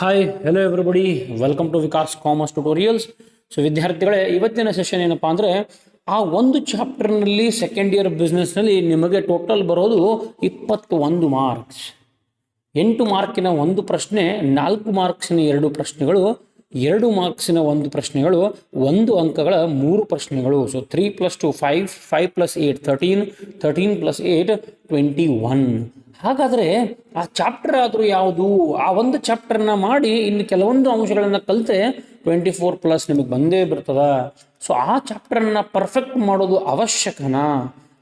Hi hello everybody, welcome to Vikas commerce tutorials. So ವಿದ್ಯಾರ್ಥಿಗಳೇ, ಇವತ್ತಿನ session ಏನಪ್ಪ ಅಂದರೆ ಆ ಒಂದು ಚಾಪ್ಟರ್ನಲ್ಲಿ ಸೆಕೆಂಡ್ ಇಯರ್ ಬಿಸ್ನೆಸ್ನಲ್ಲಿ ನಿಮಗೆ ಟೋಟಲ್ ಬರೋದು 21 ಮಾರ್ಕ್ಸ್. 8 ಮಾರ್ಕಿನ ಒಂದು ಪ್ರಶ್ನೆ, 4 ಮಾರ್ಕ್ಸಿನ 2 ಪ್ರಶ್ನೆಗಳು, 2 ಮಾರ್ಕ್ಸಿನ 1 ಪ್ರಶ್ನೆಗಳು, 1 ಅಂಕಗಳ 3 ಪ್ರಶ್ನೆಗಳು. ಸೊ 3 + 2 5, 5 + 8 13, 13 + 8 21. ಹಾಗಾದರೆ ಆ ಚಾಪ್ಟರ್ ಆದರೂ ಯಾವುದು? ಆ ಒಂದು ಚಾಪ್ಟರ್ನ ಮಾಡಿ ಇನ್ನು ಕೆಲವೊಂದು ಅಂಶಗಳನ್ನು ಕಲಿತೆ 24+ ನಿಮಗೆ ಬಂದೇ ಬರ್ತದ. ಸೊ ಆ ಚಾಪ್ಟರ್ನ ಪರ್ಫೆಕ್ಟ್ ಮಾಡೋದು ಅವಶ್ಯಕನಾ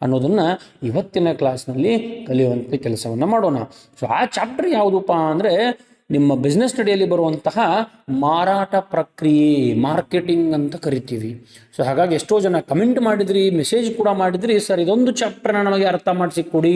ಅನ್ನೋದನ್ನು ಇವತ್ತಿನ ಕ್ಲಾಸ್ನಲ್ಲಿ ಕಲಿಯುವಂಥ ಕೆಲಸವನ್ನು ಮಾಡೋಣ. ಸೊ ಆ ಚಾಪ್ಟರ್ ಯಾವುದಪ್ಪ ಅಂದರೆ ನಿಮ್ಮ ಬಿಸ್ನೆಸ್ ಸ್ಟಡಿಯಲ್ಲಿ ಬರುವಂತಹ ಮಾರಾಟ ಪ್ರಕ್ರಿಯೆ, ಮಾರ್ಕೆಟಿಂಗ್ ಅಂತ ಕರಿತೀವಿ. ಸೊ ಹಾಗಾಗಿ ಎಷ್ಟೋ ಜನ ಕಮೆಂಟ್ ಮಾಡಿದ್ರಿ, ಮೆಸೇಜ್ ಕೂಡ ಮಾಡಿದ್ರಿ, ಸರ್ ಇದೊಂದು ಚಾಪ್ಟರ್ನ ನಮಗೆ ಅರ್ಥ ಮಾಡಿಸಿ ಕೊಡಿ,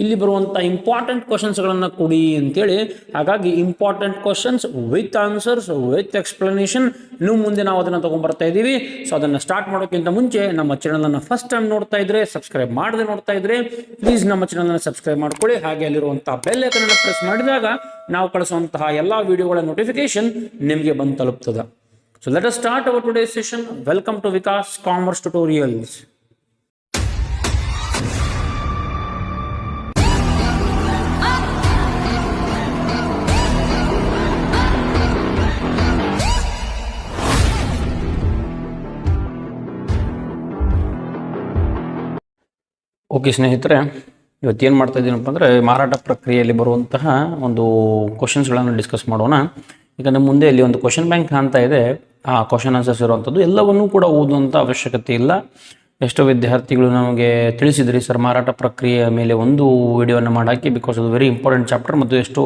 ಇಲ್ಲಿ ಬರುವಂಥ ಇಂಪಾರ್ಟೆಂಟ್ ಕ್ವಶನ್ಸ್ಗಳನ್ನು ಕೊಡಿ ಅಂತೇಳಿ. ಹಾಗಾಗಿ important questions with answers with explanation ಇನ್ನು ಮುಂದೆ ನಾವು ಅದನ್ನು ತೊಗೊಂಡ್ಬರ್ತಾ ಇದ್ದೀವಿ. ಸೊ ಅದನ್ನು ಸ್ಟಾರ್ಟ್ ಮಾಡೋಕ್ಕಿಂತ ಮುಂಚೆ ನಮ್ಮ ಚಾನಲನ್ನು ಫಸ್ಟ್ ಟೈಮ್ ನೋಡ್ತಾ ಇದ್ರೆ, ಸಬ್ಸ್ಕ್ರೈಬ್ ಮಾಡದೆ ನೋಡ್ತಾ ಇದ್ರೆ ಪ್ಲೀಸ್ ನಮ್ಮ ಚಾನಲನ್ನು ಸಬ್ಸ್ಕ್ರೈಬ್ ಮಾಡ್ಕೊಳ್ಳಿ. ಹಾಗೆ ಅಲ್ಲಿರುವಂಥ ಬೆಲ್ ಐಕನ್ ಪ್ರೆಸ್ ಮಾಡಿದಾಗ ನಾವು ಕಳಿಸುವಂತಹ ಎಲ್ಲ ವಿಡಿಯೋಗಳ ನೋಟಿಫಿಕೇಶನ್ ನಿಮಗೆ ಬಂದು ತಲುಪ್ತದೆ. So let us start our today's session. Welcome to Vikas Commerce Tutorials. Okay ಸ್ನೇಹಿತರೆ, ಇವತ್ತೇನು ಮಾಡ್ತಾ ಇದ್ದೀನಪ್ಪ ಅಂದರೆ ಮಾರಾಟ ಪ್ರಕ್ರಿಯೆಯಲ್ಲಿ ಬರುವಂತಹ ಒಂದು ಕ್ವಶನ್ಸ್ಗಳನ್ನು ಡಿಸ್ಕಸ್ ಮಾಡೋಣ. ಈಗ ನಮ್ಮ ಮುಂದೆ ಇಲ್ಲಿ ಒಂದು ಕ್ವಶನ್ ಬ್ಯಾಂಕ್ ಕಾಣ್ತಾ ಇದೆ. ಆ ಕ್ವಶನ್ ಆನ್ಸರ್ಸ್ ಇರುವಂಥದ್ದು ಎಲ್ಲವನ್ನೂ ಕೂಡ ಓದುವಂಥ ಅವಶ್ಯಕತೆ ಇಲ್ಲ. ಎಷ್ಟೋ ವಿದ್ಯಾರ್ಥಿಗಳು ನಮಗೆ ತಿಳಿಸಿದ್ರಿ, ಸರ್ ಮಾರಾಟ ಪ್ರಕ್ರಿಯೆಯ ಮೇಲೆ ಒಂದು ವಿಡಿಯೋವನ್ನು ಮಾಡಾಕಿ, ಬಿಕಾಸ್ ಅದು ವೆರಿ ಇಂಪಾರ್ಟೆಂಟ್ ಚಾಪ್ಟರ್ ಮತ್ತು ಎಷ್ಟೋ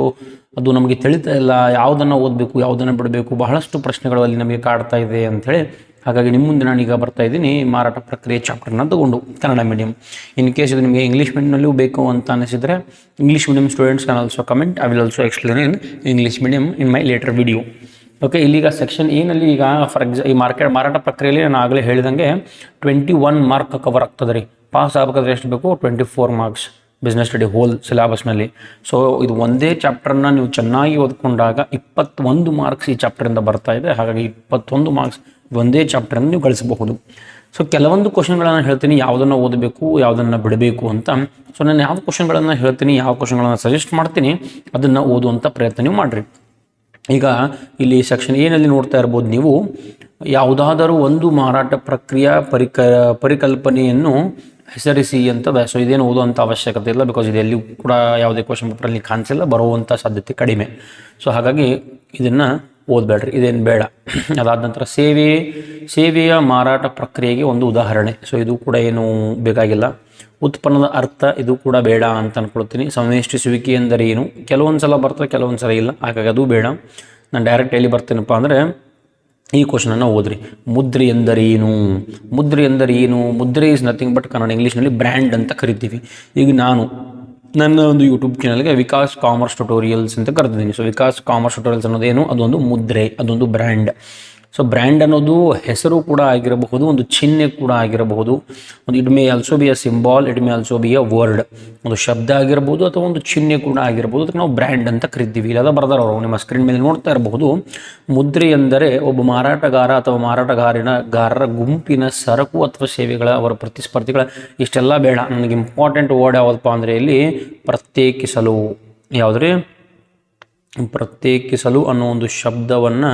ಅದು ನಮಗೆ ತಿಳಿತಾ ಇಲ್ಲ, ಯಾವುದನ್ನು ಓದಬೇಕು ಯಾವುದನ್ನು ಬಿಡಬೇಕು, ಬಹಳಷ್ಟು ಪ್ರಶ್ನೆಗಳು ಅಲ್ಲಿ ನಮಗೆ ಕಾಡ್ತಾ ಇದೆ ಅಂಥೇಳಿ. ಹಾಗಾಗಿ ನಿಮ್ಮ ಮುಂದೆ ನಾನೀಗ ಬರ್ತಾ ಇದ್ದೀನಿ ಮಾರಾಟ ಪ್ರಕ್ರಿಯೆ ಚಾಪ್ಟರ್ನ ತಗೊಂಡು ಕನ್ನಡ ಮೀಡಿಯಂ. ಇನ್ ಕೇಸ್ ಇದು ನಿಮಗೆ ಇಂಗ್ಲೀಷ್ ಮೀಡಿಯಮ್ನಲ್ಲೂ ಬೇಕು ಅಂತ ಅನಿಸಿದರೆ English medium students can also comment. I will also explain in English medium in my later video. Okay, ಇಲ್ಲಿಗ ಸೆಕ್ಷನ್ ಎನಲ್ಲಿ ಈಗ ಈ ಮಾರಾಟ ಪ್ರಕ್ರಿಯೆಯಲ್ಲಿ ನಾನು ಆಗಲೇ ಹೇಳಿದಂಗೆ 21 ಮಾರ್ಕ್ ಕವರ್ ಆಗ್ತದೆ ರೀ. ಪಾಸ್ ಆಗಬೇಕಾದ್ರೆ ಎಷ್ಟು ಬೇಕು? 24 ಮಾರ್ಕ್ಸ್ ಬಿಸ್ನೆಸ್ ಸ್ಟಡಿ ಹೋಲ್ ಸಿಲೆಬಸ್ನಲ್ಲಿ. ಸೊ ಇದು ಒಂದೇ ಚಾಪ್ಟರ್ನ ನೀವು ಚೆನ್ನಾಗಿ ಓದ್ಕೊಂಡಾಗ 21 ಮಾರ್ಕ್ಸ್ ಈ ಚಾಪ್ಟರಿಂದ ಬರ್ತಾ ಇದೆ. ಹಾಗಾಗಿ 21 ಮಾರ್ಕ್ಸ್ ಒಂದೇ ಚಾಪ್ಟರನ್ನು ನೀವು ಗಳಿಸಬಹುದು. ಸೊ ಕೆಲವೊಂದು ಕ್ವಶನ್ಗಳನ್ನು ಹೇಳ್ತೀನಿ, ಯಾವುದನ್ನು ಓದಬೇಕು ಯಾವುದನ್ನು ಬಿಡಬೇಕು ಅಂತ. ಸೊ ನಾನು ಯಾವ ಕ್ವಶನ್ಗಳನ್ನು ಹೇಳ್ತೀನಿ, ಯಾವ ಕ್ವಶನ್ಗಳನ್ನು ಸಜೆಸ್ಟ್ ಮಾಡ್ತೀನಿ, ಅದನ್ನು ಓದುವಂಥ ಪ್ರಯತ್ನ ನೀವು ಮಾಡಿರಿ. ಈಗ ಇಲ್ಲಿ ಸೆಕ್ಷನ್ ಎನಲ್ಲಿ ನೋಡ್ತಾ ಇರ್ಬೋದು ನೀವು, ಯಾವುದಾದರೂ ಒಂದು ಮಾರಾಟ ಪ್ರಕ್ರಿಯೆ ಪರಿಕಲ್ಪನೆಯನ್ನು ಹೆಸರಿಸಿ ಅಂತದ. ಸೊ ಇದೇನು ಓದುವಂಥ ಅವಶ್ಯಕತೆ ಇಲ್ಲ, ಬಿಕಾಸ್ ಇದು ಎಲ್ಲಿ ಕೂಡ ಯಾವುದೇ ಕ್ವಶನ್ ಪೇಪರಲ್ಲಿ ಕಾಣಿಸಿಲ್ಲ, ಬರುವಂಥ ಸಾಧ್ಯತೆ ಕಡಿಮೆ. ಸೊ ಹಾಗಾಗಿ ಇದನ್ನು ಓದಬೇಡ್ರಿ, ಇದೇನು ಬೇಡ. ಅದಾದ ನಂತರ ಸೇವೆಯ ಮಾರಾಟ ಪ್ರಕ್ರಿಯೆಗೆ ಒಂದು ಉದಾಹರಣೆ. ಸೊ ಇದು ಕೂಡ ಏನು ಬೇಕಾಗಿಲ್ಲ. ಉತ್ಪನ್ನದ ಅರ್ಥ, ಇದು ಕೂಡ ಬೇಡ ಅಂತ ಅಂದ್ಕೊಳ್ತೀನಿ. ಸಂವೇಷ್ಟಿಸುವಿಕೆ ಎಂದರೆ ಏನು? ಕೆಲವೊಂದು ಸಲ ಬರ್ತದೆ, ಕೆಲವೊಂದು ಸಲ ಇಲ್ಲ, ಹಾಗಾಗಿ ಅದು ಬೇಡ. ನಾನು ಡೈರೆಕ್ಟ್ ಎಲ್ಲಿ ಬರ್ತೀನಪ್ಪ ಅಂದರೆ ಈ ಕ್ವಶನನ್ನು ಓದ್ರಿ. ಮುದ್ರೆ ಎಂದರೇನು? ಮುದ್ರೆ ಎಂದರೇನು? ಮುದ್ರೆ ಈಸ್ ನಥಿಂಗ್ ಬಟ್ ಕನ್ನಡ ಇಂಗ್ಲೀಷ್ನಲ್ಲಿ ಬ್ರ್ಯಾಂಡ್ ಅಂತ ಕರಿತೀವಿ. ಈಗ ನನ್ನ ಒಂದು ಯೂಟ್ಯೂಬ್ ಚಾನಲ್ಗೆ ವಿಕಾಸ್ ಕಾಮರ್ಸ್ ಟ್ಯುಟೋರಿಯಲ್ಸ್ ಅಂತ ಕರೆದಿದ್ದೀನಿ. ಸೊ ವಿಕಾಸ್ ಕಾಮರ್ಸ್ ಟ್ಯುಟೋರಿಯಲ್ಸ್ ಅನ್ನೋದೇನು? ಅದೊಂದು ಮುದ್ರೆ, ಅದೊಂದು ಬ್ರ್ಯಾಂಡ್. ಸೊ ಬ್ರ್ಯಾಂಡ್ ಅನ್ನೋದು ಹೆಸರು ಕೂಡ ಆಗಿರಬಹುದು, ಒಂದು ಚಿಹ್ನೆ ಕೂಡ ಆಗಿರಬಹುದು. It may also be a symbol, it may also be a word. ಒಂದು ಶಬ್ದ ಆಗಿರ್ಬೋದು ಅಥವಾ ಒಂದು ಚಿಹ್ನೆ ಕೂಡ ಆಗಿರ್ಬೋದು. ಅದಕ್ಕೆ ನಾವು ಬ್ರ್ಯಾಂಡ್ ಅಂತ ಕರಿತೀವಿ. ಇಲ್ಲದ ಬರ್ದಾರ ಅವರು ನಿಮ್ಮ ಸ್ಕ್ರೀನ್ ಮೇಲೆ ನೋಡ್ತಾ ಇರಬಹುದು. ಮುದ್ರೆ ಎಂದರೆ ಒಬ್ಬ ಮಾರಾಟಗಾರ ಅಥವಾ ಮಾರಾಟಗಾರರ ಗುಂಪಿನ ಸರಕು ಅಥವಾ ಸೇವೆಗಳ ಅವರ ಪ್ರತಿಸ್ಪರ್ಧಿಗಳ. ಇಷ್ಟೆಲ್ಲ ಬೇಡ. ನನಗೆ ಇಂಪಾರ್ಟೆಂಟ್ ವರ್ಡ್ ಯಾವುದಪ್ಪ ಅಂದರೆ ಇಲ್ಲಿ ಪ್ರತ್ಯೇಕಿಸಲು. ಯಾವುದ್ರಿ? ಪ್ರತ್ಯೇಕಿಸಲು ಅನ್ನೋ ಒಂದು ಶಬ್ದವನ್ನು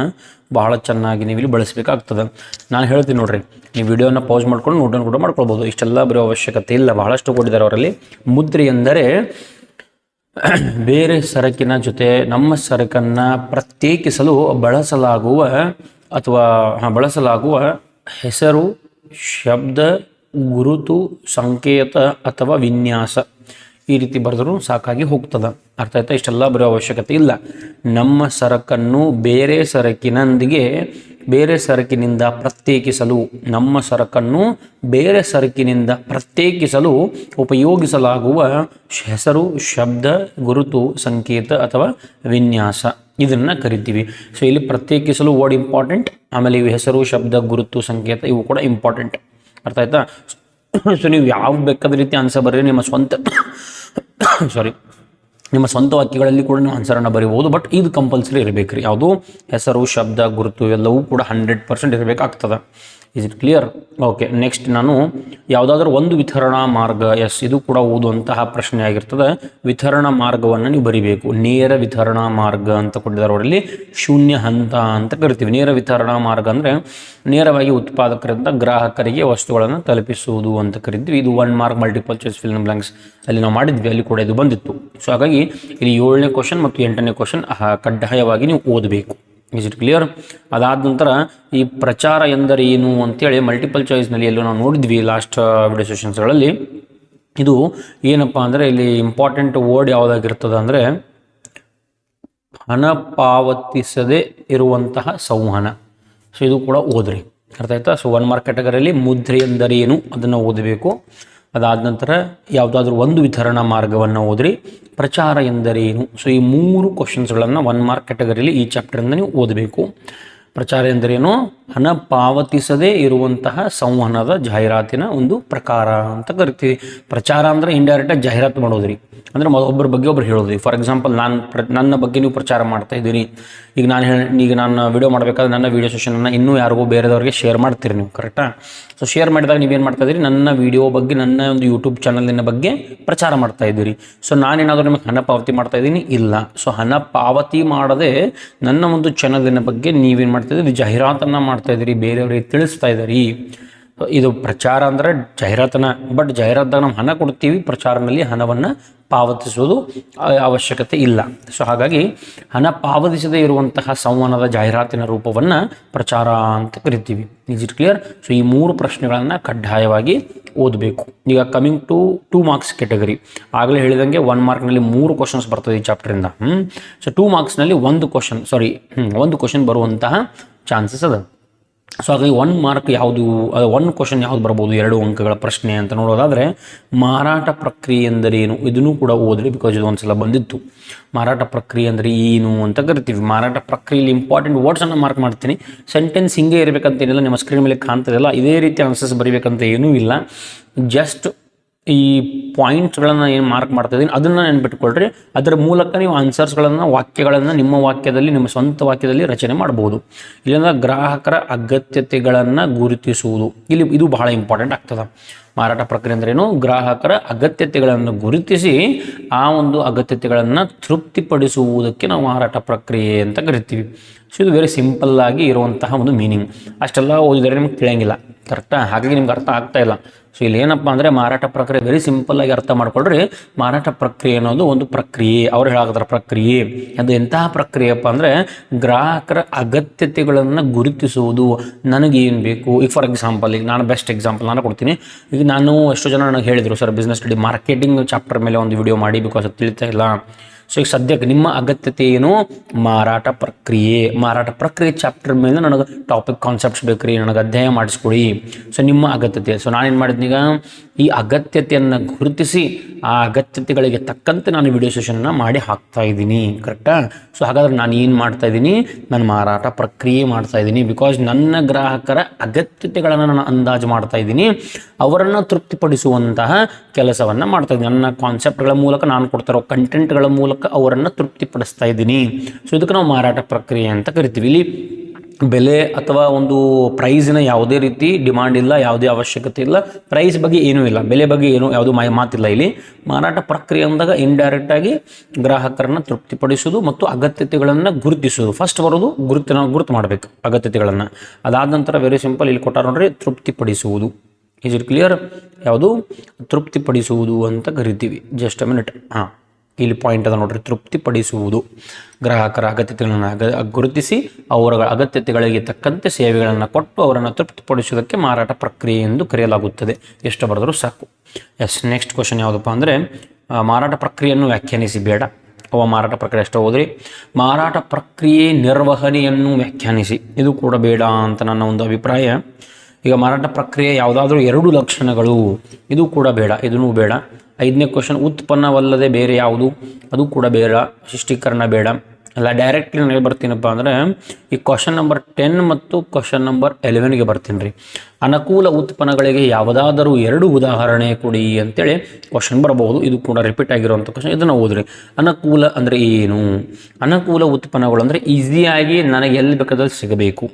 ಬಹಳ ಚೆನ್ನಾಗಿ ನೀವು ಇಲ್ಲಿ ಬಳಸಬೇಕಾಗ್ತದೆ. ನಾನು ಹೇಳ್ತೀನಿ ನೋಡ್ರಿ, ನೀವು ವಿಡಿಯೋನ ಪಾಸ್ ಮಾಡ್ಕೊಂಡು ನೋಟನ್ನು ಕೂಡ ಮಾಡ್ಕೊಳ್ಬೋದು. ಇಷ್ಟೆಲ್ಲ ಬರೋ ಅವಶ್ಯಕತೆ ಇಲ್ಲ, ಬಹಳಷ್ಟು ಕೊಟ್ಟಿದ್ದಾರೆ ಅವರಲ್ಲಿ. ಮುದ್ರೆ ಎಂದರೆ ಬೇರೆ ಸರಕಿನ ಜೊತೆ ನಮ್ಮ ಸರಕನ್ನು ಪ್ರತ್ಯೇಕಿಸಲು ಬಳಸಲಾಗುವ ಹೆಸರು, ಶಬ್ದ, ಗುರುತು, ಸಂಕೇತ ಅಥವಾ ವಿನ್ಯಾಸ. ಈ ರೀತಿ ಬರೆದರೂ ಸಾಕಾಗಿ ಹೋಗ್ತದೆ. ಅರ್ಥ ಆಯ್ತಾ? ಇಷ್ಟೆಲ್ಲ ಬರೋ ಅವಶ್ಯಕತೆ ಇಲ್ಲ. ನಮ್ಮ ಸರಕನ್ನು ಬೇರೆ ಸರಕಿನಿಂದ ಪ್ರತ್ಯೇಕಿಸಲು, ನಮ್ಮ ಸರಕನ್ನು ಬೇರೆ ಸರಕಿನಿಂದ ಪ್ರತ್ಯೇಕಿಸಲು ಉಪಯೋಗಿಸಲಾಗುವ ಹೆಸರು, ಶಬ್ದ, ಗುರುತು, ಸಂಕೇತ ಅಥವಾ ವಿನ್ಯಾಸ, ಇದನ್ನು ಕರಿತೀವಿ. ಸೊ ಇಲ್ಲಿ ಪ್ರತ್ಯೇಕಿಸಲು ವರ್ಡ್ ಇಂಪಾರ್ಟೆಂಟ್. ಆಮೇಲೆ ಇವು ಹೆಸರು, ಶಬ್ದ, ಗುರುತು, ಸಂಕೇತ ಇವು ಕೂಡ ಇಂಪಾರ್ಟೆಂಟ್. ಅರ್ಥ ಆಯ್ತಾ? ಸೊ ನೀವು ಯಾವ ಬೇಕಾದ ರೀತಿ ಆನ್ಸರ್ ಬರ್ರಿ, ನಿಮ್ಮ ಸ್ವಂತ ನಿಮ್ಮ ಸ್ವಂತ ವಾಕ್ಯಗಳಲ್ಲಿ ಕೂಡ ನೀವು ಆನ್ಸರನ್ನು ಬರೀಬೋದು. ಬಟ್ ಇದು ಕಂಪಲ್ಸರಿ ಇರಬೇಕು ರೀ. ಯಾವುದು ಹೆಸರು, ಶಬ್ದ, ಗುರುತು ಇವೆಲ್ಲವೂ ಕೂಡ 100% ಇರಬೇಕಾಗ್ತದೆ. Is it clear? Okay, next ನಾನು ಯಾವುದಾದ್ರೂ ಒಂದು ವಿತರಣಾ ಮಾರ್ಗ, ಎಸ್ ಇದು ಕೂಡ ಓದುವಂತಹ ಪ್ರಶ್ನೆ ಆಗಿರ್ತದೆ. ವಿತರಣಾ ಮಾರ್ಗವನ್ನು ನೀವು ಬರಿಬೇಕು. ನೇರ ವಿತರಣಾ ಮಾರ್ಗ ಅಂತ ಕೊಟ್ಟಿದ್ದಾರೆ ಅವರಲ್ಲಿ, ಶೂನ್ಯ ಹಂತ ಅಂತ ಕರಿತೀವಿ. ನೇರ ವಿತರಣಾ ಮಾರ್ಗ ಅಂದರೆ ನೇರವಾಗಿ ಉತ್ಪಾದಕರಿಂದ ಗ್ರಾಹಕರಿಗೆ ವಸ್ತುಗಳನ್ನು ತಲುಪಿಸುವುದು ಅಂತ ಕರಿತೀವಿ. ಇದು 1 mark multiple choice fill in blanks ಅಲ್ಲಿ ನಾವು ಮಾಡಿದ್ವಿ, ಅಲ್ಲಿ ಕೂಡ ಇದು ಬಂದಿತ್ತು. ಸೊ ಹಾಗಾಗಿ ಇಲ್ಲಿ 7ನೇ ಕ್ವಶನ್ ಮತ್ತು 8ನೇ ಕ್ವಶನ್ ಕಡ್ಡಾಯವಾಗಿ ನೀವು ಓದಬೇಕು. Is it clear? ಅದಾದ ನಂತರ ಈ ಪ್ರಚಾರ ಎಂದರೆ ಏನು ಅಂತೇಳಿ ಮಲ್ಟಿಪಲ್ ಚಾಯ್ಸ್ನಲ್ಲಿ ಎಲ್ಲೂ ನಾವು ನೋಡಿದ್ವಿ ಲಾಸ್ಟ್ ವಿಡಿಯೋ ಸೆಷನ್ಸ್ಗಳಲ್ಲಿ. ಇದು ಏನಪ್ಪ ಅಂದರೆ ಇಲ್ಲಿ ಇಂಪಾರ್ಟೆಂಟ್ ವರ್ಡ್ ಯಾವುದಾಗಿರ್ತದೆ ಅಂದರೆ ಹಣ ಪಾವತಿಸದೇ ಇರುವಂತಹ ಸಂವಹನ. ಸೊ ಇದು ಕೂಡ ಓದ್ರಿ, ಅರ್ಥ ಆಯ್ತಾ? ಸೊ 1 ಮಾರ್ಕ್ ಕ್ಯಾಟಗರಿಯಲ್ಲಿ ಮುದ್ರೆ ಎಂದರೆ ಏನು ಅದನ್ನು ಓದಬೇಕು. ಅದಾದ ನಂತರ ಯಾವುದಾದ್ರೂ ಒಂದು ವಿತರಣಾ ಮಾರ್ಗವನ್ನು ಓದ್ರಿ. ಪ್ರಚಾರ ಎಂದರೇನು? ಸೊ ಈ 3 ಕ್ವಶನ್ಸ್ಗಳನ್ನು 1 ಮಾರ್ಕ್ ಕ್ಯಾಟಗರಿಯಲ್ಲಿ ಈ ಚಾಪ್ಟರಿಂದ ನೀವು ಓದಬೇಕು. ಪ್ರಚಾರ ಎಂದರೇನು? ಹಣ ಪಾವತಿಸದೇ ಇರುವಂತಹ ಸಂವಹನದ ಜಾಹೀರಾತಿನ ಒಂದು ಪ್ರಕಾರ ಅಂತ ಕರಿತೀವಿ. ಪ್ರಚಾರ ಅಂದರೆ ಇಂಡೈರೆಕ್ಟಾಗಿ ಜಾಹೀರಾತು ಮಾಡೋದ್ರಿ, ಅಂದರೆ ಒಬ್ಬರ ಬಗ್ಗೆ ಒಬ್ರು ಹೇಳೋದ್ರಿ. ಫಾರ್ ಎಕ್ಸಾಂಪಲ್ ನನ್ನ ಬಗ್ಗೆ ನೀವು ಪ್ರಚಾರ ಮಾಡ್ತಾ ಇದ್ದೀರಿ. ಈಗ ನಾನು ವಿಡಿಯೋ ಮಾಡಬೇಕಾದ್ರೆ ನನ್ನ ವಿಡಿಯೋ ಸೆಷನನ್ನು ಇನ್ನೂ ಯಾರಿಗೂ ಬೇರೆದವ್ರಿಗೆ ಶೇರ್ ಮಾಡ್ತೀರಿ ನೀವು, ಕರೆಕ್ಟಾ? ಸೊ ಶೇರ್ ಮಾಡಿದಾಗ ನೀವೇನು ಮಾಡ್ತಾ ಇದ್ದೀರಿ? ನನ್ನ ವಿಡಿಯೋ ಬಗ್ಗೆ, ನನ್ನ ಒಂದು ಯೂಟ್ಯೂಬ್ ಚಾನಲಿನ ಬಗ್ಗೆ ಪ್ರಚಾರ ಮಾಡ್ತಾ ಇದ್ದೀರಿ. ಸೊ ನಾನೇನಾದರೂ ನಿಮಗೆ ಹಣ ಪಾವತಿ ಮಾಡ್ತಾ ಇದ್ದೀನಿ? ಇಲ್ಲ. ಸೊ ಹಣ ಪಾವತಿ ಮಾಡದೆ ನನ್ನ ಒಂದು ಚಾನಲಿನ ಬಗ್ಗೆ ನೀವೇನು ಮಾಡ್ತಾ ಇದ್ದೀರಿ? ಜಾಹೀರಾತನ್ನು ಮಾಡ್ತಾ ಇದ್ದೀರಿ, ಬೇರೆಯವರಿಗೆ ತಿಳಿಸ್ತಾ ಇದ್ದೀರಿ. ಇದು ಪ್ರಚಾರ ಅಂದರೆ ಜಾಹೀರಾತನ. ಬಟ್ ಜಾಹೀರಾತಾಗ ನಾವು ಹಣ ಕೊಡ್ತೀವಿ, ಪ್ರಚಾರದಲ್ಲಿ ಹಣವನ್ನು ಪಾವತಿಸುವುದು ಅವಶ್ಯಕತೆ ಇಲ್ಲ. ಸೊ ಹಾಗಾಗಿ ಹಣ ಪಾವತಿಸದೇ ಇರುವಂತಹ ಸಂವಹನದ ಜಾಹೀರಾತಿನ ರೂಪವನ್ನು ಪ್ರಚಾರ ಅಂತ ಕರಿತೀವಿ. Is it clear? ಸೊ ಈ 3 ಪ್ರಶ್ನೆಗಳನ್ನು ಕಡ್ಡಾಯವಾಗಿ ಓದಬೇಕು. ಈಗ ಕಮಿಂಗ್ ಟು 2 ಮಾರ್ಕ್ಸ್ ಕ್ಯಾಟಗರಿ, ಆಗಲೇ ಹೇಳಿದಂಗೆ 1 ಮಾರ್ಕ್ನಲ್ಲಿ 3 ಕ್ವಶನ್ಸ್ ಬರ್ತದೆ ಈ ಚಾಪ್ಟರಿಂದ. ಸೊ 2 ಮಾರ್ಕ್ಸ್ನಲ್ಲಿ ಒಂದು ಕ್ವಶನ್ ಬರುವಂತಹ ಚಾನ್ಸಸ್ ಅದ. ಸೊ ಹಾಗಾಗಿ 1 ಮಾರ್ಕ್ ಯಾವುದು, ಅದು 1 ಕ್ವಶನ್ ಯಾವ್ದು ಬರ್ಬೋದು 2 ಅಂಕಗಳ ಪ್ರಶ್ನೆ ಅಂತ ನೋಡೋದಾದರೆ ಮಾರಾಟ ಪ್ರಕ್ರಿಯೆ ಎಂದರೇನು? ಇದನ್ನು ಕೂಡ ಓದ್ರಿ, ಬಿಕಾಸ್ ಇದು ಒಂದ್ಸಲ ಬಂದಿತ್ತು. ಮಾರಾಟ ಪ್ರಕ್ರಿಯೆ ಅಂದರೆ ಏನು ಅಂತ ಕರಿತೀವಿ. ಮಾರಾಟ ಪ್ರಕ್ರಿಯೆಯಲ್ಲಿ ಇಂಪಾರ್ಟೆಂಟ್ ವರ್ಡ್ಸನ್ನು ಮಾರ್ಕ್ ಮಾಡ್ತೀನಿ. ಸೆಂಟೆನ್ಸ್ ಹಿಂಗೆ ಇರಬೇಕಂತೇನಿಲ್ಲ, ನಿಮ್ಮ ಸ್ಕ್ರೀನ್ ಮೇಲೆ ಕಾಣ್ತದಲ್ಲ ಇದೇ ರೀತಿ ಆನ್ಸರ್ಸ್ ಬರೀಬೇಕಂತ ಏನೂ ಇಲ್ಲ. ಜಸ್ಟ್ ಈ ಪಾಯಿಂಟ್ಸ್ಗಳನ್ನು ಏನು ಮಾರ್ಕ್ ಮಾಡ್ತಾ ಇದ್ದೀನಿ ಅದನ್ನು ನೆನ್ಪಿಟ್ಕೊಳ್ರಿ. ಅದರ ಮೂಲಕ ನೀವು ಆನ್ಸರ್ಸ್ಗಳನ್ನು, ವಾಕ್ಯಗಳನ್ನು ನಿಮ್ಮ ವಾಕ್ಯದಲ್ಲಿ, ನಿಮ್ಮ ಸ್ವಂತ ವಾಕ್ಯದಲ್ಲಿ ರಚನೆ ಮಾಡ್ಬೋದು. ಇಲ್ಲಿಂದ ಗ್ರಾಹಕರ ಅಗತ್ಯತೆಗಳನ್ನು ಗುರುತಿಸುವುದು, ಇದು ಬಹಳ ಇಂಪಾರ್ಟೆಂಟ್ ಆಗ್ತದೆ. ಮಾರಾಟ ಪ್ರಕ್ರಿಯೆ ಅಂದ್ರೇನು? ಗ್ರಾಹಕರ ಅಗತ್ಯತೆಗಳನ್ನು ಗುರುತಿಸಿ ಆ ಒಂದು ಅಗತ್ಯತೆಗಳನ್ನು ತೃಪ್ತಿಪಡಿಸುವುದಕ್ಕೆ ನಾವು ಮಾರಾಟ ಪ್ರಕ್ರಿಯೆ ಅಂತ ಕರಿತೀವಿ. ಸೊ ಇದು ವೆರಿ ಸಿಂಪಲ್ ಆಗಿ ಇರುವಂತಹ ಒಂದು ಮೀನಿಂಗ್. ಅಷ್ಟೆಲ್ಲ ಓದಿದರೆ ನಿಮ್ಗೆ ತಿಳಿಯಂಗಿಲ್ಲ, ಕರೆಕ್ಟಾ? ಹಾಗಾಗಿ ನಿಮ್ಗೆ ಅರ್ಥ ಆಗ್ತಾ ಇಲ್ಲ. ಸೊ ಇಲ್ಲಿ ಏನಪ್ಪ ಅಂದರೆ ಮಾರಾಟ ಪ್ರಕ್ರಿಯೆ ವೆರಿ ಸಿಂಪಲ್ ಆಗಿ ಅರ್ಥ ಮಾಡ್ಕೊಳ್ರಿ. ಮಾರಾಟ ಪ್ರಕ್ರಿಯೆ ಅನ್ನೋದು ಒಂದು ಪ್ರಕ್ರಿಯೆ. ಅವ್ರು ಹೇಳಾಕತ್ತಾರ ಪ್ರಕ್ರಿಯೆ ಅದು ಎಂತಹ ಪ್ರಕ್ರಿಯೆಯಪ್ಪ ಅಂದರೆ ಗ್ರಾಹಕರ ಅಗತ್ಯತೆಗಳನ್ನು ಗುರುತಿಸುವುದು. ನನಗೇನು ಬೇಕು, ಈಗ ಫಾರ್ ಎಕ್ಸಾಂಪಲ್, ಈಗ ನಾನು ಬೆಸ್ಟ್ ಎಕ್ಸಾಂಪಲ್ ನಾನು ಕೊಡ್ತೀನಿ. ಈಗ ನಾನು ಎಷ್ಟೋ ಜನ ನನಗೆ ಹೇಳಿದರು, sir business study marketing chapter ಮೇಲೆ ಒಂದು ವಿಡಿಯೋ ಮಾಡಿ, ಬಿಕಾಸ್ ಅದು ತಿಳಿತಾ ಇಲ್ಲ. ಸೊ ಈಗ ಸದ್ಯಕ್ಕೆ ನಿಮ್ಮ ಅಗತ್ಯತೆ ಏನು? ಮಾರಾಟ ಪ್ರಕ್ರಿಯೆ ಚಾಪ್ಟರ್ ಮೇಲೆ ನನಗೆ ಟಾಪಿಕ್ ಕಾನ್ಸೆಪ್ಟ್ಸ್ ಬೇಕು ರೀ, ನನಗೆ ಅಧ್ಯಯನ ಮಾಡಿಸ್ಕೊಡಿ. ಸೊ ನಿಮ್ಮ ಅಗತ್ಯತೆ. ಸೊ ನಾನೇನು ಮಾಡಿದ್ನೀಗ ಈ ಅಗತ್ಯತೆಯನ್ನು ಗುರುತಿಸಿ ಆ ಅಗತ್ಯತೆಗಳಿಗೆ ತಕ್ಕಂತೆ ನಾನು ವಿಡಿಯೋ ಸೆಷನ್ನ ಮಾಡಿ ಹಾಕ್ತಾ ಇದ್ದೀನಿ, ಕರೆಕ್ಟಾ? ಸೊ ಹಾಗಾದ್ರೆ ನಾನು ಏನು ಮಾಡ್ತಾ ಇದ್ದೀನಿ? ನಾನು ಮಾರಾಟ ಪ್ರಕ್ರಿಯೆ ಮಾಡ್ತಾ ಇದ್ದೀನಿ. ಬಿಕಾಸ್ ನನ್ನ ಗ್ರಾಹಕರ ಅಗತ್ಯತೆಗಳನ್ನು ನಾನು ಅಂದಾಜು ಮಾಡ್ತಾ ಇದ್ದೀನಿ, ಅವರನ್ನು ತೃಪ್ತಿಪಡಿಸುವಂತಹ ಕೆಲಸವನ್ನು ಮಾಡ್ತಾ ಇದ್ದೀನಿ. ನನ್ನ ಕಾನ್ಸೆಪ್ಟ್ಗಳ ಮೂಲಕ, ನಾನು ಕೊಡ್ತಾ ಇರೋ ಕಂಟೆಂಟ್ಗಳ ಮೂಲಕ ಅವರನ್ನು ತೃಪ್ತಿಪಡಿಸ್ತಾ ಇದ್ದೀನಿ. ಸೊ ಇದಕ್ಕೆ ನಾವು ಮಾರಾಟ ಪ್ರಕ್ರಿಯೆ ಅಂತ ಕರಿತೀವಿ. ಇಲ್ಲಿ ಬೆಲೆ ಅಥವಾ ಒಂದು ಪ್ರೈಸಿನ ಯಾವುದೇ ರೀತಿ ಡಿಮಾಂಡ್ ಇಲ್ಲ, ಯಾವುದೇ ಅವಶ್ಯಕತೆ ಇಲ್ಲ. ಪ್ರೈಸ್ ಬಗ್ಗೆ ಏನೂ ಇಲ್ಲ, ಬೆಲೆ ಬಗ್ಗೆ ಏನೂ ಯಾವುದೂ ಮಾತಿಲ್ಲ. ಇಲ್ಲಿ ಮಾರಾಟ ಪ್ರಕ್ರಿಯೆ ಅಂದಾಗ ಇಂಡೈರೆಕ್ಟಾಗಿ ಗ್ರಾಹಕರನ್ನು ತೃಪ್ತಿಪಡಿಸೋದು ಮತ್ತು ಅಗತ್ಯತೆಗಳನ್ನು ಗುರುತಿಸೋದು. ಫಸ್ಟ್ ಬರೋದು ಗುರುತು ಮಾಡಬೇಕು ಅಗತ್ಯತೆಗಳನ್ನು. ಅದಾದ ನಂತರ ವೆರಿ ಸಿಂಪಲ್ ಇಲ್ಲಿ ಕೊಟ್ಟಾರ ನೋಡ್ರಿ, ತೃಪ್ತಿಪಡಿಸುವುದು. Is it clear? ಯಾವುದು? ತೃಪ್ತಿಪಡಿಸುವುದು ಅಂತ ಕರಿತೀವಿ. Just a minute. ಇಲ್ಲಿ ಪಾಯಿಂಟ್ ಅದ ನೋಡ್ರಿ, ತೃಪ್ತಿಪಡಿಸುವುದು. ಗ್ರಾಹಕರ ಅಗತ್ಯತೆಗಳನ್ನು ಗುರುತಿಸಿ ಅವರ ಅಗತ್ಯತೆಗಳಿಗೆ ತಕ್ಕಂತೆ ಸೇವೆಗಳನ್ನು ಕೊಟ್ಟು ಅವರನ್ನು ತೃಪ್ತಿಪಡಿಸುವುದಕ್ಕೆ ಮಾರಾಟ ಪ್ರಕ್ರಿಯೆ ಎಂದು ಕರೆಯಲಾಗುತ್ತದೆ. ಎಷ್ಟು ಬರೆದರೂ ಸಾಕು. ಎಸ್, ನೆಕ್ಸ್ಟ್ ಕ್ವಶನ್ ಯಾವುದಪ್ಪ ಅಂದರೆ ಮಾರಾಟ ಪ್ರಕ್ರಿಯೆಯನ್ನು ವ್ಯಾಖ್ಯಾನಿಸಿ. ಬೇಡ, ಮಾರಾಟ ಪ್ರಕ್ರಿಯೆ ಅಷ್ಟೇ ಹೋದ್ರಿ. ಮಾರಾಟ ಪ್ರಕ್ರಿಯೆ ನಿರ್ವಹಣೆಯನ್ನು ವ್ಯಾಖ್ಯಾನಿಸಿ. ಇದು ಕೂಡ ಬೇಡ ಅಂತ ನನ್ನ ಒಂದು ಅಭಿಪ್ರಾಯ. ಈಗ ಮಾರಾಟ ಪ್ರಕ್ರಿಯೆ ಯಾವುದಾದ್ರೂ 2 ಲಕ್ಷಣಗಳು, ಇದು ಕೂಡ ಬೇಡ, ಇದೂ ಬೇಡ. 5ನೇ ಕ್ವಶನ್ ಉತ್ಪನ್ನವಲ್ಲದೆ ಬೇರೆ ಯಾವುದು, ಅದು ಕೂಡ ಬೇಡ. ಶಿಷ್ಟೀಕರಣ ಬೇಡ. ಅಲ್ಲ, ಡೈರೆಕ್ಟ್ಲಿ ನಾನು ಬರ್ತೀನಪ್ಪ ಅಂದರೆ ಈ ಕ್ವಶನ್ ನಂಬರ್ 10 ಮತ್ತು ಕ್ವಶನ್ ನಂಬರ್ 11ಗೆ ಬರ್ತೀನಿ ರೀ. ಅನುಕೂಲ ಉತ್ಪನ್ನಗಳಿಗೆ ಯಾವುದಾದರೂ 2 ಉದಾಹರಣೆ ಕೊಡಿ ಅಂತೇಳಿ ಕ್ವಶನ್ ಬರಬಹುದು. ಇದು ಕೂಡ ರಿಪೀಟ್ ಆಗಿರುವಂಥ ಕ್ವಶನ್. ಇದನ್ನು ಓದ್ರಿ. ಅನುಕೂಲ ಅಂದರೆ ಏನು? ಅನುಕೂಲ ಉತ್ಪನ್ನಗಳು ಅಂದರೆ ಈಸಿಯಾಗಿ ನನಗೆ ಎಲ್ಲಿ ಬೇಕಾದಲ್ಲಿ ಸಿಗಬೇಕು.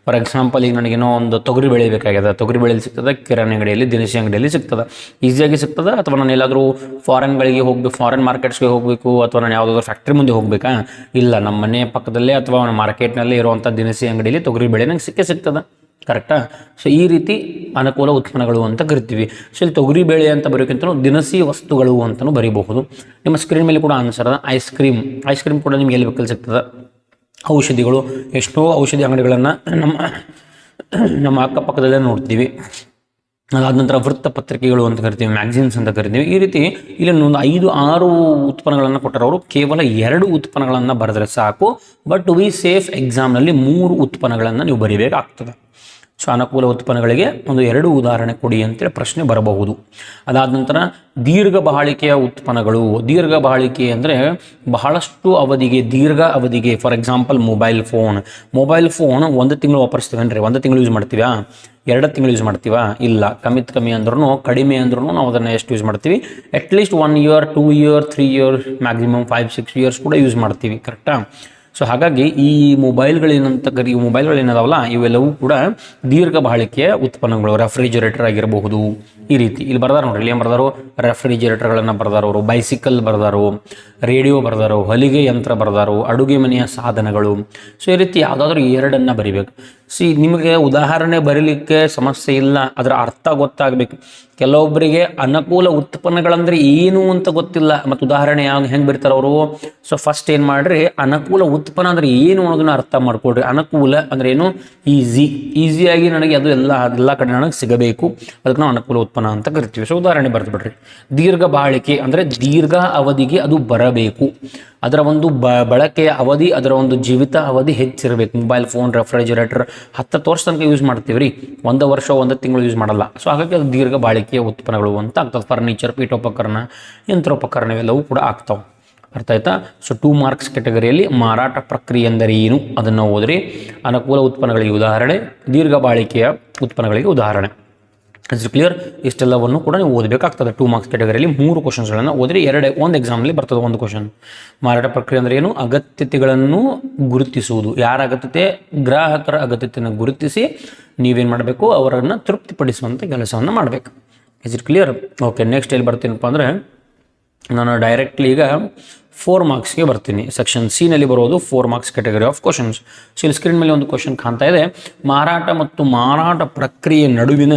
ಫಾರ್ ಎಕ್ಸಾಂಪಲ್, ಈಗ ನನಗೇನೋ ಒಂದು ತೊಗರಿ ಬೇಳೆ ಬೇಕಾಗ್ಯದ, ತೊಗರಿ ಬೇಳೆಯಲ್ಲಿ ಸಿಗ್ತದೆ, ಕಿರಾಣಿ ಅಂಗಡಿಯಲ್ಲಿ, ದಿನಸಿ ಅಂಗಡಿಯಲ್ಲಿ ಸಿಗ್ತದೆ, ಈಸಿಯಾಗಿ ಸಿಗ್ತದೆ. ಅಥವಾ ನಾನು ಎಲ್ಲಾದರೂ ಫಾರಿನ್ಗಳಿಗೆ ಹೋಗ್ಬೇಕು, ಫಾರಿನ್ ಮಾರ್ಕೆಟ್ಸ್ಗೆ ಹೋಗಬೇಕು, ಅಥವಾ ನಾನು ಯಾವುದಾದ್ರೂ ಫ್ಯಾಕ್ಟ್ರಿ ಮುಂದೆ ಹೋಗಬೇಕಾ? ಇಲ್ಲ, ನಮ್ಮ ಮನೆ ಪಕ್ಕದಲ್ಲೇ ಅಥವಾ ಮಾರ್ಕೆಟ್ನಲ್ಲಿ ಇರುವಂಥ ದಿನಸಿ ಅಂಗಡಿಯಲ್ಲಿ ತೊಗರಿ ಬೇಳೆ ನಂಗೆ ಸಿಗ್ತದೆ. ಕರೆಕ್ಟಾ? ಸೊ ಈ ರೀತಿ ಅನುಕೂಲ ಉತ್ಪನ್ನಗಳು ಅಂತ ಕರಿತೀವಿ. ಸೊ ಇಲ್ಲಿ ತೊಗರಿ ಬೇಳೆ ಅಂತ ಬರೋಕ್ಕಿಂತ ದಿನಸಿ ವಸ್ತುಗಳು ಅಂತಲೂ ಬರೀಬಹುದು. ನಿಮ್ಮ ಸ್ಕ್ರೀನ್ ಮೇಲೆ ಕೂಡ ಆನ್ಸರ್ ಅದ. ಐಸ್ ಕ್ರೀಮ್ ಕೂಡ ನಿಮ್ಗೆ ಎಲ್ಲಿ ಬೇಕಲ್ಲಿ ಸಿಗ್ತದೆ. ಔಷಧಿಗಳು, ಎಷ್ಟೋ ಔಷಧಿ ಅಂಗಡಿಗಳನ್ನು ನಮ್ಮ ಅಕ್ಕಪಕ್ಕದಲ್ಲೇ ನೋಡ್ತೀವಿ. ಅದಾದ ನಂತರ ವೃತ್ತಪತ್ರಿಕೆಗಳು ಅಂತ ಕರಿತೀವಿ, ಮ್ಯಾಗ್ಝಿನ್ಸ್ ಅಂತ ಕರಿತೀವಿ. ಈ ರೀತಿ ಇಲ್ಲಿ ಒಂದು 5-6 ಉತ್ಪನ್ನಗಳನ್ನು ಕೊಟ್ಟರೆ ಅವರು ಕೇವಲ 2 ಉತ್ಪನ್ನಗಳನ್ನು ಬರೆದ್ರೆ ಸಾಕು. ಬಟ್ ವಿ ಸೇಫ್ ಎಕ್ಸಾಮ್ನಲ್ಲಿ 3 ಉತ್ಪನ್ನಗಳನ್ನು ನೀವು ಬರೀಬೇಕಾಗ್ತದೆ. ಸೊ ಅನುಕೂಲ ಉತ್ಪನ್ನಗಳಿಗೆ ಒಂದು 2 ಉದಾಹರಣೆ ಕೊಡಿ ಅಂತೇಳಿ ಪ್ರಶ್ನೆ ಬರಬಹುದು. ಅದಾದ ನಂತರ ದೀರ್ಘ ಬಾಳಿಕೆಯ ಉತ್ಪನ್ನಗಳು. ದೀರ್ಘ ಬಾಳಿಕೆ ಅಂದರೆ ಬಹಳಷ್ಟು ಅವಧಿಗೆ, ದೀರ್ಘ ಅವಧಿಗೆ. ಫಾರ್ ಎಕ್ಸಾಂಪಲ್, ಮೊಬೈಲ್ ಫೋನ್ 1 ತಿಂಗಳು ವಾಪರಿಸ್ತೀವೇನ್ರಿ? 1 ತಿಂಗಳು ಯೂಸ್ ಮಾಡ್ತೀವಾ? 2 ತಿಂಗಳು ಯೂಸ್ ಮಾಡ್ತೀವಾ? ಇಲ್ಲ. ಕಮ್ಮಿ ಅಂದ್ರೂ, ಕಡಿಮೆ ಅಂದ್ರೂ ನಾವು ಅದನ್ನು ಎಷ್ಟು ಯೂಸ್ ಮಾಡ್ತೀವಿ? At least 1 year, 2 year, 3 year, maximum 5-6 years ಕೂಡ ಯೂಸ್ ಮಾಡ್ತೀವಿ. ಕರೆಕ್ಟಾ? ಸೊ ಹಾಗಾಗಿ ಈ ಮೊಬೈಲ್ಗಳೇನದಾವಲ್ಲ, ಇವೆಲ್ಲವೂ ಕೂಡ ದೀರ್ಘ ಬಾಳಿಕೆಯ ಉತ್ಪನ್ನಗಳು. ರೆಫ್ರಿಜರೇಟರ್ ಆಗಿರಬಹುದು. ಈ ರೀತಿ ಇಲ್ಲಿ ಬರ್ದಾರ ನೋಡ್ರಿ. ಇಲ್ಲಿ ಏನು ಬರ್ದಾರು? ರೆಫ್ರಿಜರೇಟರ್ಗಳನ್ನು ಬರ್ದಾರು, ಬೈಸಿಕಲ್ ಬರ್ದಾರು, ರೇಡಿಯೋ ಬರ್ದಾರು, ಹೊಲಿಗೆ ಯಂತ್ರ ಬರ್ದಾರು, ಅಡುಗೆ ಮನೆಯ ಸಾಧನಗಳು. ಸೊ ಈ ರೀತಿ ಯಾವುದಾದ್ರೂ 2 ಬರಿಬೇಕು. ನಿಮಗೆ ಉದಾಹರಣೆ ಬರೀಲಿಕ್ಕೆ ಸಮಸ್ಯೆ ಇಲ್ಲ, ಅದರ ಅರ್ಥ ಗೊತ್ತಾಗಬೇಕು. ಕೆಲವೊಬ್ಬರಿಗೆ ಅನುಕೂಲ ಉತ್ಪನ್ನಗಳಂದ್ರೆ ಏನು ಅಂತ ಗೊತ್ತಿಲ್ಲ, ಮತ್ತು ಉದಾಹರಣೆ ಹೆಂಗೆ ಬರೀತಾರೆ ಅವರು? ಸೊ ಫಸ್ಟ್ ಏನು ಮಾಡ್ರಿ, ಅನುಕೂಲ ಉತ್ಪನ್ನ ಅಂದ್ರೆ ಏನು ಅನ್ನೋದನ್ನ ಅರ್ಥ ಮಾಡ್ಕೊಡ್ರಿ. ಅನುಕೂಲ ಅಂದ್ರೆ ಏನು? ಈಸಿಯಾಗಿ ನನಗೆ ಅದು ಎಲ್ಲ ಕಡೆ ನನಗೆ ಸಿಗಬೇಕು, ಅದಕ್ಕೆ ನಾವು ಅನುಕೂಲ ಉತ್ಪನ್ನ ಅಂತ ಕರಿತೀವಿ. ಸೊ ಉದಾಹರಣೆ ಬರೆದು ಬಿಡ್ರಿ. ದೀರ್ಘ ಬಾಳಿಕೆ ಅಂದರೆ ದೀರ್ಘ ಅವಧಿಗೆ ಅದು ಬರಬೇಕು. ಅದರ ಒಂದು ಬಳಕೆಯ ಅವಧಿ, ಅದರ ಒಂದು ಜೀವಿತ ಅವಧಿ ಹೆಚ್ಚಿರಬೇಕು. ಮೊಬೈಲ್ ಫೋನ್, ರೆಫ್ರಿಜರೇಟರ್ 10 ವರ್ಷ ತನಕ ಯೂಸ್ ಮಾಡ್ತೀವಿ ರೀ, 1 ವರ್ಷ 1 ತಿಂಗಳು ಯೂಸ್ ಮಾಡಲ್ಲ. ಸೊ ಹಾಗಾಗಿ ಅದು ದೀರ್ಘ ಬಾಳಿಕೆಯ ಉತ್ಪನ್ನಗಳು ಅಂತ ಆಗ್ತದೆ. ಫರ್ನಿಚರ್, ಪೀಠೋಪಕರಣ, ಯಂತ್ರೋಪಕರಣ ಇವೆಲ್ಲವೂ ಕೂಡ ಆಗ್ತಾವೆ. ಅರ್ಥ ಆಯ್ತಾ? ಸೊ 2 ಮಾರ್ಕ್ಸ್ ಕ್ಯಾಟಗರಿಯಲ್ಲಿ ಮಾರಾಟ ಪ್ರಕ್ರಿಯೆ ಎಂದರೆ ಏನು ಅದನ್ನು ಓದ್ರಿ. ಅನುಕೂಲ ಉತ್ಪನ್ನಗಳಿಗೆ ಉದಾಹರಣೆ, ದೀರ್ಘ ಬಾಳಿಕೆಯ ಉತ್ಪನ್ನಗಳಿಗೆ ಉದಾಹರಣೆ. Is clear? ಇಷ್ಟೆಲ್ಲವನ್ನು ಕೂಡ ನೀವು ಓದಬೇಕಾಗ್ತದೆ. 2 ಮಾರ್ಕ್ಸ್ ಕ್ಯಾಟಗರಿಯಲ್ಲಿ 3 ಕ್ವಶನ್ಸ್ಗಳನ್ನು ಓದ್ರಿ. ಒಂದು ಎಕ್ಸಾಮ್ನಲ್ಲಿ ಬರ್ತದೆ 1 ಕ್ವಶನ್. ಮಾರಾಟ ಪ್ರಕ್ರಿಯೆ ಅಂದರೆ ಏನು? ಅಗತ್ಯತೆಗಳನ್ನು ಗುರುತಿಸುವುದು. ಯಾರ ಅಗತ್ಯತೆ? ಗ್ರಾಹಕರ ಅಗತ್ಯತೆಯನ್ನು ಗುರುತಿಸಿ ನೀವೇನು ಮಾಡಬೇಕು? ಅವರನ್ನು ತೃಪ್ತಿಪಡಿಸುವಂಥ ಕೆಲಸವನ್ನು ಮಾಡಬೇಕು. Is it clear? Okay, next ಎಲ್ಲಿ ಬರ್ತೀನಪ್ಪ ಅಂದರೆ ನಾನು ಡೈರೆಕ್ಟ್ಲಿ ಈಗ 4 ಮಾರ್ಕ್ಸ್ಗೆ ಬರ್ತೀನಿ. ಸೆಕ್ಷನ್ ಸಿ ನಲ್ಲಿ ಬರೋದು 4 marks category of questions. So ಇಲ್ಲಿ ಸ್ಕ್ರೀನ್ ಮೇಲೆ ಒಂದು ಕ್ವಶನ್ ಕಾಣ್ತಾ ಇದೆ. ಮಾರಾಟ ಮತ್ತು ಮಾರಾಟ ಪ್ರಕ್ರಿಯೆ ನಡುವಿನ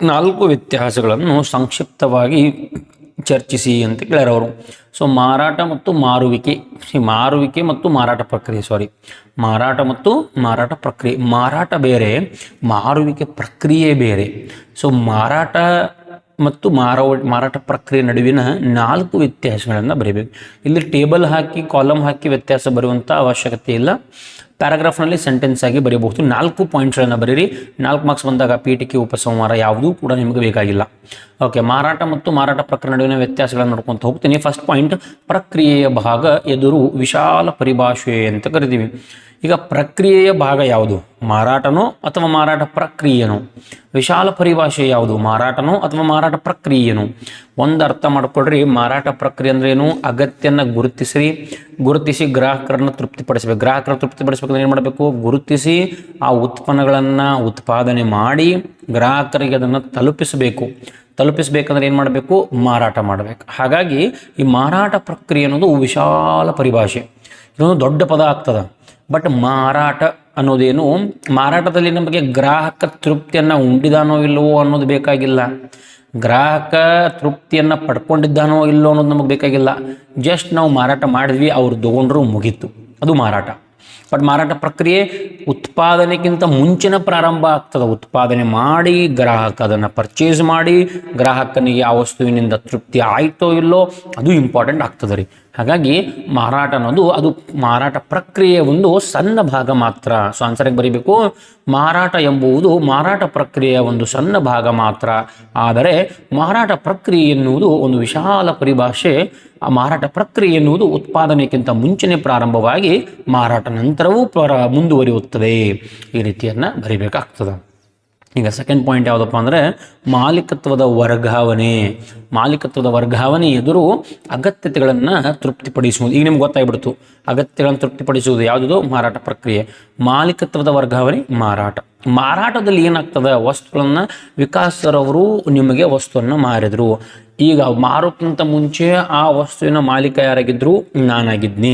4 ವ್ಯತ್ಯಾಸಗಳನ್ನು ಸಂಕ್ಷಿಪ್ತವಾಗಿ ಚರ್ಚಿಸಿ ಅಂತ ಕೇಳ್ಯಾರ ಅವರು. ಸೊ ಮಾರಾಟ ಮತ್ತು ಮಾರುವಿಕೆ ಮತ್ತು ಮಾರಾಟ ಪ್ರಕ್ರಿಯೆ, ಮಾರಾಟ ಮತ್ತು ಮಾರಾಟ ಪ್ರಕ್ರಿಯೆ. ಮಾರಾಟ ಬೇರೆ, ಮಾರುವಿಕೆ ಪ್ರಕ್ರಿಯೆ ಬೇರೆ. ಸೊ ಮಾರಾಟ ಮತ್ತು ಮಾರಾಟ ಪ್ರಕ್ರಿಯೆ ನಡುವಿನ 4 ವ್ಯತ್ಯಾಸಗಳನ್ನು ಬರೀಬೇಕು. ಇಲ್ಲಿ ಟೇಬಲ್ ಹಾಕಿ, ಕಾಲಮ್ ಹಾಕಿ ವ್ಯತ್ಯಾಸ ಬರುವಂಥ ಅವಶ್ಯಕತೆ ಇಲ್ಲ. ಪ್ಯಾರಾಗ್ರಾಫ್ನಲ್ಲಿ ಸೆಂಟೆನ್ಸ್ ಆಗಿ ಬರೀಬಹುದು. 4 ಪಾಯಿಂಟ್ಸ್ಗಳನ್ನು ಬರೀರಿ. 4 ಮಾರ್ಕ್ಸ್ ಬಂದಾಗ ಪೀಠಿಕೆ, ಉಪಸಂಹಾರ ಯಾವುದೂ ಕೂಡ ನಿಮಗೆ ಬೇಕಾಗಿಲ್ಲ. ಓಕೆ, ಮಾರಾಟ ಮತ್ತು ಮಾರಾಟ ಪ್ರಕ್ರಿಯೆ ನಡುವಿನ ವ್ಯತ್ಯಾಸಗಳನ್ನು ನೋಡ್ಕೊತ ಹೋಗ್ತೀನಿ. ಫಸ್ಟ್ ಪಾಯಿಂಟ್, ಪ್ರಕ್ರಿಯೆಯ ಭಾಗ ಎದುರು ವಿಶಾಲ ಪರಿಭಾಷೆ ಅಂತ ಕರಿತೀವಿ. ಈಗ ಪ್ರಕ್ರಿಯೆಯ ಭಾಗ ಯಾವುದು? ಮಾರಾಟನೋ ಅಥವಾ ಮಾರಾಟ ಪ್ರಕ್ರಿಯೆನೋ? ವಿಶಾಲ ಪರಿಭಾಷೆ ಯಾವುದು? ಮಾರಾಟನೋ ಅಥವಾ ಮಾರಾಟ ಪ್ರಕ್ರಿಯೆನೋ? ಒಂದು ಅರ್ಥ ಮಾಡ್ಕೊಳ್ರಿ. ಮಾರಾಟ ಪ್ರಕ್ರಿಯೆ ಅಂದ್ರೆ ಏನು? ಅಗತ್ಯನ ಗುರುತಿಸಿ ಗ್ರಾಹಕರನ್ನು ತೃಪ್ತಿಪಡಿಸಬೇಕು. ಗ್ರಾಹಕರನ್ನು ತೃಪ್ತಿಪಡಿಸಬೇಕಂದ್ರೆ ಏನು ಮಾಡಬೇಕು? ಗುರುತಿಸಿ ಆ ಉತ್ಪನ್ನಗಳನ್ನು ಉತ್ಪಾದನೆ ಮಾಡಿ ಗ್ರಾಹಕರಿಗೆ ಅದನ್ನು ತಲುಪಿಸಬೇಕಂದ್ರೆ ಏನು ಮಾಡಬೇಕು? ಮಾರಾಟ ಮಾಡಬೇಕು. ಹಾಗಾಗಿ ಈ ಮಾರಾಟ ಪ್ರಕ್ರಿಯೆ ಅನ್ನೋದು ವಿಶಾಲ ಪರಿಭಾಷೆ, ಇದೊಂದು ದೊಡ್ಡ ಪದ ಆಗ್ತದೆ. ಬಟ್ ಮಾರಾಟ ಅನ್ನೋದೇನು? ಮಾರಾಟದಲ್ಲಿ ನಮಗೆ ಗ್ರಾಹಕ ತೃಪ್ತಿಯನ್ನು ಉಂಡಿದಾನೋ ಇಲ್ಲವೋ ಅನ್ನೋದು ಬೇಕಾಗಿಲ್ಲ, ಗ್ರಾಹಕ ತೃಪ್ತಿಯನ್ನು ಪಡ್ಕೊಂಡಿದ್ದಾನೋ ಇಲ್ಲೋ ಅನ್ನೋದು ನಮಗೆ ಬೇಕಾಗಿಲ್ಲ. ಜಸ್ಟ್ ನಾವು ಮಾರಾಟ ಮಾಡಿದ್ವಿ, ಅವ್ರು ತಗೊಂಡ್ರು, ಮುಗೀತು, ಅದು ಮಾರಾಟ. ಬಟ್ ಮಾರಾಟ ಪ್ರಕ್ರಿಯೆ ಉತ್ಪಾದನೆಗಿಂತ ಮುಂಚಿನ ಪ್ರಾರಂಭ ಆಗ್ತದೆ. ಉತ್ಪಾದನೆ ಮಾಡಿ ಗ್ರಾಹಕ ಅದನ್ನು ಪರ್ಚೇಸ್ ಮಾಡಿ ಗ್ರಾಹಕನಿಗೆ ಆ ವಸ್ತುವಿನಿಂದ ತೃಪ್ತಿ ಆಯಿತೋ ಇಲ್ಲೋ ಅದು ಇಂಪಾರ್ಟೆಂಟ್ ಆಗ್ತದೆ ರೀ. ಹಾಗಾಗಿ ಮಾರಾಟ ಅನ್ನೋದು ಅದು ಮಾರಾಟ ಪ್ರಕ್ರಿಯೆಯ ಒಂದು ಸಣ್ಣ ಭಾಗ ಮಾತ್ರ. ಸೊ ಆನ್ಸರ್ಗೆ ಬರೀಬೇಕು, ಮಾರಾಟ ಎಂಬುದು ಮಾರಾಟ ಪ್ರಕ್ರಿಯೆಯ ಒಂದು ಸಣ್ಣ ಭಾಗ ಮಾತ್ರ. ಆದರೆ ಮಾರಾಟ ಪ್ರಕ್ರಿಯೆ ಎನ್ನುವುದು ಒಂದು ವಿಶಾಲ ಪರಿಭಾಷೆ. ಆ ಮಾರಾಟ ಪ್ರಕ್ರಿಯೆ ಎನ್ನುವುದು ಉತ್ಪಾದನೆಗಿಂತ ಮುಂಚೆನೇ ಪ್ರಾರಂಭವಾಗಿ ಮಾರಾಟ ನಂತರವೂ ಮುಂದುವರಿಯುತ್ತದೆ. ಈ ರೀತಿಯನ್ನು ಬರೀಬೇಕಾಗ್ತದೆ. ಈಗ ಸೆಕೆಂಡ್ ಪಾಯಿಂಟ್ ಯಾವುದಪ್ಪ ಅಂದರೆ ಮಾಲೀಕತ್ವದ ವರ್ಗಾವಣೆ ಎದುರು ಅಗತ್ಯತೆಗಳನ್ನು ತೃಪ್ತಿಪಡಿಸುವುದು. ಈಗ ನಿಮ್ಗೆ ಗೊತ್ತಾಗ್ಬಿಡ್ತು ಅಗತ್ಯಗಳನ್ನು ತೃಪ್ತಿಪಡಿಸುವುದು ಯಾವುದಿದು ಮಾರಾಟ ಪ್ರಕ್ರಿಯೆ. ಮಾಲೀಕತ್ವದ ವರ್ಗಾವಣೆ ಮಾರಾಟದಲ್ಲಿ ಏನಾಗ್ತದೆ, ವಸ್ತುಗಳನ್ನು ವಿಕಾಸರವರು ನಿಮಗೆ ವಸ್ತುವನ್ನು ಮಾರಿದ್ರು. ಈಗ ಮಾರೋಕ್ಕಿಂತ ಮುಂಚೆ ಆ ವಸ್ತುವಿನ ಮಾಲೀಕ ಯಾರಾಗಿದ್ರು, ನಾನಾಗಿದ್ನಿ.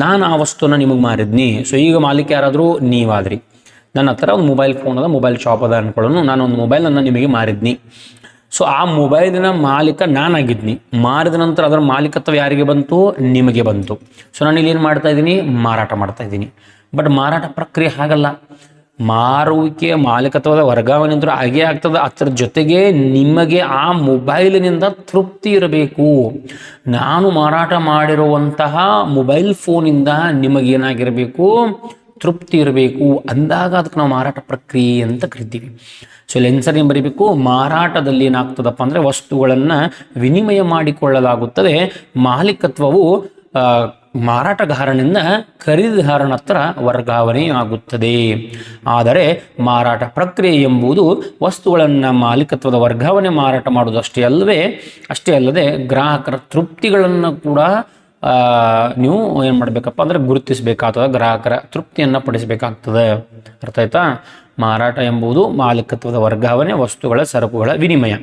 ನಾನು ಆ ವಸ್ತುವನ್ನು ನಿಮಗೆ ಮಾರಿದ್ನಿ. ಸೊ ಈಗ ಮಾಲೀಕ ಯಾರಾದರೂ ನೀವಾದ್ರಿ. ನನ್ನ ಹತ್ರ ಒಂದು ಮೊಬೈಲ್ ಫೋನ್ ಅದ, ಮೊಬೈಲ್ ಶಾಪ್ ಅದ ಅನ್ಕೊಳ್ಳೋನು, ನಾನು ಒಂದು ಮೊಬೈಲನ್ನು ನಿಮಗೆ ಮಾರಿದ್ನಿ. ಸೊ ಆ ಮೊಬೈಲಿನ ಮಾಲೀಕ ನಾನಾಗಿದ್ನಿ. ಮಾರಿದ ನಂತರ ಅದರ ಮಾಲೀಕತ್ವ ಯಾರಿಗೆ ಬಂತು, ನಿಮಗೆ ಬಂತು. ಸೊ ನಾನು ಇಲ್ಲಿ ಏನು ಮಾಡ್ತಾ ಇದ್ದೀನಿ, ಮಾರಾಟ ಮಾಡ್ತಾ ಇದ್ದೀನಿ. ಬಟ್ ಮಾರಾಟ ಪ್ರಕ್ರಿಯೆ ಹಾಗಲ್ಲ. ಮಾರುವಿಕೆ ಮಾಲೀಕತ್ವದ ವರ್ಗಾವಣೆ ಅಂತೂ ಹಾಗೇ ಆಗ್ತದೆ. ಅದರ ಜೊತೆಗೆ ನಿಮಗೆ ಆ ಮೊಬೈಲಿನಿಂದ ತೃಪ್ತಿ ಇರಬೇಕು. ನಾನು ಮಾರಾಟ ಮಾಡಿರುವಂತಹ ಮೊಬೈಲ್ ಫೋನಿಂದ ನಿಮಗೇನಾಗಿರಬೇಕು, ತೃಪ್ತಿ ಇರಬೇಕು. ಅಂದಾಗ ಅದಕ್ಕೆ ನಾವು ಮಾರಾಟ ಪ್ರಕ್ರಿಯೆ ಅಂತ ಕರಿತೀವಿ. ಸೊ ಇಲ್ಲಿ ಆನ್ಸರ್ ಏನು ಬರೀಬೇಕು, ಮಾರಾಟದಲ್ಲಿ ಏನಾಗ್ತದಪ್ಪ ಅಂದರೆ ವಸ್ತುಗಳನ್ನು ವಿನಿಮಯ ಮಾಡಿಕೊಳ್ಳಲಾಗುತ್ತದೆ. ಮಾಲೀಕತ್ವವು ಮಾರಾಟಗಾರನಿಂದ ಖರೀದಿದಾರನ ಹತ್ರ ವರ್ಗಾವಣೆ ಆಗುತ್ತದೆ. ಆದರೆ ಮಾರಾಟ ಪ್ರಕ್ರಿಯೆ ಎಂಬುದು ವಸ್ತುಗಳನ್ನು ಮಾಲೀಕತ್ವದ ವರ್ಗಾವಣೆ ಮಾರಾಟ ಮಾಡೋದು ಅಷ್ಟೇ ಅಲ್ಲದೆ ಗ್ರಾಹಕರ ತೃಪ್ತಿಗಳನ್ನು ಕೂಡ ನೀವು ಏನು ಮಾಡಬೇಕಪ್ಪ ಅಂದರೆ ಗುರುತಿಸಬೇಕಾಗ್ತದೆ, ಗ್ರಾಹಕರ ತೃಪ್ತಿಯನ್ನು ಪಡಿಸಬೇಕಾಗ್ತದೆ. ಅರ್ಥ ಆಯ್ತಾ? ಮಾರಾಟ ಎಂಬುದು ಮಾಲೀಕತ್ವದ ವರ್ಗಾವಣೆ, ವಸ್ತುಗಳ ಸರಕುಗಳ ವಿನಿಮಯ.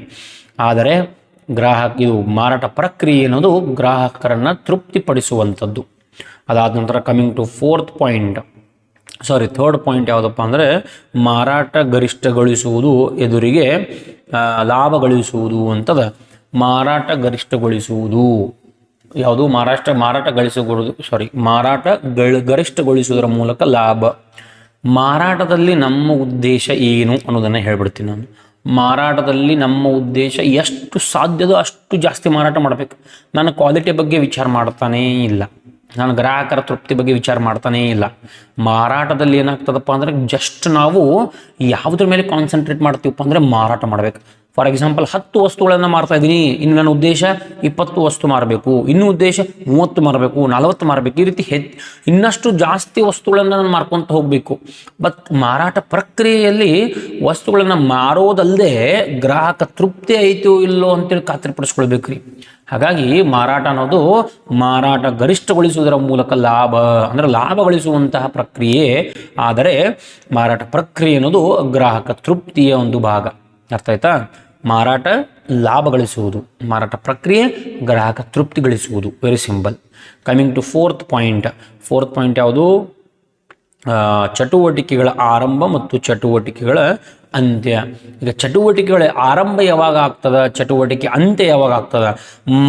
ಆದರೆ ಇದು ಮಾರಾಟ ಪ್ರಕ್ರಿಯೆ ಅನ್ನೋದು ಗ್ರಾಹಕರನ್ನು ತೃಪ್ತಿಪಡಿಸುವಂಥದ್ದು. ಅದಾದ ನಂತರ ಕಮಿಂಗ್ ಟು ಥರ್ಡ್ ಪಾಯಿಂಟ್ ಯಾವುದಪ್ಪ ಅಂದರೆ ಮಾರಾಟ ಗರಿಷ್ಠಗೊಳಿಸುವುದು ಎದುರಿಗೆ ಲಾಭ ಗಳಿಸುವುದು ಅಂತದ. ಮಾರಾಟ ಗರಿಷ್ಠಗೊಳಿಸುವುದು ಯಾವುದು, ಮಾರಾಟ ಗರಿಷ್ಠಗೊಳಿಸುವುದರ ಮೂಲಕ ಲಾಭ. ಮಾರಾಟದಲ್ಲಿ ನಮ್ಮ ಉದ್ದೇಶ ಏನು ಅನ್ನೋದನ್ನು ಹೇಳ್ಬಿಡ್ತೀನಿ ನಾನು. ಮಾರಾಟದಲ್ಲಿ ನಮ್ಮ ಉದ್ದೇಶ ಎಷ್ಟು ಸಾಧ್ಯವೋ ಅಷ್ಟು ಜಾಸ್ತಿ ಮಾರಾಟ ಮಾಡಬೇಕು. ನಾನು ಕ್ವಾಲಿಟಿ ಬಗ್ಗೆ ವಿಚಾರ ಮಾಡ್ತಾನೇ ಇಲ್ಲ, ನಾನು ಗ್ರಾಹಕರ ತೃಪ್ತಿ ಬಗ್ಗೆ ವಿಚಾರ ಮಾಡ್ತಾನೇ ಇಲ್ಲ. ಮಾರಾಟದಲ್ಲಿ ಏನಾಗ್ತದಪ್ಪ ಅಂದರೆ ಜಸ್ಟ್ ನಾವು ಯಾವುದ್ರ ಮೇಲೆ ಕಾನ್ಸಂಟ್ರೇಟ್ ಮಾಡ್ತೀವಪ್ಪ ಅಂದರೆ ಮಾರಾಟ ಮಾಡಬೇಕು. ಫಾರ್ ಎಕ್ಸಾಂಪಲ್ 10 ವಸ್ತುಗಳನ್ನು ಮಾರ್ತಾ ಇದ್ದೀನಿ, ಇನ್ನು ನನ್ನ ಉದ್ದೇಶ 20 ವಸ್ತು ಮಾರಬೇಕು, ಇನ್ನೂ ಉದ್ದೇಶ 30 ಮಾರಬೇಕು, 40 ಮಾರಬೇಕು. ಈ ರೀತಿ ಇನ್ನಷ್ಟು ಜಾಸ್ತಿ ವಸ್ತುಗಳನ್ನು ನಾನು ಮಾರ್ಕೊತ ಹೋಗಬೇಕು. ಬಟ್ ಮಾರಾಟ ಪ್ರಕ್ರಿಯೆಯಲ್ಲಿ ವಸ್ತುಗಳನ್ನು ಮಾರೋದಲ್ಲದೆ ಗ್ರಾಹಕ ತೃಪ್ತಿ ಐತೋ ಇಲ್ಲೋ ಅಂತೇಳಿ ಖಾತ್ರಿಪಡಿಸ್ಕೊಳ್ಬೇಕು ರೀ. ಹಾಗಾಗಿ ಮಾರಾಟ ಅನ್ನೋದು ಮಾರಾಟ ಗರಿಷ್ಠಗೊಳಿಸುವುದರ ಮೂಲಕ ಲಾಭ ಗಳಿಸುವಂತಹ ಪ್ರಕ್ರಿಯೆ. ಆದರೆ ಮಾರಾಟ ಪ್ರಕ್ರಿಯೆ ಅನ್ನೋದು ಗ್ರಾಹಕ ತೃಪ್ತಿಯ ಒಂದು ಭಾಗ. ಅರ್ಥ ಆಯ್ತಾ? ಮಾರಾಟ ಲಾಭ ಗಳಿಸುವುದು, ಮಾರಾಟ ಪ್ರಕ್ರಿಯೆ ಗ್ರಾಹಕ ತೃಪ್ತಿ ಗಳಿಸುವುದು. Very simple. Coming to fourth point ಯಾವುದು, ಚಟುವಟಿಕೆಗಳ ಆರಂಭ ಮತ್ತು ಚಟುವಟಿಕೆಗಳ ಅಂತ್ಯ. ಈಗ ಚಟುವಟಿಕೆಗಳ ಆರಂಭ ಯಾವಾಗ ಆಗ್ತದ, ಚಟುವಟಿಕೆ ಅಂತ್ಯ ಯಾವಾಗ ಆಗ್ತದ?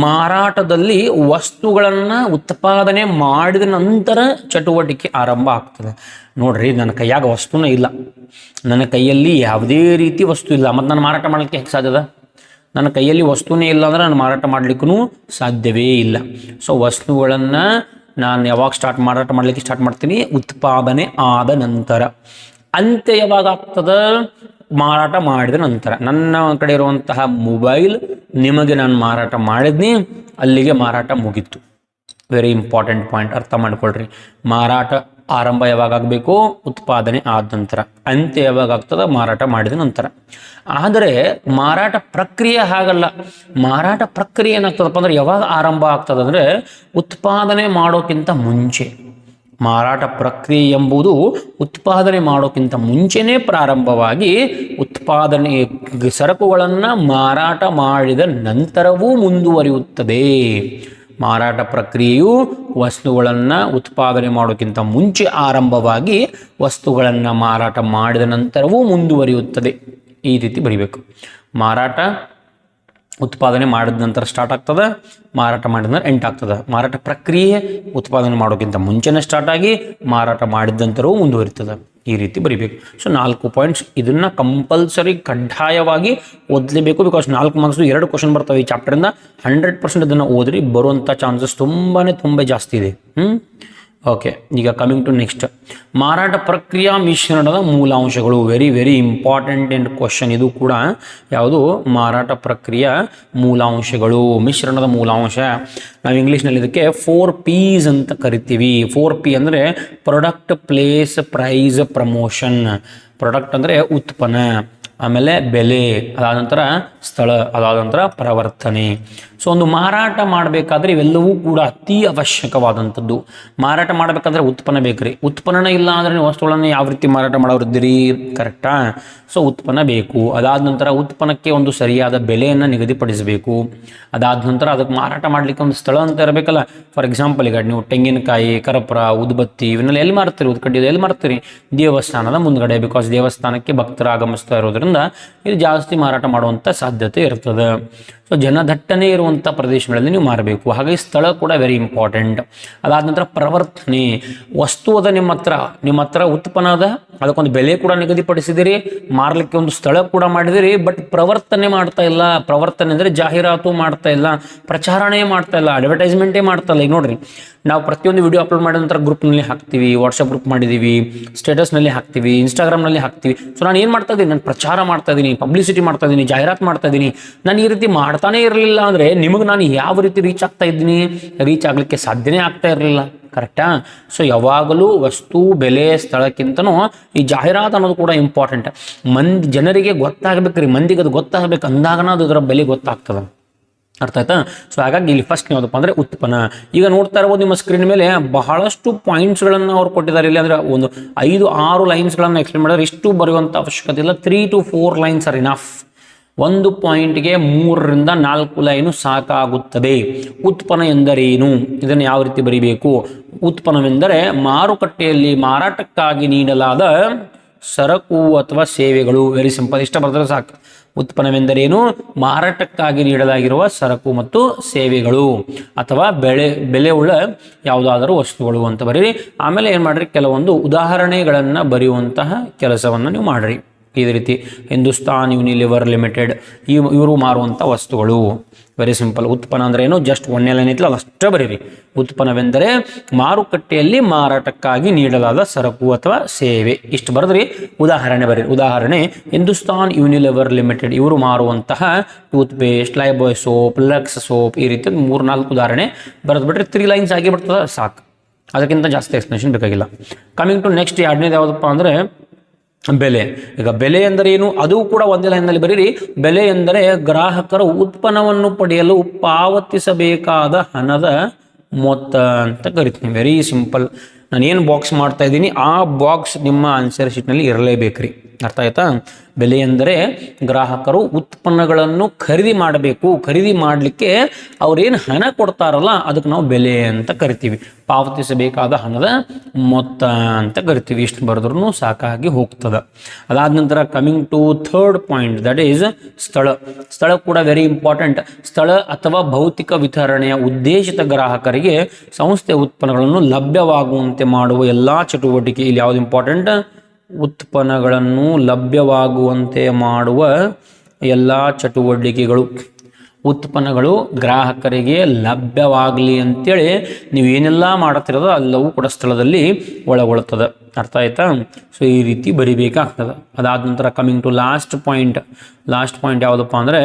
ಮಾರಾಟದಲ್ಲಿ ವಸ್ತುಗಳನ್ನು ಉತ್ಪಾದನೆ ಮಾಡಿದ ನಂತರ ಚಟುವಟಿಕೆ ಆರಂಭ ಆಗ್ತದೆ. ನೋಡ್ರಿ, ನನ್ನ ಕೈಯಾಗ ವಸ್ತುನೇ ಇಲ್ಲ, ನನ್ನ ಕೈಯಲ್ಲಿ ಯಾವುದೇ ರೀತಿ ವಸ್ತು ಇಲ್ಲ, ಮತ್ತು ನಾನು ಮಾರಾಟ ಮಾಡಲಿಕ್ಕೆ ಹೇಗೆ ಸಾಧ್ಯದ? ನನ್ನ ಕೈಯಲ್ಲಿ ವಸ್ತುನೇ ಇಲ್ಲ ಅಂದ್ರೆ ನಾನು ಮಾರಾಟ ಮಾಡಲಿಕ್ಕೂ ಸಾಧ್ಯವೇ ಇಲ್ಲ. ಸೊ ವಸ್ತುಗಳನ್ನು ನಾನು ಯಾವಾಗ ಮಾರಾಟ ಮಾಡಲಿಕ್ಕೆ ಸ್ಟಾರ್ಟ್ ಮಾಡ್ತೀನಿ? ಉತ್ಪಾದನೆ ಆದ ನಂತರ. ಅಂತ್ಯ ಯಾವಾಗ ಆಗ್ತದ? ಮಾರಾಟ ಮಾಡಿದ ನಂತರ. ನನ್ನ ಕಡೆ ಇರುವಂತಹ ಮೊಬೈಲ್ ನಿಮಗೆ ನಾನು ಮಾರಾಟ ಮಾಡಿದ್ನಿ, ಅಲ್ಲಿಗೆ ಮಾರಾಟ ಮುಗೀತು. ವೆರಿ ಇಂಪಾರ್ಟೆಂಟ್ ಪಾಯಿಂಟ್, ಅರ್ಥ ಮಾಡ್ಕೊಳ್ರಿ. ಮಾರಾಟ ಆರಂಭ ಯಾವಾಗ ಆಗಬೇಕು? ಉತ್ಪಾದನೆ ಆದ ನಂತರ. ಅಂತ್ಯ ಯಾವಾಗ ಆಗ್ತದ? ಮಾರಾಟ ಮಾಡಿದ ನಂತರ. ಆದರೆ ಮಾರಾಟ ಪ್ರಕ್ರಿಯೆ ಹಾಗಲ್ಲ. ಮಾರಾಟ ಪ್ರಕ್ರಿಯೆ ಏನಾಗ್ತದಪ್ಪ ಅಂದ್ರೆ ಯಾವಾಗ ಆರಂಭ ಆಗ್ತದಂದ್ರೆ ಉತ್ಪಾದನೆ ಮಾಡೋಕ್ಕಿಂತ ಮುಂಚೆ. ಮಾರಾಟ ಪ್ರಕ್ರಿಯೆ ಎಂಬುದು ಉತ್ಪಾದನೆ ಮಾಡೋಕ್ಕಿಂತ ಮುಂಚೆನೇ ಪ್ರಾರಂಭವಾಗಿ ಉತ್ಪಾದನೆ ಸರಕುಗಳನ್ನು ಮಾರಾಟ ಮಾಡಿದ ನಂತರವೂ ಮುಂದುವರಿಯುತ್ತದೆ. ಮಾರಾಟ ಪ್ರಕ್ರಿಯೆಯು ವಸ್ತುಗಳನ್ನು ಉತ್ಪಾದನೆ ಮಾಡೋಕ್ಕಿಂತ ಮುಂಚೆ ಆರಂಭವಾಗಿ ವಸ್ತುಗಳನ್ನು ಮಾರಾಟ ಮಾಡಿದ ನಂತರವೂ ಮುಂದುವರಿಯುತ್ತದೆ. ಈ ರೀತಿ ಬರೀಬೇಕು. ಮಾರಾಟ ಉತ್ಪಾದನೆ ಮಾಡಿದ ನಂತರ ಸ್ಟಾರ್ಟ್ ಆಗ್ತದೆ, ಮಾರಾಟ ಮಾಡಿದ ನಂತರ ಎಂಡ್ ಆಗ್ತದೆ. ಮಾರಾಟ ಪ್ರಕ್ರಿಯೆ ಉತ್ಪಾದನೆ ಮಾಡೋಕ್ಕಿಂತ ಮುಂಚೆನೇ ಸ್ಟಾರ್ಟ್ ಆಗಿ ಮಾರಾಟ ಮಾಡಿದ ನಂತರವೂ ಮುಂದುವರಿತದೆ. ಈ ರೀತಿ ಬರೀಬೇಕು. ಸೊ 4 ಪಾಯಿಂಟ್ಸ್ ಇದನ್ನು ಕಂಪಲ್ಸರಿ ಕಡ್ಡಾಯವಾಗಿ ಓದಲೇಬೇಕು. ಬಿಕಾಸ್ 4 ಮಾರ್ಕ್ಸ್ 2 ಕ್ವಶನ್ ಬರ್ತವೆ ಈ ಚಾಪ್ಟರಿಂದ. 100% ಇದನ್ನು ಓದ್ರಿ, ಬರುವಂಥ ಚಾನ್ಸಸ್ ತುಂಬ ಜಾಸ್ತಿ ಇದೆ. ಓಕೆ, ಈಗ ಕಮಿಂಗ್ ಟು ನೆಕ್ಸ್ಟ್, ಮಾರಾಟ ಪ್ರಕ್ರಿಯಾ ಮಿಶ್ರಣದ ಮೂಲಾಂಶಗಳು. ವೆರಿ ಇಂಪಾರ್ಟೆಂಟ್ ಅಂಡ್ ಕ್ವಶನ್ ಇದು ಕೂಡ. ಯಾವುದು? ಮಾರಾಟ ಪ್ರಕ್ರಿಯಾ ಮೂಲಾಂಶಗಳು, ಮಿಶ್ರಣದ ಮೂಲಾಂಶ. ನಾವು ಇಂಗ್ಲೀಷ್ನಲ್ಲಿ ಇದಕ್ಕೆ 4 P's ಅಂತ ಕರಿತೀವಿ. 4 P ಅಂದರೆ product, place, price, promotion. Product ಅಂದರೆ ಉತ್ಪನ್ನ, ಆಮೇಲೆ ಬೆಲೆ, ಅದಾದ ನಂತರ ಸ್ಥಳ, ಅದಾದ ನಂತರ ಪ್ರವರ್ತನೆ. ಸೊ ಒಂದು ಮಾರಾಟ ಮಾಡಬೇಕಾದ್ರೆ ಇವೆಲ್ಲವೂ ಕೂಡ ಅತಿ ಅವಶ್ಯಕವಾದಂಥದ್ದು. ಮಾರಾಟ ಮಾಡಬೇಕಾದ್ರೆ ಉತ್ಪನ್ನ ಬೇಕ್ರಿ. ಉತ್ಪನ್ನ ಇಲ್ಲ ಅಂದರೆ ನೀವು ವಸ್ತುಗಳನ್ನು ಯಾವ ರೀತಿ ಮಾರಾಟ ಮಾಡೋರಿದ್ದೀರಿ? ಕರೆಕ್ಟಾ? ಸೊ ಉತ್ಪನ್ನ ಬೇಕು. ಅದಾದ ನಂತರ ಉತ್ಪನ್ನಕ್ಕೆ ಒಂದು ಸರಿಯಾದ ಬೆಲೆಯನ್ನು ನಿಗದಿಪಡಿಸಬೇಕು. ಅದಾದ ನಂತರ ಅದಕ್ಕೆ ಮಾರಾಟ ಮಾಡಲಿಕ್ಕೆ ಒಂದು ಸ್ಥಳ ಅಂತ ಇರಬೇಕಲ್ಲ. ಫಾರ್ ಎಕ್ಸಾಂಪಲ್, ಈಗ ನೀವು ತೆಂಗಿನಕಾಯಿ, ಕರ್ಪೂರ, ಉದ್ಬತ್ತಿ ಇವನ್ನೆಲ್ಲ ಎಲ್ಲಿ ಮಾರ್ತೀರಿ? ಉದ್ಕಡ್ಡಿ ಎಲ್ಲಿ ಮಾರ್ತೀರಿ? ದೇವಸ್ಥಾನದ ಮುಂದ್ಗಡೆ. ಬಿಕಾಸ್ ದೇವಸ್ಥಾನಕ್ಕೆ ಭಕ್ತರು ಆಗಮಿಸ್ತಾ ಇರೋದ್ರಿಂದ ಇದು ಜಾಸ್ತಿ ಮಾರಾಟ ಮಾಡುವಂಥ ಸಾಧ್ಯತೆ ಇರ್ತದೆ. ಸೊ ಜನದಟ್ಟಣೆ ಇರುವಂಥ ಪ್ರದೇಶಗಳಲ್ಲಿ ನೀವು ಮಾರಬೇಕು. ಹಾಗಾಗಿ ಸ್ಥಳ ಕೂಡ ವೆರಿ ಇಂಪಾರ್ಟೆಂಟ್. ಅದಾದ ನಂತರ ಪ್ರವರ್ತನೆ. ವಸ್ತು ಅದ ನಿಮ್ಮ ಹತ್ರ ಉತ್ಪನ್ನ ಅದ, ಅದಕ್ಕೊಂದು ಬೆಲೆ ಕೂಡ ನಿಗದಿಪಡಿಸಿದಿರಿ, ಮಾರಲಿಕ್ಕೆ ಒಂದು ಸ್ಥಳ ಕೂಡ ಮಾಡಿದಿರಿ, ಬಟ್ ಪ್ರವರ್ತನೆ ಮಾಡ್ತಾ ಇಲ್ಲ. ಪ್ರವರ್ತನೆ ಅಂದರೆ ಜಾಹೀರಾತು ಮಾಡ್ತಾ ಇಲ್ಲ, ಪ್ರಚಾರಣೆ ಮಾಡ್ತಾ ಇಲ್ಲ, ಅಡ್ವರ್ಟೈಸ್ಮೆಂಟೇ ಮಾಡ್ತಾ ಇಲ್ಲ. ಈಗ ನೋಡ್ರಿ, ನಾವು ಪ್ರತಿಯೊಂದು ವಿಡಿಯೋ ಅಪ್ಲೋಡ್ ಮಾಡಿದ ನಂತರ ಗ್ರೂಪ್ನಲ್ಲಿ ಹಾಕ್ತೀವಿ, ವಾಟ್ಸಪ್ ಗ್ರೂಪ್ ಮಾಡಿದ್ದೀವಿ, ಸ್ಟೇಟಸ್ನಲ್ಲಿ ಹಾಕ್ತೀವಿ, ಇನ್ಸ್ಟಾಗ್ರಾಮ್ನಲ್ಲಿ ಹಾಕ್ತೀವಿ. ಸೊ ನಾನು ಏನು ಮಾಡ್ತಾ ಇದ್ದೀನಿ? ನಾನು ಪ್ರಚಾರ ಮಾಡ್ತಾ ಇದ್ದೀನಿ, ಪಬ್ಲಿಸಿಟಿ ಮಾಡ್ತಾ ಇದ್ದೀನಿ, ಜಾಹೀರಾತು ಮಾಡ್ತಾ ಇದ್ದೀನಿ. ನಾನು ಈ ರೀತಿ ಮಾಡ್ತಾನೆ ಇರಲಿಲ್ಲ ಅಂದರೆ ನಿಮಗೆ ನಾನು ಯಾವ ರೀತಿ ರೀಚ್ ಆಗ್ತಾ ಇದ್ದೀನಿ? ರೀಚ್ ಆಗಲಿಕ್ಕೆ ಸಾಧ್ಯನೇ ಆಗ್ತಾ ಇರಲಿಲ್ಲ. ಕರೆಕ್ಟಾ? ಸೊ ಯಾವಾಗಲೂ ವಸ್ತು, ಬೆಲೆ, ಸ್ಥಳಕ್ಕಿಂತನೂ ಈ ಜಾಹೀರಾತು ಅನ್ನೋದು ಕೂಡ ಇಂಪಾರ್ಟೆಂಟ್. ಜನರಿಗೆ ಗೊತ್ತಾಗಬೇಕ್ರಿ, ಮಂದಿಗೆ ಅದು ಗೊತ್ತಾಗಬೇಕು ಅಂದಾಗನ ಅದು ಅದರ ಬೆಲೆ ಗೊತ್ತಾಗ್ತದೆ. ಅರ್ಥ ಆಯ್ತಾ? ಸೊ ಹಾಗಾಗಿ ಇಲ್ಲಿ ಫಸ್ಟ್ ಯಾವುದಪ್ಪ ಅಂದರೆ ಉತ್ಪನ್ನ. ಈಗ ನೋಡ್ತಾ ಇರ್ಬೋದು ನಿಮ್ಮ ಸ್ಕ್ರೀನ್ ಮೇಲೆ ಬಹಳಷ್ಟು ಪಾಯಿಂಟ್ಸ್ಗಳನ್ನು ಅವ್ರು ಕೊಟ್ಟಿದ್ದಾರೆ. ಇಲ್ಲಿ ಅಂದರೆ ಒಂದು 5-6 ಲೈನ್ಸ್ಗಳನ್ನು ಎಕ್ಸ್ಪ್ಲೇನ್ ಮಾಡಿದ್ರೆ ಇಷ್ಟು ಬರೆಯುವಂಥ ಅವಶ್ಯಕತೆ ಇಲ್ಲ. 3 to 4 ಲೈನ್ಸ್ ಆರ್ ಇನಫ್. ಒಂದು ಪಾಯಿಂಟ್ಗೆ 3-4 ಲೈನು ಸಾಕಾಗುತ್ತದೆ. ಉತ್ಪನ್ನ ಎಂದರೇನು? ಇದನ್ನು ಯಾವ ರೀತಿ ಬರೀಬೇಕು? ಉತ್ಪನ್ನವೆಂದರೆ ಮಾರುಕಟ್ಟೆಯಲ್ಲಿ ಮಾರಾಟಕ್ಕಾಗಿ ನೀಡಲಾದ ಸರಕು ಅಥವಾ ಸೇವೆಗಳು. ವೆರಿ ಸಿಂಪಲ್, ಇಷ್ಟ ಬರೆದ್ರೆ ಸಾಕು. ಉತ್ಪನ್ನವೆಂದರೇನು? ಮಾರಾಟಕ್ಕಾಗಿ ನೀಡಲಾಗಿರುವ ಸರಕು ಮತ್ತು ಸೇವೆಗಳು ಅಥವಾ ಬೆಲೆಯುಳ್ಳ ಯಾವುದಾದರೂ ವಸ್ತುಗಳು ಅಂತ ಬರೀರಿ. ಆಮೇಲೆ ಏನು ಮಾಡಿರಿ? ಕೆಲವೊಂದು ಉದಾಹರಣೆಗಳನ್ನು ಬರೆಯುವಂತಹ ಕೆಲಸವನ್ನು ನೀವು ಮಾಡಿರಿ. ಇದೇ ರೀತಿ ಹಿಂದೂಸ್ತಾನ್ ಯೂನಿಲಿವರ್ ಲಿಮಿಟೆಡ್ ಇವರು ಮಾರುವಂಥ ವಸ್ತುಗಳು. Very simple. ಉತ್ಪನ್ನ ಅಂದ್ರೆ ಏನು? ಜಸ್ಟ್ ಒಂದೇ ಲೈನ್ ಐತಿಲ್ಲ, ಅದಷ್ಟೇ ಬರೀರಿ. ಉತ್ಪನ್ನವೆಂದರೆ ಮಾರುಕಟ್ಟೆಯಲ್ಲಿ ಮಾರಾಟಕ್ಕಾಗಿ ನೀಡಲಾದ ಸರಕು ಅಥವಾ ಸೇವೆ. ಇಷ್ಟು ಬರೆದ್ರಿ. ಉದಾಹರಣೆ ಬರೀರಿ. ಉದಾಹರಣೆ, ಹಿಂದೂಸ್ತಾನ್ ಯೂನಿಲಿವರ್ ಲಿಮಿಟೆಡ್ ಇವರು ಮಾರುವಂತಹ toothpaste, Lifebuoy soap, Lux soap, ಈ ರೀತಿ 3-4 ಉದಾಹರಣೆ ಬರೆದ್ಬಿಟ್ರೆ 3 ಲೈನ್ಸ್ ಆಗಿ ಬಿಡ್ತದೆ, ಸಾಕು. ಅದಕ್ಕಿಂತ ಜಾಸ್ತಿ ಎಕ್ಸ್ಪ್ಲನೇಷನ್ ಬೇಕಾಗಿಲ್ಲ. ಕಮಿಂಗ್ ಟು ನೆಕ್ಸ್ಟ್, ಎರಡನೇದು ಯಾವುದಪ್ಪ ಅಂದರೆ ಬೆಲೆ. ಈಗ ಬೆಲೆ ಎಂದರೆ ಏನು? ಅದು ಕೂಡ ಒಂದೇ ಲೈನ್ನಲ್ಲಿ ಬರೀರಿ. ಬೆಲೆ ಎಂದರೆ ಗ್ರಾಹಕರು ಉತ್ಪನ್ನವನ್ನು ಪಡೆಯಲು ಪಾವತಿಸಬೇಕಾದ ಹಣದ ಮೊತ್ತ ಅಂತ ಕರಿತೀನಿ. Very simple. ನಾನು ಏನು ಬಾಕ್ಸ್ ಮಾಡ್ತಾ ಇದ್ದೀನಿ ಆ ಬಾಕ್ಸ್ ನಿಮ್ಮ ಆನ್ಸರ್ ಶೀಟ್ನಲ್ಲಿ ಇರಲೇಬೇಕ್ರಿ. ಅರ್ಥ ಆಯ್ತಾ? ಬೆಲೆ ಎಂದರೆ ಗ್ರಾಹಕರು ಉತ್ಪನ್ನಗಳನ್ನು ಖರೀದಿ ಮಾಡಬೇಕು. ಖರೀದಿ ಮಾಡಲಿಕ್ಕೆ ಅವ್ರೇನು ಹಣ ಕೊಡ್ತಾರಲ್ಲ ಅದಕ್ಕೆ ನಾವು ಬೆಲೆ ಅಂತ ಕರಿತೀವಿ. ಪಾವತಿಸಬೇಕಾದ ಹಣದ ಮೊತ್ತ ಅಂತ ಕರಿತೀವಿ. ಇಷ್ಟು ಬರೆದ್ರೂ ಸಾಕಾಗಿ ಹೋಗ್ತದೆ. ಅದಾದ ನಂತರ coming to third point, that is ಸ್ಥಳ. ಸ್ಥಳ ಕೂಡ ವೆರಿ ಇಂಪಾರ್ಟೆಂಟ್. ಸ್ಥಳ ಅಥವಾ ಭೌತಿಕ ವಿತರಣೆಯ ಉದ್ದೇಶಿತ ಗ್ರಾಹಕರಿಗೆ ಸಂಸ್ಥೆ ಉತ್ಪನ್ನಗಳನ್ನು ಲಭ್ಯವಾಗುವಂತೆ ಮಾಡುವ ಎಲ್ಲ ಚಟುವಟಿಕೆ. ಇಲ್ಲಿ ಯಾವುದು ಇಂಪಾರ್ಟೆಂಟ್? ಉತ್ಪನ್ನಗಳನ್ನು ಲಭ್ಯವಾಗುವಂತೆ ಮಾಡುವ ಎಲ್ಲ ಚಟುವಟಿಕೆಗಳು. ಉತ್ಪನ್ನಗಳು ಗ್ರಾಹಕರಿಗೆ ಲಭ್ಯವಾಗಲಿ ಅಂತೇಳಿ ನೀವು ಏನೆಲ್ಲ ಮಾಡುತ್ತಿರೋದು ಎಲ್ಲವೂ ಕೂಡ ಸ್ಥಳದಲ್ಲಿ ಒಳಗೊಳ್ಳುತ್ತದೆ. ಅರ್ಥ ಆಯ್ತಾ? ಸೊ ಈ ರೀತಿ ಬರಿಬೇಕಾಗ್ತದೆ. ಅದಾದ ನಂತರ ಕಮಿಂಗ್ ಟು ಲಾಸ್ಟ್ ಪಾಯಿಂಟ್ ಯಾವುದಪ್ಪ ಅಂದರೆ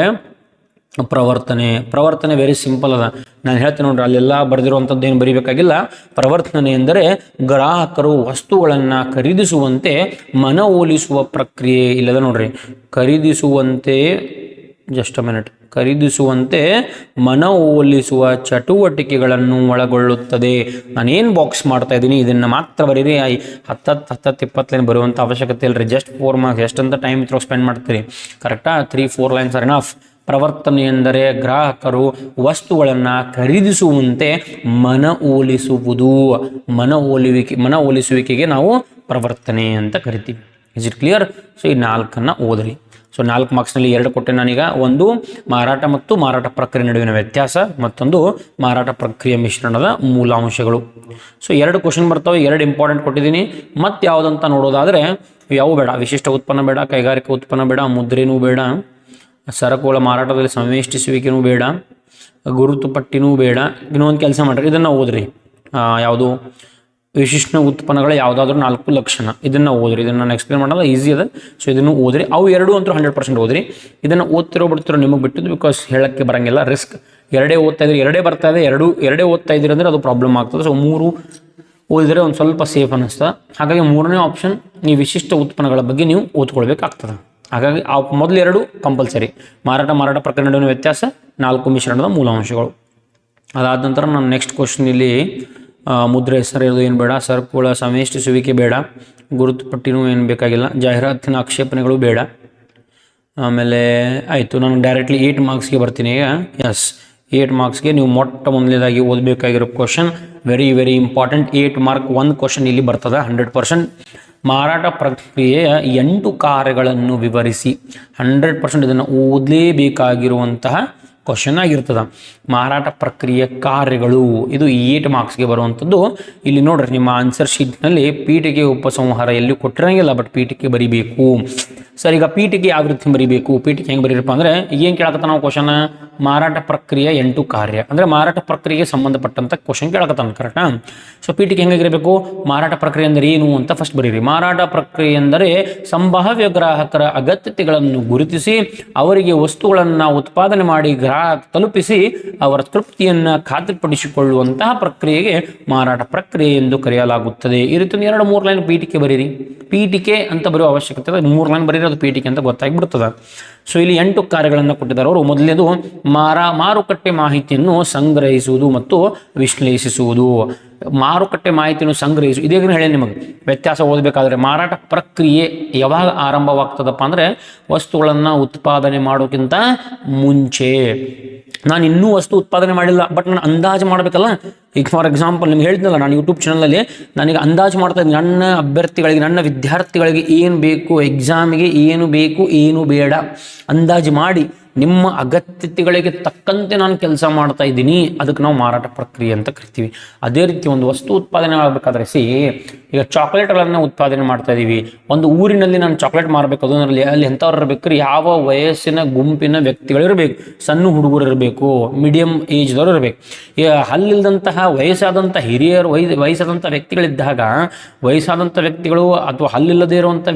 ಪ್ರವರ್ತನೆ ವೆರಿ ಸಿಂಪಲ್ ಅದ. ನಾನು ಹೇಳ್ತೀನಿ ನೋಡ್ರಿ, ಅಲ್ಲೆಲ್ಲ ಬರೆದಿರುವಂಥದ್ದು ಏನು ಬರೀಬೇಕಾಗಿಲ್ಲ. ಪ್ರವರ್ತನೆ ಎಂದರೆ ಗ್ರಾಹಕರು ವಸ್ತುಗಳನ್ನು ಖರೀದಿಸುವಂತೆ ಮನವೊಲಿಸುವ ಪ್ರಕ್ರಿಯೆ. ಇಲ್ಲದ ನೋಡ್ರಿ, ಖರೀದಿಸುವಂತೆ ಮನವೊಲಿಸುವ ಚಟುವಟಿಕೆಗಳನ್ನು ಒಳಗೊಳ್ಳುತ್ತದೆ. ನಾನೇನು ಬಾಕ್ಸ್ ಮಾಡ್ತಾ ಇದ್ದೀನಿ ಇದನ್ನು ಮಾತ್ರ ಬರೀರಿ. 10-20 ಲೈನ್ ಬರುವಂಥ ಅವಶ್ಯಕತೆ ಇಲ್ಲರಿ. Just 4 marks. ಎಷ್ಟಂತ ಟೈಮ್ ಇತ್ತು ಸ್ಪೆಂಡ್ ಮಾಡ್ತೀರಿ? ಕರೆಕ್ಟಾ? 3-4 ಲೈನ್ಸ್ ಆರ್ ಎನಫ್. ಪ್ರವರ್ತನೆ ಎಂದರೆ ಗ್ರಾಹಕರು ವಸ್ತುಗಳನ್ನು ಖರೀದಿಸುವಂತೆ ಮನವೊಲಿಸುವುದು. ಮನವೊಲಿಸುವಿಕೆಗೆ ನಾವು ಪ್ರವರ್ತನೆ ಅಂತ ಕರಿತೀವಿ. Is it clear? ಸೊ ಈ 4 ಓದ್ರಿ. ಸೊ 4 ಮಾರ್ಕ್ಸ್ನಲ್ಲಿ 2 ಕೊಟ್ಟೆ ನಾನೀಗ. ಒಂದು ಮಾರಾಟ ಮತ್ತು ಮಾರಾಟ ಪ್ರಕ್ರಿಯೆ ನಡುವಿನ ವ್ಯತ್ಯಾಸ, ಮತ್ತೊಂದು ಮಾರಾಟ ಪ್ರಕ್ರಿಯೆ ಮಿಶ್ರಣದ ಮೂಲಾಂಶಗಳು. ಸೊ 2 ಕ್ವಶನ್ ಬರ್ತವೆ, 2 ಇಂಪಾರ್ಟೆಂಟ್ ಕೊಟ್ಟಿದ್ದೀನಿ. ಮತ್ತು ಯಾವುದಂತ ನೋಡೋದಾದರೆ ಯಾವ ಬೇಡ, ವಿಶಿಷ್ಟ ಉತ್ಪನ್ನ ಬೇಡ, ಕೈಗಾರಿಕಾ ಉತ್ಪನ್ನ ಬೇಡ, ಮುದ್ರೆನೂ ಬೇಡ, ಸರಕುಗಳ ಮಾರಾಟದಲ್ಲಿ ಸಂವೇಷ್ಟಿಸುವಿಕೆನೂ ಬೇಡ, ಗುರುತು ಪಟ್ಟಿನೂ ಬೇಡ. ಇನ್ನೊಂದು ಕೆಲಸ ಮಾಡ್ರಿ, ಇದನ್ನು ಓದ್ರಿ. ಯಾವುದು? ವಿಶಿಷ್ಟ ಉತ್ಪನ್ನಗಳ ಯಾವುದಾದ್ರೂ 4 ಲಕ್ಷಣ. ಇದನ್ನು ಓದ್ರಿ. ಇದನ್ನು ನಾನು ಎಕ್ಸ್ಪ್ಲೇನ್ ಮಾಡೋದು ಈಸಿ ಅದ. ಸೊ ಇದನ್ನು ಓದ್ರಿ. ಅವು 2 ಅಂತೂ 100% ಓದ್ರಿ. ಇದನ್ನು ಬಿಡ್ತಿರೋ ನಿಮಗೆ ಬಿಟ್ಟಿದ್ದು, ಬಿಕಾಸ್ ಹೇಳಕ್ಕೆ ಬರೋಂಗಿಲ್ಲ, ರಿಸ್ಕ್. 2 ಓದ್ತಾ ಇದ್ರಿ, 2 ಬರ್ತಾ ಇದೆ, 2 ಓದ್ತಾ ಇದ್ದೀರಿ ಅಂದರೆ ಅದು ಪ್ರಾಬ್ಲಮ್ ಆಗ್ತದೆ. ಸೊ 3 ಓದಿದರೆ ಒಂದು ಸ್ವಲ್ಪ ಸೇಫ್ ಅನ್ನಿಸ್ತದೆ. ಹಾಗಾಗಿ 3ನೇ ಆಪ್ಷನ್, ನೀವು ವಿಶಿಷ್ಟ ಉತ್ಪನ್ನಗಳ ಬಗ್ಗೆ ನೀವು ಓದ್ಕೊಳ್ಬೇಕಾಗ್ತದೆ. ಹಾಗಾಗಿ ಆ ಮೊದಲು ಎರಡು ಕಂಪಲ್ಸರಿ. ಮಾರಾಟ ಪ್ರಕ್ರಿಯೆ ನಡುವಿನ ವ್ಯತ್ಯಾಸ, 4 ಮಿಶ್ರಣದ ಮೂಲಾಂಶಗಳು. ಅದಾದ ನಂತರ ನಾನು ನೆಕ್ಸ್ಟ್ ಕ್ವಶನ್ ಇಲ್ಲಿ ಮುದ್ರೆ ಹೆಸರು ಏನು ಬೇಡ, ಸರಕುಗಳ ಸಮಷ್ಟಿಸುವಿಕೆ ಬೇಡ, ಗುರುತು ಪಟ್ಟಿನೂ ಏನು ಬೇಕಾಗಿಲ್ಲ, ಜಾಹೀರಾತಿನ ಆಕ್ಷೇಪಣೆಗಳು ಬೇಡ. ಆಮೇಲೆ ಆಯಿತು, ನಾನು ಡೈರೆಕ್ಟ್ಲಿ 8 ಮಾರ್ಕ್ಸ್ಗೆ ಬರ್ತೀನಿ ಈಗ. ಎಸ್, 8 ಮಾರ್ಕ್ಸ್ಗೆ ನೀವು ಮೊಟ್ಟ ಮೊದಲನೇದಾಗಿ ಓದಬೇಕಾಗಿರೋ question very very important. 8 mark ಒಂದು ಕ್ವಶನ್ ಇಲ್ಲಿ ಬರ್ತದೆ 100%. ಮಾರಾಟ ಪ್ರಕ್ರಿಯೆಯ 8 ಕಾರ್ಯಗಳನ್ನು ವಿವರಿಸಿ. 100% ಇದನ್ನು ಓದಲೇಬೇಕಾಗಿರುವಂತಹ ಕ್ವಶನ್ ಆಗಿರ್ತದೆ. ಮಾರಾಟ ಪ್ರಕ್ರಿಯೆ ಕಾರ್ಯಗಳು ಇದು 8 ಮಾರ್ಕ್ಸ್ಗೆ ಬರುವಂಥದ್ದು. ಇಲ್ಲಿ ನೋಡ್ರಿ, ನಿಮ್ಮ ಆನ್ಸರ್ ಶೀಟ್ನಲ್ಲಿ ಪೀಠಿಕೆ ಉಪಸಂಹಾರ ಎಲ್ಲಿ ಕೊಟ್ಟಿರಂಗಿಲ್ಲ, ಬಟ್ ಪೀಠಿಕೆ ಬರಿಬೇಕು. ಸರ್, ಈಗ ಪೀಠಿಕೆ ಯಾವ ರೀತಿ ಬರಿಬೇಕು, ಪೀಠಿಕೆ ಹೆಂಗೆ ಬರೀರಪ್ಪ ಅಂದರೆ ಏನು ಕೇಳಕತ್ತ ನಾವು ಕ್ವಶನ್, ಮಾರಾಟ ಪ್ರಕ್ರಿಯೆ 8 ಕಾರ್ಯ ಅಂದರೆ ಮಾರಾಟ ಪ್ರಕ್ರಿಯೆಗೆ ಸಂಬಂಧಪಟ್ಟಂಥ ಕ್ವಶನ್ ಕೇಳಕತ್ತಾನ, ಕರೆಕ್ಟಾ? ಸೊ ಪೀಠಿಕೆ ಹೆಂಗಿರಬೇಕು, ಮಾರಾಟ ಪ್ರಕ್ರಿಯೆ ಅಂದರೆ ಏನು ಅಂತ ಫಸ್ಟ್ ಬರೀರಿ. ಮಾರಾಟ ಪ್ರಕ್ರಿಯೆ ಎಂದರೆ ಸಂಭಾವ್ಯ ಗ್ರಾಹಕರ ಅಗತ್ಯತೆಗಳನ್ನು ಗುರುತಿಸಿ ಅವರಿಗೆ ವಸ್ತುಗಳನ್ನು ಉತ್ಪಾದನೆ ಮಾಡಿ ಗ್ರಾಹಕ ತಲುಪಿಸಿ ಅವರ ತೃಪ್ತಿಯನ್ನು ಖಾತ್ರಿಪಡಿಸಿಕೊಳ್ಳುವಂತಹ ಪ್ರಕ್ರಿಯೆಗೆ ಮಾರಾಟ ಪ್ರಕ್ರಿಯೆ ಎಂದು ಕರೆಯಲಾಗುತ್ತದೆ. ಈ ರೀತಿ 2-3 ಲೈನ್ ಪೀಠಿಕೆ ಬರೀರಿ. ಪೀಠಿಕೆ ಅಂತ ಬರೆಯುವ ಅವಶ್ಯಕತೆ ಇದೆ, 3 ಲೈನ್ ಬರೀರಿ, ಅದು ಪೀಠಿಕೆ ಅಂತ ಗೊತ್ತಾಗಿಬಿಡ್ತದೆ. ಸೊ ಇಲ್ಲಿ 8 ಕಾರ್ಯಗಳನ್ನು ಕೊಟ್ಟಿದ್ದಾರೆ ಅವರು. ಮೊದಲನೇದು ಮಾರುಕಟ್ಟೆ ಮಾಹಿತಿಯನ್ನು ಸಂಗ್ರಹಿಸುವುದು ಮತ್ತು ವಿಶ್ಲೇಷಿಸುವುದು. ಮಾರುಕಟ್ಟೆ ಮಾಹಿತಿಯನ್ನು ಸಂಗ್ರಹಿಸುವುದು ಇದೇನು ಹೇಳಿ ನಿಮಗೆ ವ್ಯತ್ಯಾಸ ಓದಬೇಕಾದ್ರೆ. ಮಾರಾಟ ಪ್ರಕ್ರಿಯೆ ಯಾವಾಗ ಆರಂಭವಾಗ್ತದಪ್ಪ ಅಂದರೆ ವಸ್ತುಗಳನ್ನು ಉತ್ಪಾದನೆ ಮಾಡೋಕ್ಕಿಂತ ಮುಂಚೆ. ನಾನು ಇನ್ನೂ ವಸ್ತು ಉತ್ಪಾದನೆ ಮಾಡಿಲ್ಲ, ಬಟ್ ನಾನು ಅಂದಾಜು ಮಾಡಬೇಕಲ್ಲ. ಈಗ ಫಾರ್ ಎಕ್ಸಾಂಪಲ್ ನಿಮ್ಗೆ ಹೇಳಿದ್ನಲ್ಲ, ನಾನು ಯೂಟ್ಯೂಬ್ ಚಾನಲಲ್ಲಿ ನನಗೆ ಅಂದಾಜು ಮಾಡ್ತಾ ಇದ್ದೀನಿ, ನನ್ನ ಅಭ್ಯರ್ಥಿಗಳಿಗೆ, ನನ್ನ ವಿದ್ಯಾರ್ಥಿಗಳಿಗೆ ಏನು ಬೇಕು, ಎಕ್ಸಾಮಿಗೆ ಏನು ಬೇಕು, ಏನು ಬೇಡ ಅಂದಾಜು ಮಾಡಿ ನಿಮ್ಮ ಅಗತ್ಯತೆಗಳಿಗೆ ತಕ್ಕಂತೆ ನಾನು ಕೆಲಸ ಮಾಡ್ತಾ ಇದ್ದೀನಿ. ಅದಕ್ಕೆ ನಾವು ಮಾರಾಟ ಪ್ರಕ್ರಿಯೆ ಅಂತ ಕರಿತೀವಿ. ಅದೇ ರೀತಿ ಒಂದು ವಸ್ತು ಉತ್ಪಾದನೆ ಆಗಬೇಕಾದ್ರೆ ಈಗ ಚಾಕ್ಲೇಟ್ಗಳನ್ನು ಉತ್ಪಾದನೆ ಮಾಡ್ತಾ ಇದ್ದೀವಿ. ಒಂದು ಊರಿನಲ್ಲಿ ನಾನು ಚಾಕ್ಲೇಟ್ ಮಾರಬೇಕು, ಅದರಲ್ಲಿ ಅಲ್ಲಿ ಎಂಥವ್ರು ಇರಬೇಕು, ಯಾವ ವಯಸ್ಸಿನ ಗುಂಪಿನ ವ್ಯಕ್ತಿಗಳಿರಬೇಕು. ಸಣ್ಣ ಹುಡುಗರು ಇರಬೇಕು, ಮೀಡಿಯಂ ಏಜ್ದವರು ಇರಬೇಕು. ಹಲ್ಲಿಲ್ದಂತಹ ವಯಸ್ಸಾದಂಥ ಹಿರಿಯರು, ವಯಸ್ಸಾದಂಥ ವ್ಯಕ್ತಿಗಳಿದ್ದಾಗ, ವಯಸ್ಸಾದಂಥ ವ್ಯಕ್ತಿಗಳು ಅಥವಾ ಹಲ್ಲಿಲ್ಲದೇ ಇರುವಂಥ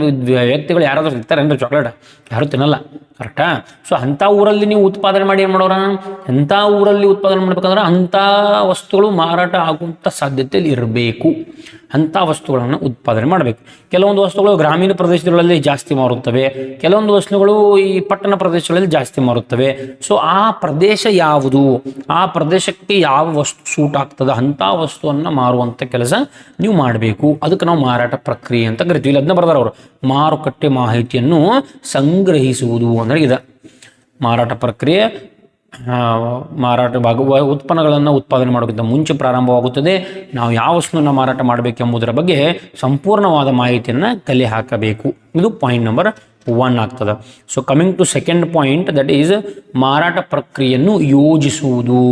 ವ್ಯಕ್ತಿಗಳು ಯಾರಾದರೂ ತಿಂತಾರೆ ಅಂದರೆ ಚಾಕ್ಲೇಟ್ ಯಾರು ತಿನ್ನಲ್ಲ, ಕರೆಕ್ಟಾ? ಸೊ ಅಂಥ ಊರಲ್ಲಿ ನೀವು ಉತ್ಪಾದನೆ ಮಾಡಿ ಏನು ಮಾಡೋರ, ಎಂಥ ಊರಲ್ಲಿ ಉತ್ಪಾದನೆ ಮಾಡಬೇಕಂದ್ರೆ ಅಂಥ ವಸ್ತುಗಳು ಮಾರಾಟ ಆಗುವಂಥ ಸಾಧ್ಯತೆಯಲ್ಲಿ ಇರಬೇಕು. ಅಂಥ ವಸ್ತುಗಳನ್ನು ಉತ್ಪಾದನೆ ಮಾಡಬೇಕು. ಕೆಲವೊಂದು ವಸ್ತುಗಳು ಗ್ರಾಮೀಣ ಪ್ರದೇಶಗಳಲ್ಲಿ ಜಾಸ್ತಿ ಮಾರುತ್ತವೆ, ಕೆಲವೊಂದು ವಸ್ತುಗಳು ಈ ಪಟ್ಟಣ ಪ್ರದೇಶಗಳಲ್ಲಿ ಜಾಸ್ತಿ ಮಾರುತ್ತವೆ. ಸೊ ಆ ಪ್ರದೇಶ ಯಾವುದು, ಆ ಪ್ರದೇಶಕ್ಕೆ ಯಾವ ವಸ್ತು ಸೂಟ್ ಆಗ್ತದೆ ಅಂಥ ವಸ್ತುವನ್ನು ಮಾರುವಂಥ ಕೆಲಸ ನೀವು ಮಾಡಬೇಕು. ಅದಕ್ಕೆ ನಾವು ಮಾರಾಟ ಪ್ರಕ್ರಿಯೆ ಅಂತ ಕರಿತೀವಿ. ಇಲ್ಲಿ ಅದನ್ನ ಬರ್ದಾರ ಅವರು, ಮಾರುಕಟ್ಟೆ ಮಾಹಿತಿಯನ್ನು ಸಂಗ್ರಹಿಸುವುದು ಅಂದರೆ ಇದೆ ಮಾರಾಟ ಪ್ರಕ್ರಿಯೆ. ಉತ್ಪನ್ನಗಳನ್ನು ಉತ್ಪಾದನೆ ಮಾಡೋಕ್ಕಿಂತ ಮುಂಚೆ ಪ್ರಾರಂಭವಾಗುತ್ತದೆ. ನಾವು ಯಾವ ವಸ್ತುವನ್ನು ಮಾರಾಟ ಮಾಡಬೇಕೆಂಬುದರ ಬಗ್ಗೆ ಸಂಪೂರ್ಣವಾದ ಮಾಹಿತಿಯನ್ನು ಕಲೆ ಹಾಕಬೇಕು. ಇದು ಪಾಯಿಂಟ್ ನಂಬರ್ 1 ಆಗ್ತದೆ. So coming to second point, that is ಮಾರಾಟ ಪ್ರಕ್ರಿಯೆಯನ್ನು ಯೋಜಿಸುವುದು.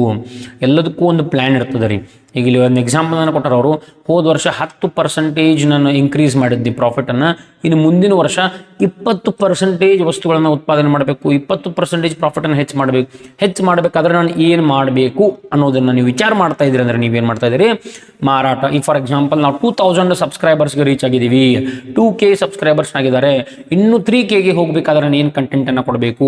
ಎಲ್ಲದಕ್ಕೂ ಒಂದು ಪ್ಲ್ಯಾನ್ ಇರ್ತದೆ ರೀ. ಈಗ ಇಲ್ಲಿ ಒಂದು ಎಕ್ಸಾಂಪಲ್ ಕೊಟ್ಟರು ಅವರು, ಹೋದ ವರ್ಷ 10% ನಾನು ಇನ್ಕ್ರೀಸ್ ಮಾಡಿದ್ದೆ ಪ್ರಾಫಿಟನ್ನು, ಇನ್ನು ಮುಂದಿನ ವರ್ಷ 20% ವಸ್ತುಗಳನ್ನು ಉತ್ಪಾದನೆ ಮಾಡಬೇಕು, 20% ಪ್ರಾಫಿಟನ್ನು ಹೆಚ್ಚು ಮಾಡಬೇಕಾದ್ರೆ ನಾನು ಏನು ಮಾಡಬೇಕು ಅನ್ನೋದನ್ನು ನೀವು ವಿಚಾರ ಮಾಡ್ತಾ ಇದ್ದೀರಿ ಅಂದರೆ ನೀವೇನು ಮಾಡ್ತಾ ಇದ್ದೀರಿ, ಮಾರಾಟ. ಈಗ ಫಾರ್ ಎಕ್ಸಾಂಪಲ್ ನಾವು 2000 ಸಬ್ಸ್ಕ್ರೈಬರ್ಸ್ಗೆ ರೀಚ್ ಆಗಿದ್ದೀವಿ, 2K ಸಬ್ಸ್ಕ್ರೈಬರ್ಸ್ ಆಗಿದ್ದಾರೆ, ಇನ್ನೂ 3Kಗೆ ಹೋಗಬೇಕಾದ್ರೆ ನಾನು ಏನು ಕಂಟೆಂಟನ್ನು ಕೊಡಬೇಕು,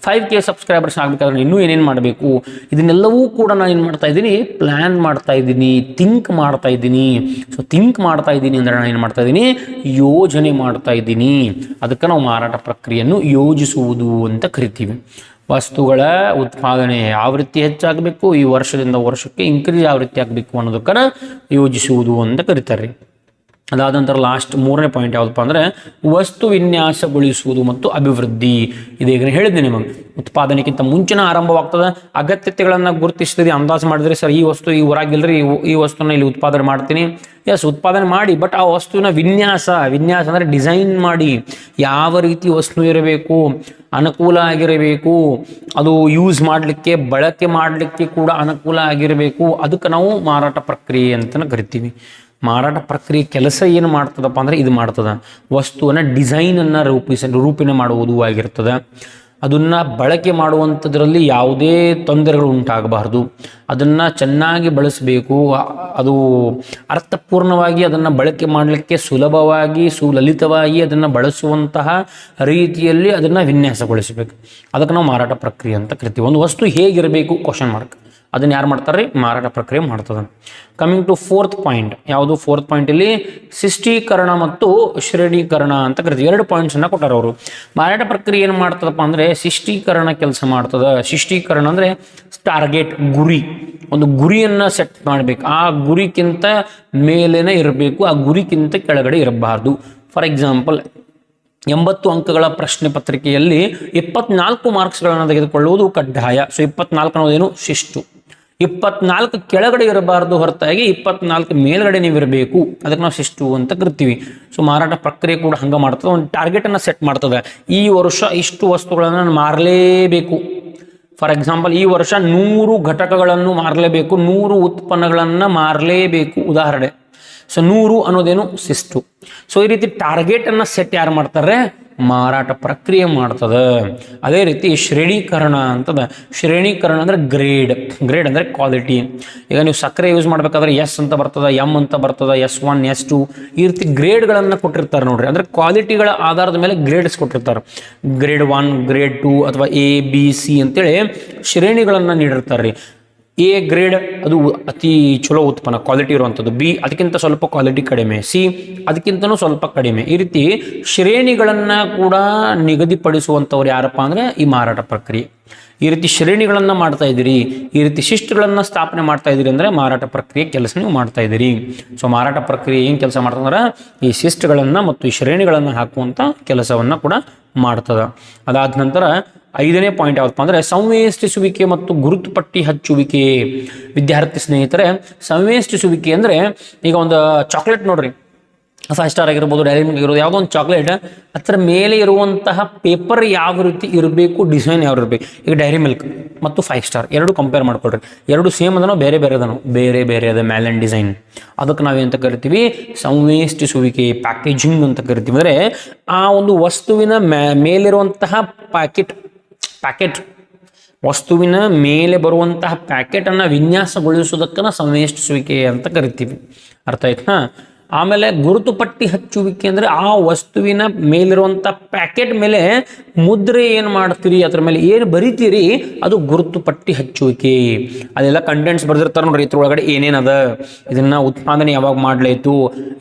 5K ಸಬ್ಸ್ಕ್ರೈಬರ್ಸ್ ಆಗಬೇಕಾದ್ರೆ ಇನ್ನೂ ಏನೇನು ಮಾಡಬೇಕು, ಇದನ್ನೆಲ್ಲವೂ ಕೂಡ ನಾನು ಏನು ಮಾಡ್ತಾ ಇದ್ದೀನಿ, ಪ್ಲ್ಯಾನ್ ಮಾಡ್ತಾ ಇದ್ದೀನಿ, ಥಿಂಕ್ ಮಾಡ್ತಾ ಇದ್ದೀನಿ. ಸೊ ಥಿಂಕ್ ಮಾಡ್ತಾ ಇದ್ದೀನಿ ಅಂದರೆ ನಾನು ಏನು ಮಾಡ್ತಾ ಇದ್ದೀನಿ, ಯೋಜನೆ ಮಾಡ್ತಾ ಇದ್ದೀನಿ. ಅದಕ್ಕೆ ನಾವು ಮಾರಾಟ ಪ್ರಕ್ರಿಯೆಯನ್ನು ಯೋಜಿಸುವುದು ಅಂತ ಕರಿತೀವಿ. ವಸ್ತುಗಳ ಉತ್ಪಾದನೆ ಯಾವ ರೀತಿ ಹೆಚ್ಚಾಗಬೇಕು, ಈ ವರ್ಷದಿಂದ ವರ್ಷಕ್ಕೆ ಇನ್ಕ್ರೀಸ್ ಯಾವ ರೀತಿ ಆಗಬೇಕು ಅನ್ನೋದಕ್ಕೆ ಯೋಜಿಸುವುದು ಅಂತ ಕರೀತಾರೆ. ಅದಾದ ನಂತರ ಲಾಸ್ಟ್ 3ನೇ ಪಾಯಿಂಟ್ ಯಾವುದಪ್ಪ ಅಂದರೆ ವಸ್ತು ವಿನ್ಯಾಸಗೊಳಿಸುವುದು ಮತ್ತು ಅಭಿವೃದ್ಧಿ. ಇದೀಗ ಹೇಳಿದ್ದೆ ನಿಮಗೆ, ಉತ್ಪಾದನೆಗಿಂತ ಮುಂಚಿನ ಆರಂಭವಾಗ್ತದೆ. ಅಗತ್ಯತೆಗಳನ್ನು ಗುರುತಿಸ್ತೀವಿ, ಅಂದಾಜು ಮಾಡಿದ್ರೆ ಸರ್ ಈ ವಸ್ತು ಈ ಊರಾಗಿಲ್ಲರಿ, ಈ ವಸ್ತುನ ಇಲ್ಲಿ ಉತ್ಪಾದನೆ ಮಾಡ್ತೀನಿ. ಎಸ್, ಉತ್ಪಾದನೆ ಮಾಡಿ, ಬಟ್ ಆ ವಸ್ತುವಿನ ವಿನ್ಯಾಸ ಅಂದರೆ ಡಿಸೈನ್ ಮಾಡಿ, ಯಾವ ರೀತಿ ವಸ್ತು ಇರಬೇಕು, ಅನುಕೂಲ ಆಗಿರಬೇಕು, ಅದು ಯೂಸ್ ಮಾಡಲಿಕ್ಕೆ ಬಳಕೆ ಮಾಡಲಿಕ್ಕೆ ಕೂಡ ಅನುಕೂಲ ಆಗಿರಬೇಕು. ಅದಕ್ಕೆ ನಾವು ಮಾರಾಟ ಪ್ರಕ್ರಿಯೆ ಅಂತ ಕರಿತೀವಿ. ಮಾರಾಟ ಪ್ರಕ್ರಿಯೆ ಕೆಲಸ ಏನು ಮಾಡ್ತದಪ್ಪ ಅಂದರೆ ಇದು ಮಾಡ್ತದೆ, ವಸ್ತುವನ್ನು ಡಿಸೈನನ್ನು ರೂಪಿನ ಮಾಡುವುದು ಆಗಿರ್ತದೆ. ಅದನ್ನು ಬಳಕೆ ಮಾಡುವಂಥದ್ರಲ್ಲಿ ಯಾವುದೇ ತೊಂದರೆಗಳು ಉಂಟಾಗಬಾರ್ದು, ಅದನ್ನು ಚೆನ್ನಾಗಿ ಬಳಸಬೇಕು, ಅದು ಅರ್ಥಪೂರ್ಣವಾಗಿ ಅದನ್ನು ಬಳಕೆ ಮಾಡಲಿಕ್ಕೆ ಸುಲಭವಾಗಿ ಸುಲಲಿತವಾಗಿ ಅದನ್ನು ಬಳಸುವಂತಹ ರೀತಿಯಲ್ಲಿ ಅದನ್ನು ವಿನ್ಯಾಸಗೊಳಿಸಬೇಕು. ಅದಕ್ಕೆ ನಾವು ಮಾರಾಟ ಪ್ರಕ್ರಿಯೆ ಅಂತ ಕರಿತೀವಿ. ಒಂದು ವಸ್ತು ಹೇಗಿರಬೇಕು ಕ್ವಶನ್ ಮಾರ್ಕ್, ಅದನ್ನು ಯಾರು ಮಾಡ್ತಾರೆ ರೀ? ಮಾರಾಟ ಪ್ರಕ್ರಿಯೆ ಮಾಡ್ತದೆ. Coming to fourth point. ಯಾವುದು ಫೋರ್ತ್ ಪಾಯಿಂಟ್? ಇಲ್ಲಿ ಶಿಷ್ಟೀಕರಣ ಮತ್ತು ಶ್ರೇಣೀಕರಣ ಅಂತ ಕರಿತೀವಿ. 2 ಪಾಯಿಂಟ್ಸನ್ನು ಕೊಟ್ಟಾರ ಅವರು. ಮಾರಾಟ ಪ್ರಕ್ರಿಯೆ ಏನು ಮಾಡ್ತದಪ್ಪ ಅಂದರೆ ಶಿಷ್ಟೀಕರಣ ಕೆಲಸ ಮಾಡ್ತದೆ. ಶಿಷ್ಟೀಕರಣ ಅಂದರೆ ಟಾರ್ಗೆಟ್, ಗುರಿ, ಒಂದು ಗುರಿಯನ್ನು ಸೆಟ್ ಮಾಡಬೇಕು. ಆ ಗುರಿಗಿಂತ ಮೇಲೇನೆ ಇರಬೇಕು, ಆ ಗುರಿಗಿಂತ ಕೆಳಗಡೆ ಇರಬಾರ್ದು. ಫಾರ್ ಎಕ್ಸಾಂಪಲ್ 80 ಅಂಕಗಳ ಪ್ರಶ್ನೆ ಪತ್ರಿಕೆಯಲ್ಲಿ 24 ಮಾರ್ಕ್ಸ್ಗಳನ್ನು ತೆಗೆದುಕೊಳ್ಳುವುದು ಕಡ್ಡಾಯ. ಸೊ 24 ಅನ್ನೋದೇನು? ಶಿಸ್ತು. 24 ಕೆಳಗಡೆ ಇರಬಾರ್ದು, ಹೊರತಾಗಿ 24 ಮೇಲ್ಗಡೆ ನೀವು ಇರಬೇಕು. ಅದಕ್ಕೆ ನಾವು ಶಿಸ್ತು ಅಂತ ಕರಿತೀವಿ. ಸೊ ಮಾರಾಟ ಪ್ರಕ್ರಿಯೆ ಕೂಡ ಹಂಗೆ ಮಾಡ್ತದೆ, ಒಂದು ಟಾರ್ಗೆಟನ್ನು ಸೆಟ್ ಮಾಡ್ತದೆ. ಈ ವರ್ಷ ಇಷ್ಟು ವಸ್ತುಗಳನ್ನು ಮಾರಲೇಬೇಕು. ಫಾರ್ ಎಕ್ಸಾಂಪಲ್ ಈ ವರ್ಷ 100 ಘಟಕಗಳನ್ನು ಮಾರಲೇಬೇಕು, 100 ಉತ್ಪನ್ನಗಳನ್ನು ಮಾರಲೇಬೇಕು ಉದಾಹರಣೆ. ಸೊ 100 ಅನ್ನೋದೇನು? ಶಿಸ್ತು. ಸೊ ಈ ರೀತಿ ಟಾರ್ಗೆಟನ್ನು ಸೆಟ್ ಯಾರು ಮಾಡ್ತಾರೆ? ಮಾರಾಟ ಪ್ರಕ್ರಿಯೆ ಮಾಡ್ತದೆ. ಅದೇ ರೀತಿ ಶ್ರೇಣೀಕರಣ ಅಂತದ. ಶ್ರೇಣೀಕರಣ ಅಂದರೆ ಗ್ರೇಡ್. ಗ್ರೇಡ್ ಅಂದರೆ ಕ್ವಾಲಿಟಿ. ಈಗ ನೀವು ಸಕ್ಕರೆ ಯೂಸ್ ಮಾಡಬೇಕಾದ್ರೆ ಎಸ್ ಅಂತ ಬರ್ತದೆ, ಎಮ್ ಅಂತ ಬರ್ತದೆ, S1 S2 ಈ ರೀತಿ ಗ್ರೇಡ್ಗಳನ್ನು ಕೊಟ್ಟಿರ್ತಾರೆ ನೋಡ್ರಿ. ಅಂದರೆ ಕ್ವಾಲಿಟಿಗಳ ಆಧಾರದ ಮೇಲೆ ಗ್ರೇಡ್ಸ್ ಕೊಟ್ಟಿರ್ತಾರೆ. ಗ್ರೇಡ್ 1, ಗ್ರೇಡ್ 2 ಅಥವಾ ABC ಅಂತೇಳಿ ಶ್ರೇಣಿಗಳನ್ನು ನೀಡಿರ್ತಾರೆ ರೀ. ಎ ಗ್ರೇಡ್ ಅದು ಅತಿ ಚಲೋ ಉತ್ಪನ್ನ, ಕ್ವಾಲಿಟಿ ಇರುವಂಥದ್ದು. ಬಿ ಅದಕ್ಕಿಂತ ಸ್ವಲ್ಪ ಕ್ವಾಲಿಟಿ ಕಡಿಮೆ. ಸಿ ಅದಕ್ಕಿಂತನೂ ಸ್ವಲ್ಪ ಕಡಿಮೆ. ಈ ರೀತಿ ಶ್ರೇಣಿಗಳನ್ನು ಕೂಡ ನಿಗದಿಪಡಿಸುವಂಥವ್ರು ಯಾರಪ್ಪ ಅಂದರೆ ಈ ಮಾರಾಟ ಪ್ರಕ್ರಿಯೆ. ಈ ರೀತಿ ಶ್ರೇಣಿಗಳನ್ನು ಮಾಡ್ತಾ ಇದ್ದೀರಿ, ಈ ರೀತಿ ಶಿಸ್ತುಗಳನ್ನು ಸ್ಥಾಪನೆ ಮಾಡ್ತಾ ಇದ್ದೀರಿ ಅಂದರೆ ಮಾರಾಟ ಪ್ರಕ್ರಿಯೆ ಕೆಲಸ ನೀವು ಮಾಡ್ತಾ ಇದ್ದೀರಿ. ಸೊ ಮಾರಾಟ ಪ್ರಕ್ರಿಯೆ ಏನು ಕೆಲಸ ಮಾಡ್ತಂದ್ರೆ ಈ ಶಿಸ್ತುಗಳನ್ನು ಮತ್ತು ಈ ಶ್ರೇಣಿಗಳನ್ನು ಹಾಕುವಂಥ ಕೆಲಸವನ್ನು ಕೂಡ ಮಾಡ್ತದೆ. ಅದಾದ ನಂತರ 5ನೇ ಪಾಯಿಂಟ್ ಯಾವತ್ತಪ್ಪ ಅಂದರೆ ಸಂವೇಷ್ಟಿಸುವಿಕೆ ಮತ್ತು ಗುರುತುಪಟ್ಟಿ ಹಚ್ಚುವಿಕೆ. ವಿದ್ಯಾರ್ಥಿ ಸ್ನೇಹಿತರೆ, ಸಂವೇಷ್ಟಿಸುವಿಕೆ ಅಂದರೆ ಈಗ ಒಂದು ಚಾಕ್ಲೇಟ್ ನೋಡ್ರಿ, 5 ಸ್ಟಾರ್ ಆಗಿರ್ಬೋದು, ಡೈರಿ ಮಿಲ್ಕ್ ಇರೋದು, ಯಾವುದೋ ಒಂದು ಚಾಕ್ಲೇಟ್, ಅದರ ಮೇಲೆ ಇರುವಂತಹ ಪೇಪರ್ ಯಾವ ರೀತಿ ಇರಬೇಕು, ಡಿಸೈನ್ ಯಾವ ಇರಬೇಕು. ಈಗ ಡೈರಿ ಮಿಲ್ಕ್ ಮತ್ತು 5 ಸ್ಟಾರ್ ಎರಡು ಕಂಪೇರ್ ಮಾಡ್ಕೊಳ್ರಿ. ಎರಡು ಸೇಮ್ ಅದನೋ ಬೇರೆ ಬೇರೆ ಅದನೋ? ಬೇರೆ ಬೇರೆ ಅದ ಮ್ಯಾಲನ್ ಡಿಸೈನ್. ಅದಕ್ಕೆ ನಾವೇಂತ ಕರಿತೀವಿ? ಸಂವೇಷ್ಟಿಸುವಿಕೆ, ಪ್ಯಾಕೇಜಿಂಗ್ ಅಂತ ಕರಿತೀವಿ. ಅಂದರೆ ಆ ಒಂದು ವಸ್ತುವಿನ ಮೇಲಿರುವಂತಹ ಪ್ಯಾಕೆಟ್ ವಸ್ತುವಿನ ಮೇಲೆ ಬರುವಂತಹ ಪ್ಯಾಕೆಟನ್ನು ವಿನ್ಯಾಸಗೊಳಿಸುವುದಕ್ಕನ್ನು ಸಂವೇಷ್ಟಿಸುವಿಕೆ ಅಂತ ಕರಿತೀವಿ. ಅರ್ಥ ಆಯ್ತಾ? ಆಮೇಲೆ ಗುರುತುಪಟ್ಟಿ ಹಚ್ಚುವಿಕೆ ಅಂದರೆ ಆ ವಸ್ತುವಿನ ಮೇಲಿರುವಂಥ ಪ್ಯಾಕೆಟ್ ಮೇಲೆ ಮುದ್ರೆ ಏನು ಮಾಡ್ತೀರಿ, ಅದ್ರ ಮೇಲೆ ಏನು ಬರಿತೀರಿ, ಅದು ಗುರುತುಪಟ್ಟಿ ಹಚ್ಚುವಿಕೆ. ಅದೆಲ್ಲ ಕಂಟೆಂಟ್ಸ್ ಬರ್ದಿರ್ತಾರೆ ನೋಡ್ರಿ, ಇದ್ರೊಳಗಡೆ ಏನೇನದ, ಇದನ್ನು ಉತ್ಪಾದನೆ ಯಾವಾಗ ಮಾಡಲಾಯಿತು,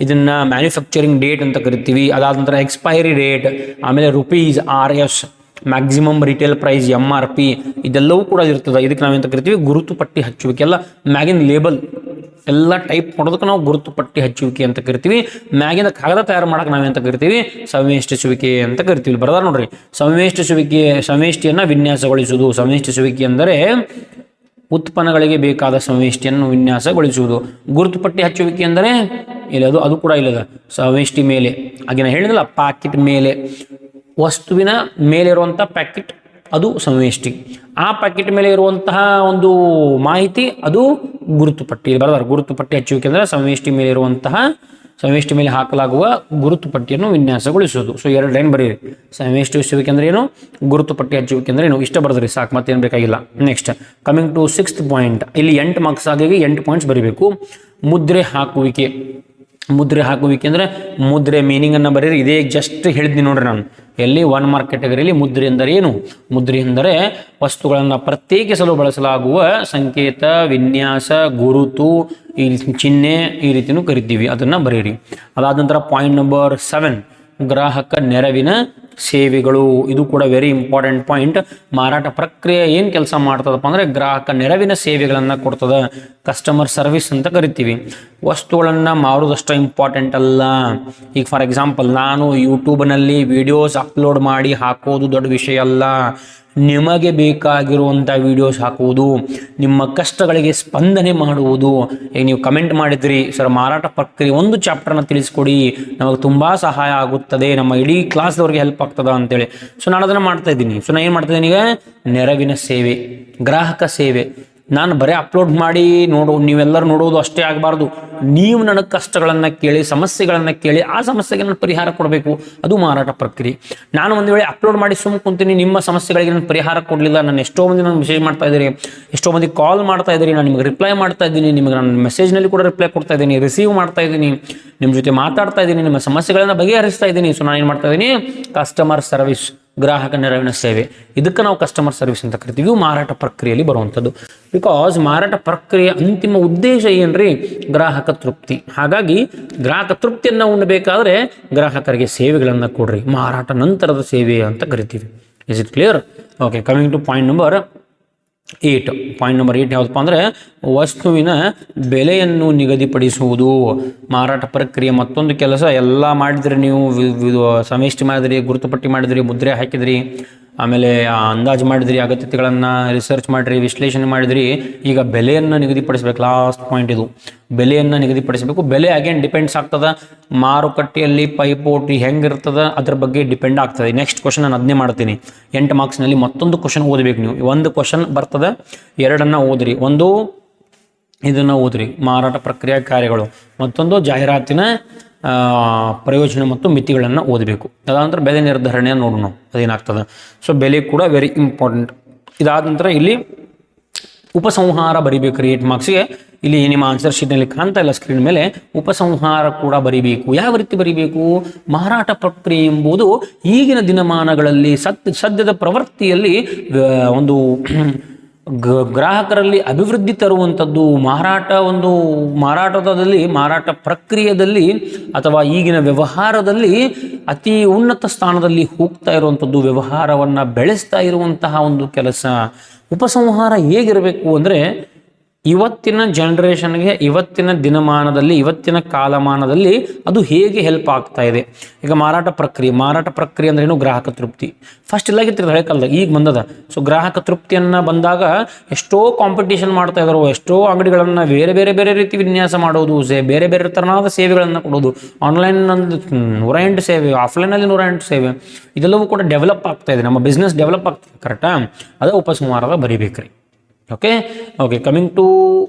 ಇದನ್ನು ಮ್ಯಾನುಫ್ಯಾಕ್ಚರಿಂಗ್ ಡೇಟ್ ಅಂತ ಕರಿತೀವಿ. ಅದಾದ ನಂತರ ಎಕ್ಸ್ಪೈರಿ ಡೇಟ್, ಆಮೇಲೆ rupees, RS maximum retail price, MRP ಇದೆಲ್ಲವೂ ಕೂಡ ಇರ್ತದೆ. ಇದಕ್ಕೆ ನಾವೆಂತ ಕರಿತೀವಿ? ಗುರುತುಪಟ್ಟಿ ಹಚ್ಚುವಿಕೆ. ಎಲ್ಲ ಮ್ಯಾಗಿನ ಲೇಬಲ್ ಎಲ್ಲ ಟೈಪ್ ಮಾಡೋದಕ್ಕೆ ನಾವು ಗುರುತುಪಟ್ಟಿ ಹಚ್ಚುವಿಕೆ ಅಂತ ಕರಿತೀವಿ. ಮ್ಯಾಗಿನ ಕಾಗದ ತಯಾರು ಮಾಡೋಕೆ ನಾವೆಂತ ಕರಿತೀವಿ? ಸಂವೇಷ್ಟಿಸುವಿಕೆ ಅಂತ ಕರಿತೀವಿ. ಬರ್ದಾರ ನೋಡ್ರಿ, ಸಂವೇಷ್ಟಿಯನ್ನು ವಿನ್ಯಾಸಗೊಳಿಸುವುದು. ಸಂವೇಷ್ಟಿಸುವಿಕೆ ಅಂದರೆ ಉತ್ಪನ್ನಗಳಿಗೆ ಬೇಕಾದ ಸಂವೇಷ್ಟಿಯನ್ನು ವಿನ್ಯಾಸಗೊಳಿಸುವುದು. ಗುರುತುಪಟ್ಟಿ ಹಚ್ಚುವಿಕೆ ಅಂದರೆ ಇಲ್ಲ, ಅದು ಕೂಡ ಇಲ್ಲದ ಸಂವೇಷ್ಟಿ ಮೇಲೆ. ಹಾಗೆ ನಾನು ಹೇಳಿದ್ನಲ್ಲ, ಪ್ಯಾಕೆಟ್ ಮೇಲೆ, ವಸ್ತುವಿನ ಮೇಲಿರುವಂಥ ಪ್ಯಾಕೆಟ್ ಅದು ಸಂವೇಷ್ಟಿ. ಆ ಪ್ಯಾಕೆಟ್ ಮೇಲೆ ಇರುವಂತಹ ಒಂದು ಮಾಹಿತಿ ಅದು ಗುರುತುಪಟ್ಟಿ. ಬರದಾರ ಗುರುತುಪಟ್ಟಿ ಹಚ್ಚುವಿಕೆ ಅಂದರೆ ಸಂವೇಷ್ಟಿ ಮೇಲೆ ಹಾಕಲಾಗುವ ಗುರುತುಪಟ್ಟಿಯನ್ನು ವಿನ್ಯಾಸಗೊಳಿಸುವುದು. ಸೊ 2 ಲೈನ್ ಬರೀರಿ. ಸಂವೇಷ್ಟಿಸುವಿಕೆ ಅಂದ್ರೆ ಏನು, ಗುರುತುಪಟ್ಟಿ ಹಚ್ಚುವಿಕೆ ಅಂದ್ರೆ ಏನು, ಇಷ್ಟ ಬರೆದ್ರಿ ಸಾಕು, ಮತ್ತೇನು ಬೇಕಾಗಿಲ್ಲ. Next coming to 6th point. ಇಲ್ಲಿ 8 ಮಾರ್ಕ್ಸ್ ಆಗಿ 8 ಪಾಯಿಂಟ್ಸ್ ಬರೀಬೇಕು. ಮುದ್ರೆ ಹಾಕುವಿಕೆ. ಮುದ್ರೆ ಹಾಕುವಿಕೆ ಅಂದರೆ ಮುದ್ರೆ ಮೀನಿಂಗನ್ನು ಬರೀರಿ. ಇದೇ ಜಸ್ಟ್ ಹೇಳಿದ್ನಿ ನೋಡ್ರಿ ನಾನು. ಎಲ್ಲಿ 1 ಮಾರ್ಕ್ ಕ್ಯಾಟಗರಿಯಲ್ಲಿ ಮುದ್ರೆ ಎಂದರೆ ಏನು? ಮುದ್ರೆ ಎಂದರೆ ವಸ್ತುಗಳನ್ನು ಪ್ರತ್ಯೇಕಿಸಲು ಬಳಸಲಾಗುವ ಸಂಕೇತ, ವಿನ್ಯಾಸ, ಗುರುತು, ಈ ಚಿಹ್ನೆ ಈ ರೀತಿಯೂ ಕರಿತೀವಿ. ಅದನ್ನು ಬರೀರಿ. ಅದಾದ ನಂತರ ಪಾಯಿಂಟ್ ನಂಬರ್ 7, ಗ್ರಾಹಕ ನೆರವಿನ ಸೇವೆಗಳು. ಇದು ಕೂಡ ವೆರಿ ಇಂಪಾರ್ಟೆಂಟ್ ಪಾಯಿಂಟ್. ಮಾರಾಟ ಪ್ರಕ್ರಿಯೆ ಏನು ಕೆಲಸ ಮಾಡ್ತದಪ್ಪ ಅಂದರೆ ಗ್ರಾಹಕ ನೆರವಿನ ಸೇವೆಗಳನ್ನು ಕೊಡ್ತದೆ. ಕಸ್ಟಮರ್ ಸರ್ವಿಸ್ ಅಂತ ಕರಿತೀವಿ. ವಸ್ತುಗಳನ್ನು ಮಾರೋದಷ್ಟು ಇಂಪಾರ್ಟೆಂಟ್ ಅಲ್ಲ. ಈಗ ಫಾರ್ ಎಕ್ಸಾಂಪಲ್ ನಾನು ಯೂಟ್ಯೂಬ್ನಲ್ಲಿ ವಿಡಿಯೋಸ್ ಅಪ್ಲೋಡ್ ಮಾಡಿ ಹಾಕೋದು ದೊಡ್ಡ ವಿಷಯ ಅಲ್ಲ. ನಿಮಗೆ ಬೇಕಾಗಿರುವಂಥ ವಿಡಿಯೋಸ್ ಹಾಕುವುದು, ನಿಮ್ಮ ಕಷ್ಟಗಳಿಗೆ ಸ್ಪಂದನೆ ಮಾಡುವುದು. ಈಗ ನೀವು ಕಮೆಂಟ್ ಮಾಡಿದ್ರಿ, ಸರ್ ಮಾರಾಟ ಪ್ರಕ್ರಿಯೆ ಒಂದು ಚಾಪ್ಟರ್ನ ತಿಳಿಸ್ಕೊಡಿ, ನಮಗೆ ತುಂಬ ಸಹಾಯ ಆಗುತ್ತದೆ, ನಮ್ಮ ಇಡೀ ಕ್ಲಾಸ್ದವ್ರಿಗೆ ಹೆಲ್ಪ್ ಆಗ್ತದ ಅಂತೇಳಿ. ಸೊ ನಾನು ಅದನ್ನು ಮಾಡ್ತಾ ಇದ್ದೀನಿ. ಸೊ ನಾನು ಏನು ಮಾಡ್ತಾ ಇದ್ದೀನಿ? ಈಗ ನೆರವಿನ ಸೇವೆ, ಗ್ರಾಹಕ ಸೇವೆ. ನಾನು ಬರೀ ಅಪ್ಲೋಡ್ ಮಾಡಿ ನೀವೆಲ್ಲರೂ ನೋಡೋದು ಅಷ್ಟೇ ಆಗಬಾರ್ದು. ನೀವು ನನಗೆ ಕಷ್ಟಗಳನ್ನು ಕೇಳಿ, ಸಮಸ್ಯೆಗಳನ್ನು ಕೇಳಿ, ಆ ಸಮಸ್ಯೆಗೆ ನಾನು ಪರಿಹಾರ ಕೊಡಬೇಕು. ಅದು ಮಾರಾಟ ಪ್ರಕ್ರಿಯೆ. ನಾನು ಒಂದು ವೇಳೆ ಅಪ್ಲೋಡ್ ಮಾಡಿ ಸುಮ್ಮನೆ ಕುಂತೀನಿ, ನಿಮ್ಮ ಸಮಸ್ಯೆಗಳಿಗೆ ನಾನು ಪರಿಹಾರ ಕೊಡಲಿಲ್ಲ, ನಾನು ಎಷ್ಟೋ ಮಂದಿ ನಾನು ಮೆಸೇಜ್ ಮಾಡ್ತಾ ಇದ್ದೀರಿ, ಎಷ್ಟೋ ಮಂದಿ ಕಾಲ್ ಮಾಡ್ತಾ ಇದ್ದೀರಿ, ನಾನು ನಿಮಗೆ ರಿಪ್ಲೈ ಮಾಡ್ತಾ ಇದ್ದೀನಿ, ನಿಮಗೆ ನಾನು ಮೆಸೇಜ್ನಲ್ಲಿ ಕೂಡ ರಿಪ್ಲೈ ಕೊಡ್ತಾ ಇದ್ದೀನಿ, ರಿಸೀವ್ ಮಾಡ್ತಾ ಇದ್ದೀನಿ, ನಿಮ್ಮ ಜೊತೆ ಮಾತಾಡ್ತಾ ಇದ್ದೀನಿ, ನಿಮ್ಮ ಸಮಸ್ಯೆಗಳನ್ನು ಬಗೆಹರಿಸ್ತಾ ಇದ್ದೀನಿ. ಸೊ ನಾನು ಏನು ಮಾಡ್ತಾ ಇದ್ದೀನಿ? ಕಸ್ಟಮರ್ ಸರ್ವಿಸ್, ಗ್ರಾಹಕ ನೆರವಿನ ಸೇವೆ, ಇದಕ್ಕೆ ನಾವು ಕಸ್ಟಮರ್ ಸರ್ವಿಸ್ ಅಂತ ಕರಿತೀವಿ. ಇವು ಮಾರಾಟ ಪ್ರಕ್ರಿಯೆಯಲ್ಲಿ ಬರುವಂಥದ್ದು. ಬಿಕಾಸ್ ಮಾರಾಟ ಪ್ರಕ್ರಿಯೆ ಅಂತಿಮ ಉದ್ದೇಶ ಏನ್ರಿ? ಗ್ರಾಹಕ ತೃಪ್ತಿ. ಹಾಗಾಗಿ ಗ್ರಾಹಕ ತೃಪ್ತಿಯನ್ನು ಉಣ್ಣಬೇಕಾದ್ರೆ ಗ್ರಾಹಕರಿಗೆ ಸೇವೆಗಳನ್ನು ಕೊಡ್ರಿ, ಮಾರಾಟ ನಂತರದ ಸೇವೆ ಅಂತ ಕರಿತೀವಿ. Is it clear? Okay, coming to point number 8. Point number 8 ಯಾವುದಪ್ಪ ಅಂದರೆ ವಸ್ತುವಿನ ಬೆಲೆಯನ್ನು ನಿಗದಿಪಡಿಸುವುದು. ಮಾರಾಟ ಪ್ರಕ್ರಿಯೆ ಮತ್ತೊಂದು ಕೆಲಸ. ಎಲ್ಲ ಮಾಡಿದ್ರಿ ನೀವು, ಸಮಷ್ಟಿ ಮಾಡಿದ್ರಿ, ಗುರುತುಪಟ್ಟಿ ಮಾಡಿದ್ರಿ, ಮುದ್ರೆ ಹಾಕಿದ್ರಿ, ಆಮೇಲೆ ಅಂದಾಜು ಮಾಡಿದ್ರಿ, ಅಗತ್ಯತೆಗಳನ್ನು ರಿಸರ್ಚ್ ಮಾಡಿರಿ, ವಿಶ್ಲೇಷಣೆ ಮಾಡಿದ್ರಿ. ಈಗ ಬೆಲೆಯನ್ನು ನಿಗದಿಪಡಿಸಬೇಕು. ಲಾಸ್ಟ್ ಪಾಯಿಂಟ್ ಇದು, ಬೆಲೆಯನ್ನು ನಿಗದಿಪಡಿಸಬೇಕು. ಬೆಲೆ ಅಗೇನ್ ಡಿಪೆಂಡ್ಸ್ ಆಗ್ತದೆ ಮಾರುಕಟ್ಟೆಯಲ್ಲಿ ಪೈಪೋಟಿ ಹೆಂಗಿರ್ತದೆ ಅದ್ರ ಬಗ್ಗೆ ಡಿಪೆಂಡ್ ಆಗ್ತದೆ. ನೆಕ್ಸ್ಟ್ ಕ್ವಶನ್ ನಾನು ಅದನ್ನೇ ಮಾಡ್ತೀನಿ. 8 ಮಾರ್ಕ್ಸ್ನಲ್ಲಿ ಮತ್ತೊಂದು ಕ್ವಶನ್ ಓದಬೇಕು ನೀವು. ಒಂದು ಕ್ವಶನ್ ಬರ್ತದೆ, 2 ಓದ್ರಿ. ಒಂದು ಇದನ್ನು ಓದ್ರಿ, ಮಾರಾಟ ಪ್ರಕ್ರಿಯೆ ಕಾರ್ಯಗಳು. ಮತ್ತೊಂದು ಜಾಹೀರಾತಿನ ಪ್ರಯೋಜನ ಮತ್ತು ಮಿತಿಗಳನ್ನು ಓದಬೇಕು. ಅದಾದ ಬೆಲೆ ನಿರ್ಧಾರಣೆಯನ್ನು ನೋಡೋಣ ಅದೇನಾಗ್ತದೆ. ಸೊ ಬೆಲೆ ಕೂಡ ವೆರಿ ಇಂಪಾರ್ಟೆಂಟ್. ಇದಾದ ನಂತರ ಇಲ್ಲಿ ಉಪಸಂಹಾರ ಬರಿಬೇಕು 8 ಮಾರ್ಕ್ಸ್ಗೆ. ಇಲ್ಲಿ ನಿಮ್ಮ ಆನ್ಸರ್ ಶೀಟ್ನಲ್ಲಿ ಕಾಣ್ತಾ ಇಲ್ಲ ಸ್ಕ್ರೀನ್ ಮೇಲೆ, ಉಪಸಂಹಾರ ಕೂಡ ಬರಿಬೇಕು. ಯಾವ ರೀತಿ ಬರಿಬೇಕು? ಮಾರಾಟ ಪ್ರಕ್ರಿಯೆ ಎಂಬುದು ಈಗಿನ ದಿನಮಾನಗಳಲ್ಲಿ ಸದ್ಯದ ಪ್ರವೃತ್ತಿಯಲ್ಲಿ ಒಂದು ಗ್ರಾಹಕರಲ್ಲಿ ಅಭಿವೃದ್ಧಿ ತರುವಂಥದ್ದು. ಮಾರಾಟ ಪ್ರಕ್ರಿಯೆಯಲ್ಲಿ ಅಥವಾ ಈಗಿನ ವ್ಯವಹಾರದಲ್ಲಿ ಅತಿ ಉನ್ನತ ಸ್ಥಾನದಲ್ಲಿ ಹೋಗ್ತಾ ಇರುವಂಥದ್ದು, ವ್ಯವಹಾರವನ್ನು ಬೆಳೆಸ್ತಾ ಇರುವಂತಹ ಒಂದು ಕೆಲಸ. ಉಪಸಂಹಾರ ಹೇಗಿರಬೇಕು ಅಂದರೆ ಇವತ್ತಿನ ಜನ್ರೇಷನ್ಗೆ, ಇವತ್ತಿನ ದಿನಮಾನದಲ್ಲಿ, ಇವತ್ತಿನ ಕಾಲಮಾನದಲ್ಲಿ ಅದು ಹೇಗೆ ಹೆಲ್ಪ್ ಆಗ್ತಾ ಇದೆ. ಈಗ ಮಾರಾಟ ಪ್ರಕ್ರಿಯೆ ಅಂದ್ರೆ ಏನು? ಗ್ರಾಹಕ ತೃಪ್ತಿ. ಫಸ್ಟ್ ಎಲ್ಲಾಗಿತ್ತು ಹಳೆ ಕಾಲದಾಗ, ಈಗ ಬಂದದ. ಸೊ ಗ್ರಾಹಕ ತೃಪ್ತಿಯನ್ನು ಬಂದಾಗ ಎಷ್ಟೋ ಕಾಂಪಿಟೇಷನ್ ಮಾಡ್ತಾ ಇದ್ರು, ಎಷ್ಟೋ ಅಂಗಡಿಗಳನ್ನು ಬೇರೆ ಬೇರೆ ಬೇರೆ ರೀತಿ ವಿನ್ಯಾಸ ಮಾಡೋದು, ಬೇರೆ ಬೇರೆ ತರನಾದ ಸೇವೆಗಳನ್ನು ಕೊಡೋದು. ಆನ್ಲೈನ್ 108 ಸೇವೆ, ಆಫ್ಲೈನಲ್ಲಿ 108 ಸೇವೆ, ಇದೆಲ್ಲವೂ ಕೂಡ ಡೆವಲಪ್ ಆಗ್ತಾ ಇದೆ. ನಮ್ಮ ಬಿಸ್ನೆಸ್ ಡೆವಲಪ್ ಆಗ್ತದೆ. ಕರೆಕ್ಟಾ? ಅದೇ ಉಪಸಂಹಾರದ ಬರಿಬೇಕ್ರಿ. Okay, coming to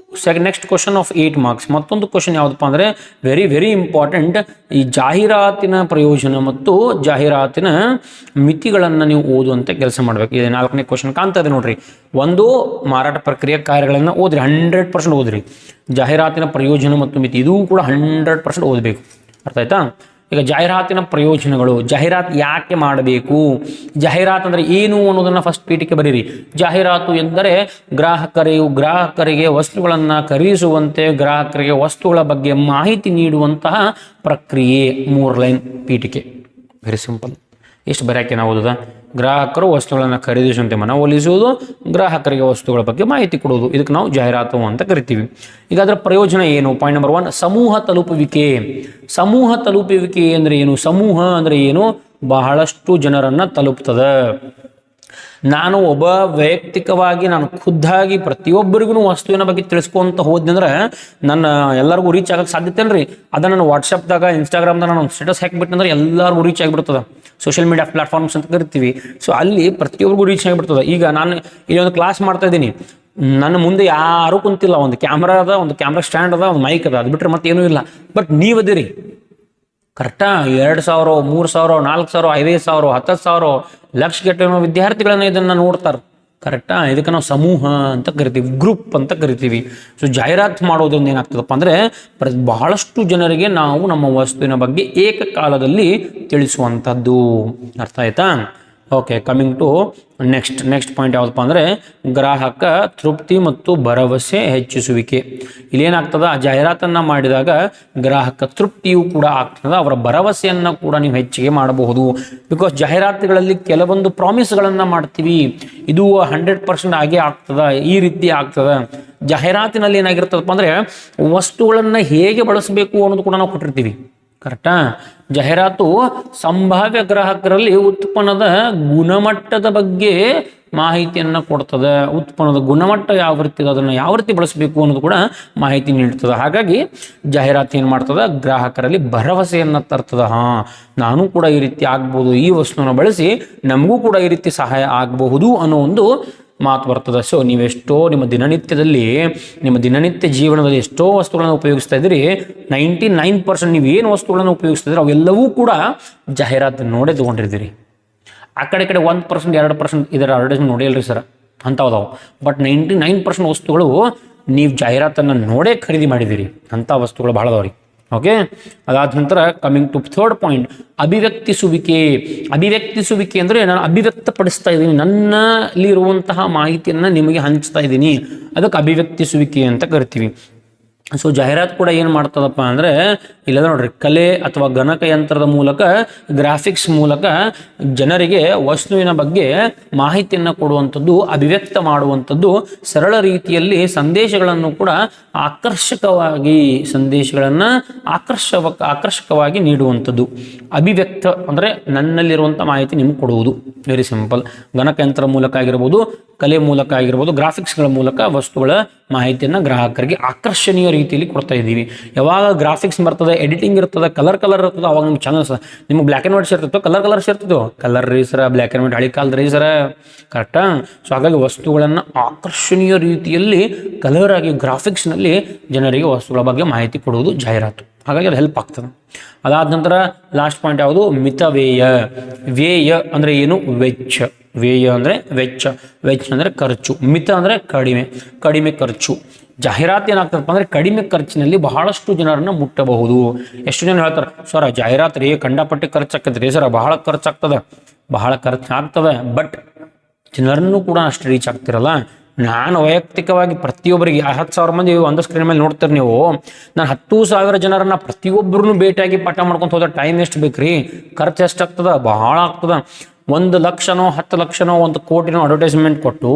next question of 8 marks. ಮತ್ತೊಂದು ಕ್ವಶನ್ ಯಾವುದಪ್ಪ ಅಂದರೆ ವೆರಿ ವೆರಿ ಇಂಪಾರ್ಟೆಂಟ್. ಈ ಜಾಹೀರಾತಿನ ಪ್ರಯೋಜನ ಮತ್ತು ಜಾಹೀರಾತಿನ ಮಿತಿಗಳನ್ನು ನೀವು ಓದುವಂತೆ ಕೆಲಸ ಮಾಡಬೇಕು. ಇದು 4ನೇ ಕ್ವಶನ್ ಕಾಣ್ತಾ ಇದೆ ನೋಡ್ರಿ. ಒಂದು, ಮಾರಾಟ ಪ್ರಕ್ರಿಯೆ ಕಾರ್ಯಗಳನ್ನು ಓದ್ರಿ, 100% ಓದ್ರಿ. ಜಾಹೀರಾತಿನ ಪ್ರಯೋಜನ ಮತ್ತು ಮಿತಿ, ಇದು ಕೂಡ 100% ಓದಬೇಕು. ಅರ್ಥ ಆಯ್ತಾ? ಈಗ ಜಾಹೀರಾತಿನ ಪ್ರಯೋಜನಗಳು. ಜಾಹೀರಾತು ಯಾಕೆ ಮಾಡಬೇಕು? ಜಾಹೀರಾತು ಅಂದರೆ ಏನು ಅನ್ನೋದನ್ನು ಫಸ್ಟ್ ಪೀಠಿಕೆ ಬರೀರಿ. ಜಾಹೀರಾತು ಎಂದರೆ ಗ್ರಾಹಕರಿಗೆ ವಸ್ತುಗಳನ್ನು ಖರೀದಿಸುವಂತೆ, ಗ್ರಾಹಕರಿಗೆ ವಸ್ತುಗಳ ಬಗ್ಗೆ ಮಾಹಿತಿ ನೀಡುವಂತಹ ಪ್ರಕ್ರಿಯೆ. 3 ಲೈನ್ ಪೀಠಿಕೆ, ವೆರಿ ಸಿಂಪಲ್. ಎಷ್ಟು ಬರೆಯೋಕೆ ನಾವು ಓದೋದ? ಗ್ರಾಹಕರು ವಸ್ತುಗಳನ್ನು ಖರೀದಿಸುವಂತೆ ಮನವೊಲಿಸುವುದು, ಗ್ರಾಹಕರಿಗೆ ವಸ್ತುಗಳ ಬಗ್ಗೆ ಮಾಹಿತಿ ಕೊಡುವುದು. ಇದಕ್ಕೆ ನಾವು ಜಾಹೀರಾತು ಅಂತ ಕರಿತೀವಿ. ಈಗ ಅದರ ಪ್ರಯೋಜನ ಏನು? ಪಾಯಿಂಟ್ ನಂಬರ್ 1, ಸಮೂಹ ತಲುಪುವಿಕೆ. ಸಮೂಹ ತಲುಪುವಿಕೆ ಅಂದರೆ ಏನು? ಸಮೂಹ ಅಂದರೆ ಏನು? ಬಹಳಷ್ಟು ಜನರನ್ನು ತಲುಪ್ತದೆ. ನಾನು ಒಬ್ಬ ವೈಯಕ್ತಿಕವಾಗಿ, ನಾನು ಖುದ್ದಾಗಿ ಪ್ರತಿಯೊಬ್ಬರಿಗೂ ವಸ್ತುವಿನ ಬಗ್ಗೆ ತಿಳಿಸ್ಕೊಂತ ಹೋದ್ನಂದ್ರೆ ನನ್ನ ಎಲ್ಲರಿಗೂ ರೀಚ್ ಆಗಕ್ಕೆ ಸಾಧ್ಯತೆ ಅಲ್ರಿ. ಅದನ್ನು ನಾನು ವಾಟ್ಸಪ್ದಾಗ, ಇನ್ಸ್ಟಾಗ್ರಾಮ್ದಾಗ ನಾನು ಸ್ಟೇಟಸ್ ಹಾಕಿಬಿಟ್ಟಂದ್ರೆ ಎಲ್ಲರಿಗೂ ರೀಚ್ ಆಗಿಬಿಡ್ತದೆ. ಸೋಷಿಯಲ್ ಮೀಡಿಯಾ ಪ್ಲಾಟ್ಫಾರ್ಮ್ಸ್ ಅಂತ ಕರಿತೀವಿ. ಸೊ ಅಲ್ಲಿ ಪ್ರತಿಯೊಬ್ಬರಿಗೂ ರೀಚ್ ಆಗಿಬಿಡ್ತದೆ. ಈಗ ನಾನು ಇಲ್ಲಿ ಒಂದು ಕ್ಲಾಸ್ ಮಾಡ್ತಾ ಇದ್ದೀನಿ, ನನ್ನ ಮುಂದೆ ಯಾರೂ ಕುಂತಿಲ್ಲ, ಒಂದು ಕ್ಯಾಮ್ರಾ ಅದ, ಒಂದು ಕ್ಯಾಮ್ರಾ ಸ್ಟ್ಯಾಂಡ್ ಅದ, ಒಂದು ಮೈಕ್ ಅದ, ಅದು ಬಿಟ್ಟರೆ ಮತ್ತೆ ಏನೂ ಇಲ್ಲ. ಬಟ್ ನೀವದಿರಿ ಕರೆಕ್ಟಾ? 2,000, 3,000, 4,000, 5,000, 10,000 ಲಕ್ಷಗಟ್ಟಲೆ ವಿದ್ಯಾರ್ಥಿಗಳನ್ನ ಇದನ್ನು ನೋಡ್ತಾರೆ. ಕರೆಕ್ಟಾ? ಇದಕ್ಕೆ ನಾವು ಸಮೂಹ ಅಂತ ಕರಿತೀವಿ, ಗ್ರೂಪ್ ಅಂತ ಕರಿತೀವಿ. ಸೊ ಜಾಹೀರಾತು ಮಾಡೋದ್ರಿಂದ ಏನಾಗ್ತದಪ್ಪ ಅಂದರೆ ಬಹಳಷ್ಟು ಜನರಿಗೆ ನಾವು ನಮ್ಮ ವಸ್ತುವಿನ ಬಗ್ಗೆ ಏಕಕಾಲದಲ್ಲಿ ತಿಳಿಸುವಂಥದ್ದು. ಅರ್ಥ ಆಯ್ತಾ? Okay, coming to next point ಯಾವುದಪ್ಪ ಅಂದರೆ ಗ್ರಾಹಕ ತೃಪ್ತಿ ಮತ್ತು ಭರವಸೆ ಹೆಚ್ಚಿಸುವಿಕೆ. ಇಲ್ಲೇನಾಗ್ತದೆ? ಆ ಜಾಹೀರಾತನ್ನು ಮಾಡಿದಾಗ ಗ್ರಾಹಕ ತೃಪ್ತಿಯೂ ಕೂಡ ಆಗ್ತದೆ, ಅವರ ಭರವಸೆಯನ್ನು ಕೂಡ ನೀವು ಹೆಚ್ಚಿಗೆ ಮಾಡಬಹುದು. ಬಿಕಾಸ್ ಜಾಹೀರಾತುಗಳಲ್ಲಿ ಕೆಲವೊಂದು ಪ್ರಾಮಿಸ್ಗಳನ್ನು ಮಾಡ್ತೀವಿ, ಇದು 100% ಆಗೇ ಆಗ್ತದೆ, ಈ ರೀತಿ ಆಗ್ತದೆ. ಜಾಹೀರಾತಿನಲ್ಲಿ ಏನಾಗಿರ್ತದಪ್ಪ ಅಂದರೆ ವಸ್ತುಗಳನ್ನು ಹೇಗೆ ಬಳಸಬೇಕು ಅನ್ನೋದು ಕೂಡ ನಾವು ಕೊಟ್ಟಿರ್ತೀವಿ. ಕರೆಕ್ಟಾ? ಜಾಹೀರಾತು ಸಂಭಾವ್ಯ ಗ್ರಾಹಕರಲ್ಲಿ ಉತ್ಪನ್ನದ ಗುಣಮಟ್ಟದ ಬಗ್ಗೆ ಮಾಹಿತಿಯನ್ನು ಕೊಡ್ತದೆ. ಉತ್ಪನ್ನದ ಗುಣಮಟ್ಟ ಯಾವ ರೀತಿ ಇದೆ, ಅದನ್ನು ಯಾವ ರೀತಿ ಬಳಸಬೇಕು ಅನ್ನೋದು ಕೂಡ ಮಾಹಿತಿ ನೀಡ್ತದೆ. ಹಾಗಾಗಿ ಜಾಹೀರಾತು ಏನು ಮಾಡ್ತದೆ? ಗ್ರಾಹಕರಲ್ಲಿ ಭರವಸೆಯನ್ನು ತರ್ತದೆ. ನಾನು ಕೂಡ ಈ ರೀತಿ ಆಗ್ಬೋದು, ಈ ವಸ್ತುವನ್ನು ಬಳಸಿ ನಮಗೂ ಕೂಡ ಈ ರೀತಿ ಸಹಾಯ ಆಗಬಹುದು ಅನ್ನೋ ಒಂದು ಮಾತು ಬರ್ತದೆ. ಸೊ ನೀವೆಷ್ಟೋ ನಿಮ್ಮ ದಿನನಿತ್ಯ ಜೀವನದಲ್ಲಿ ಎಷ್ಟೋ ವಸ್ತುಗಳನ್ನು ಉಪಯೋಗಿಸ್ತಾ ಇದ್ದೀರಿ. 99% ನೀವೇನು ವಸ್ತುಗಳನ್ನು ಉಪಯೋಗಿಸ್ತಾ ಇದ್ದೀರಿ ಅವೆಲ್ಲವೂ ಕೂಡ ಜಾಹೀರಾತು ನೋಡೇ ತೊಗೊಂಡಿರ್ತೀರಿ. ಆ ಕಡೆ 1%, 2% ಇದರ ಅಡ್ವರ್ಟೈಸ್ಮೆಂಟ್ ನೋಡಿಲ್ರಿ ಸರ್ ಅಂಥವ್ದಾವು. ಬಟ್ 99% ವಸ್ತುಗಳು ನೀವು ಜಾಹೀರಾತನ್ನು ನೋಡೇ ಖರೀದಿ ಮಾಡಿದ್ದೀರಿ. ಅಂಥ ವಸ್ತುಗಳು ಭಾಳ ಅದಾವ್ರಿ. ಓಕೆ. ಅದಾದ ನಂತರ ಕಮಿಂಗ್ ಟು ಥರ್ಡ್ ಪಾಯಿಂಟ್, ಅಭಿವ್ಯಕ್ತಿಸುವಿಕೆ. ಅಭಿವ್ಯಕ್ತಿಸುವಿಕೆ ಅಂದರೆ ನಾನು ಅಭಿವ್ಯಕ್ತಪಡಿಸ್ತಾ ಇದ್ದೀನಿ, ನನ್ನಲ್ಲಿರುವಂತಹ ಮಾಹಿತಿಯನ್ನು ನಿಮಗೆ ಹಂಚ್ತಾ ಇದ್ದೀನಿ, ಅದಕ್ಕೆ ಅಭಿವ್ಯಕ್ತಿಸುವಿಕೆ ಅಂತ ಕರಿತೀವಿ. ಸೊ ಜಾಹೀರಾತು ಕೂಡ ಏನು ಮಾಡ್ತದಪ್ಪ ಅಂದರೆ ಇಲ್ಲ ನೋಡ್ರಿ, ಕಲೆ ಅಥವಾ ಗಣಕಯಂತ್ರದ ಮೂಲಕ, ಗ್ರಾಫಿಕ್ಸ್ ಮೂಲಕ ಜನರಿಗೆ ವಸ್ತುವಿನ ಬಗ್ಗೆ ಮಾಹಿತಿಯನ್ನು ಕೊಡುವಂಥದ್ದು, ಅಭಿವ್ಯಕ್ತ ಮಾಡುವಂಥದ್ದು, ಸರಳ ರೀತಿಯಲ್ಲಿ ಸಂದೇಶಗಳನ್ನು ಕೂಡ ಆಕರ್ಷಕವಾಗಿ ನೀಡುವಂಥದ್ದು. ಅಭಿವ್ಯಕ್ತ ಅಂದರೆ ನನ್ನಲ್ಲಿರುವಂಥ ಮಾಹಿತಿ ನಿಮ್ಗೆ ಕೊಡುವುದು. Very simple. ಗಣಕಯಂತ್ರ ಮೂಲಕ ಆಗಿರ್ಬೋದು, ಕಲೆ ಮೂಲಕ ಆಗಿರ್ಬೋದು, ಗ್ರಾಫಿಕ್ಸ್ಗಳ ಮೂಲಕ ವಸ್ತುಗಳ ಮಾಹಿತಿಯನ್ನು ಗ್ರಾಹಕರಿಗೆ ಆಕರ್ಷಣೀಯ ರೀತಿಯಲ್ಲಿ ಕೊಡ್ತಾ ಇದ್ದೀವಿ. ಯಾವಾಗ ಗ್ರಾಫಿಕ್ಸ್ ಬರ್ತದೆ, ಎಡಿಟಿಂಗ್ ಇರ್ತದೆ, ಕಲರ್ ಇರ್ತದೆ, ಅವಾಗ ನಿಮ್ಮ ಚಾನಲ್ಸ್ ನಿಮ್ಗೆ ಬ್ಲ್ಯಾಕ್ ಆ್ಯಂಡ್ ವೈಟ್ ಸೇರ್ತಿತ್ತು, ಕಲರ್ ಸೇರ್ತಿತ್ತು, ಕಲರ್ ರೀ ಸರ, ಬ್ಲ್ಯಾಕ್ ಆ್ಯಂಡ್ ವೈಟ್ ಹಳಿ ಕಾಲದ ರೀ ಸರ, ಕರೆಕ್ಟಾ? ಸೊ ಹಾಗಾಗಿ ವಸ್ತುಗಳನ್ನು ಆಕರ್ಷಣೀಯ ರೀತಿಯಲ್ಲಿ ಕಲರ್ ಆಗಿ ಗ್ರಾಫಿಕ್ಸ್ನಲ್ಲಿ ಜನರಿಗೆ ವಸ್ತುಗಳ ಬಗ್ಗೆ ಮಾಹಿತಿ ಕೊಡುವುದು ಜಾಹೀರಾತು. ಹಾಗಾಗಿ ಅದು ಹೆಲ್ಪ್ ಆಗ್ತದೆ. ಅದಾದ ನಂತರ ಲಾಸ್ಟ್ ಪಾಯಿಂಟ್ ಯಾವುದು? ಮಿತವ್ಯಯ. ವ್ಯಯ ಅಂದರೆ ಏನು? ವೆಚ್ಚ. ವ್ಯಯ ಅಂದರೆ ವೆಚ್ಚ, ವೆಚ್ಚ ಅಂದರೆ ಖರ್ಚು, ಮಿತ ಅಂದರೆ ಕಡಿಮೆ ಖರ್ಚು. ಜಾಹೀರಾತು ಏನಾಗ್ತದಪ್ಪ ಅಂದರೆ ಕಡಿಮೆ ಖರ್ಚಿನಲ್ಲಿ ಬಹಳಷ್ಟು ಜನರನ್ನು ಮುಟ್ಟಬಹುದು. ಎಷ್ಟು ಜನ ಹೇಳ್ತಾರೆ, ಸರ್ ಜಾಹೀರಾತು ರೀ ಕಂಡಪಟ್ಟಿ ಖರ್ಚಾಗ್ತದೆ ರೀ ಸರ್, ಬಹಳ ಖರ್ಚಾಗ್ತದೆ ಬಟ್ ಜನರನ್ನು ಕೂಡ ಅಷ್ಟು ರೀಚ್ ಆಗ್ತಿರಲ್ಲ. ನಾನು ವೈಯಕ್ತಿಕವಾಗಿ ಪ್ರತಿಯೊಬ್ಬರಿಗೆ 10,000 ಮಂದಿ ಒಂದು ಸ್ಕ್ರೀನ್ ಮೇಲೆ ನೋಡ್ತೀರಿ ನೀವು, ನಾನು 10,000 ಜನರನ್ನ ಪ್ರತಿಯೊಬ್ಬರನ್ನು ಭೇಟಿಯಾಗಿ ಪಾಠ ಮಾಡ್ಕೊಂತ ಹೋದ್ರೆ ಟೈಮ್ ಎಷ್ಟು ಬೇಕ್ರಿ? ಖರ್ಚು ಎಷ್ಟಾಗ್ತದ? ಬಹಳ ಆಗ್ತದ. 1 ಲಕ್ಷನೋ 10 ಲಕ್ಷನೋ 1 ಕೋಟಿನೋ ಅಡ್ವರ್ಟೈಸ್ಮೆಂಟ್ ಕೊಟ್ಟು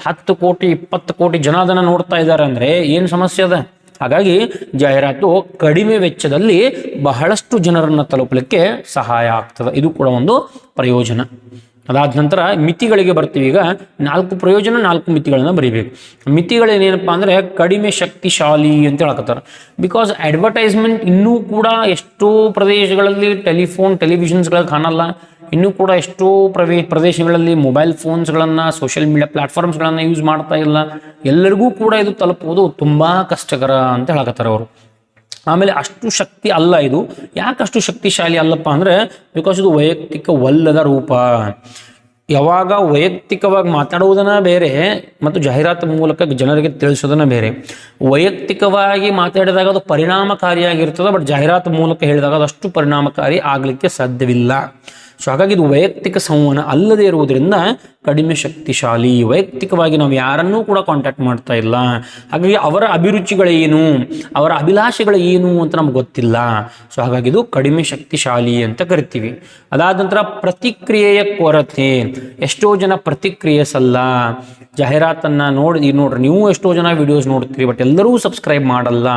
10 ಕೋಟಿ 20 ಕೋಟಿ ಜನ ಅದನ್ನು ನೋಡ್ತಾ ಇದ್ದಾರೆ ಅಂದರೆ ಏನು ಸಮಸ್ಯೆ ಅದ? ಹಾಗಾಗಿ ಜಾಹೀರಾತು ಕಡಿಮೆ ವೆಚ್ಚದಲ್ಲಿ ಬಹಳಷ್ಟು ಜನರನ್ನು ತಲುಪಲಿಕ್ಕೆ ಸಹಾಯ ಆಗ್ತದೆ. ಇದು ಕೂಡ ಒಂದು ಪ್ರಯೋಜನ. ಅದಾದ ನಂತರ ಮಿತಿಗಳಿಗೆ ಬರ್ತೀವಿ. ಈಗ 4 ಪ್ರಯೋಜನ 4 ಮಿತಿಗಳನ್ನು ಬರೀಬೇಕು. ಮಿತಿಗಳೇನೇನಪ್ಪ ಅಂದರೆ ಕಡಿಮೆ ಶಕ್ತಿಶಾಲಿ ಅಂತ ಹೇಳಕತ್ತಾರೆ. ಬಿಕಾಸ್ ಅಡ್ವರ್ಟೈಸ್ಮೆಂಟ್ ಇನ್ನೂ ಕೂಡ ಎಷ್ಟೋ ಪ್ರದೇಶಗಳಲ್ಲಿ ಟೆಲಿವಿಷನ್ಸ್ಗಳಲ್ಲಿ ಕಾಣಲ್ಲ. ಇನ್ನೂ ಕೂಡ ಎಷ್ಟೋ ಪ್ರದೇಶಗಳಲ್ಲಿ ಮೊಬೈಲ್ ಫೋನ್ಸ್ಗಳನ್ನು, ಸೋಷಿಯಲ್ ಮೀಡಿಯಾ ಪ್ಲಾಟ್ಫಾರ್ಮ್ಸ್ಗಳನ್ನು ಯೂಸ್ ಮಾಡ್ತಾ ಇಲ್ಲ. ಎಲ್ಲರಿಗೂ ಕೂಡ ಇದು ತಲುಪುವುದು ತುಂಬ ಕಷ್ಟಕರ ಅಂತ ಹೇಳಕತ್ತಾರೆ ಅವರು. ಆಮೇಲೆ ಅಷ್ಟು ಶಕ್ತಿ ಅಲ್ಲ ಇದು. ಯಾಕೆ ಅಷ್ಟು ಶಕ್ತಿಶಾಲಿ ಅಲ್ಲಪ್ಪ ಅಂದರೆ ಬಿಕಾಸ್ ಇದು ವೈಯಕ್ತಿಕವಲ್ಲದ ರೂಪ. ಯಾವಾಗ ವೈಯಕ್ತಿಕವಾಗಿ ಮಾತಾಡುವುದನ್ನ ಬೇರೆ ಮತ್ತು ಜಾಹೀರಾತು ಮೂಲಕ ಜನರಿಗೆ ತಿಳಿಸೋದನ್ನ ಬೇರೆ. ವೈಯಕ್ತಿಕವಾಗಿ ಮಾತಾಡಿದಾಗ ಅದು ಪರಿಣಾಮಕಾರಿಯಾಗಿರ್ತದೆ, ಬಟ್ ಜಾಹೀರಾತು ಮೂಲಕ ಹೇಳಿದಾಗ ಅದು ಅಷ್ಟು ಪರಿಣಾಮಕಾರಿ ಆಗಲಿಕ್ಕೆ ಸಾಧ್ಯವಿಲ್ಲ. ಸೊ ಹಾಗಾಗಿ ಇದು ವೈಯಕ್ತಿಕ ಸಂವಹನ ಅಲ್ಲದೇ ಇರುವುದರಿಂದ ಕಡಿಮೆ ಶಕ್ತಿಶಾಲಿ. ವೈಯಕ್ತಿಕವಾಗಿ ನಾವು ಯಾರನ್ನೂ ಕೂಡ ಕಾಂಟ್ಯಾಕ್ಟ್ ಮಾಡ್ತಾ ಇಲ್ಲ. ಹಾಗಾಗಿ ಅವರ ಅಭಿರುಚಿಗಳೇನು, ಅವರ ಅಭಿಲಾಷೆಗಳು ಏನು ಅಂತ ನಮ್ಗೆ ಗೊತ್ತಿಲ್ಲ. ಸೊ ಹಾಗಾಗಿ ಇದು ಕಡಿಮೆ ಶಕ್ತಿಶಾಲಿ ಅಂತ ಕರಿತೀವಿ. ಅದಾದ ನಂತರ ಪ್ರತಿಕ್ರಿಯೆಯ ಕೊರತೆ. ಎಷ್ಟೋ ಜನ ಪ್ರತಿಕ್ರಿಯಿಸಲ್ಲ. ಜಾಹೀರಾತನ್ನು ನೋಡ್ರಿ, ನೀವು ಎಷ್ಟೋ ಜನ ವಿಡಿಯೋಸ್ ನೋಡ್ತೀರಿ, ಬಟ್ ಎಲ್ಲರೂ ಸಬ್ಸ್ಕ್ರೈಬ್ ಮಾಡಲ್ಲ,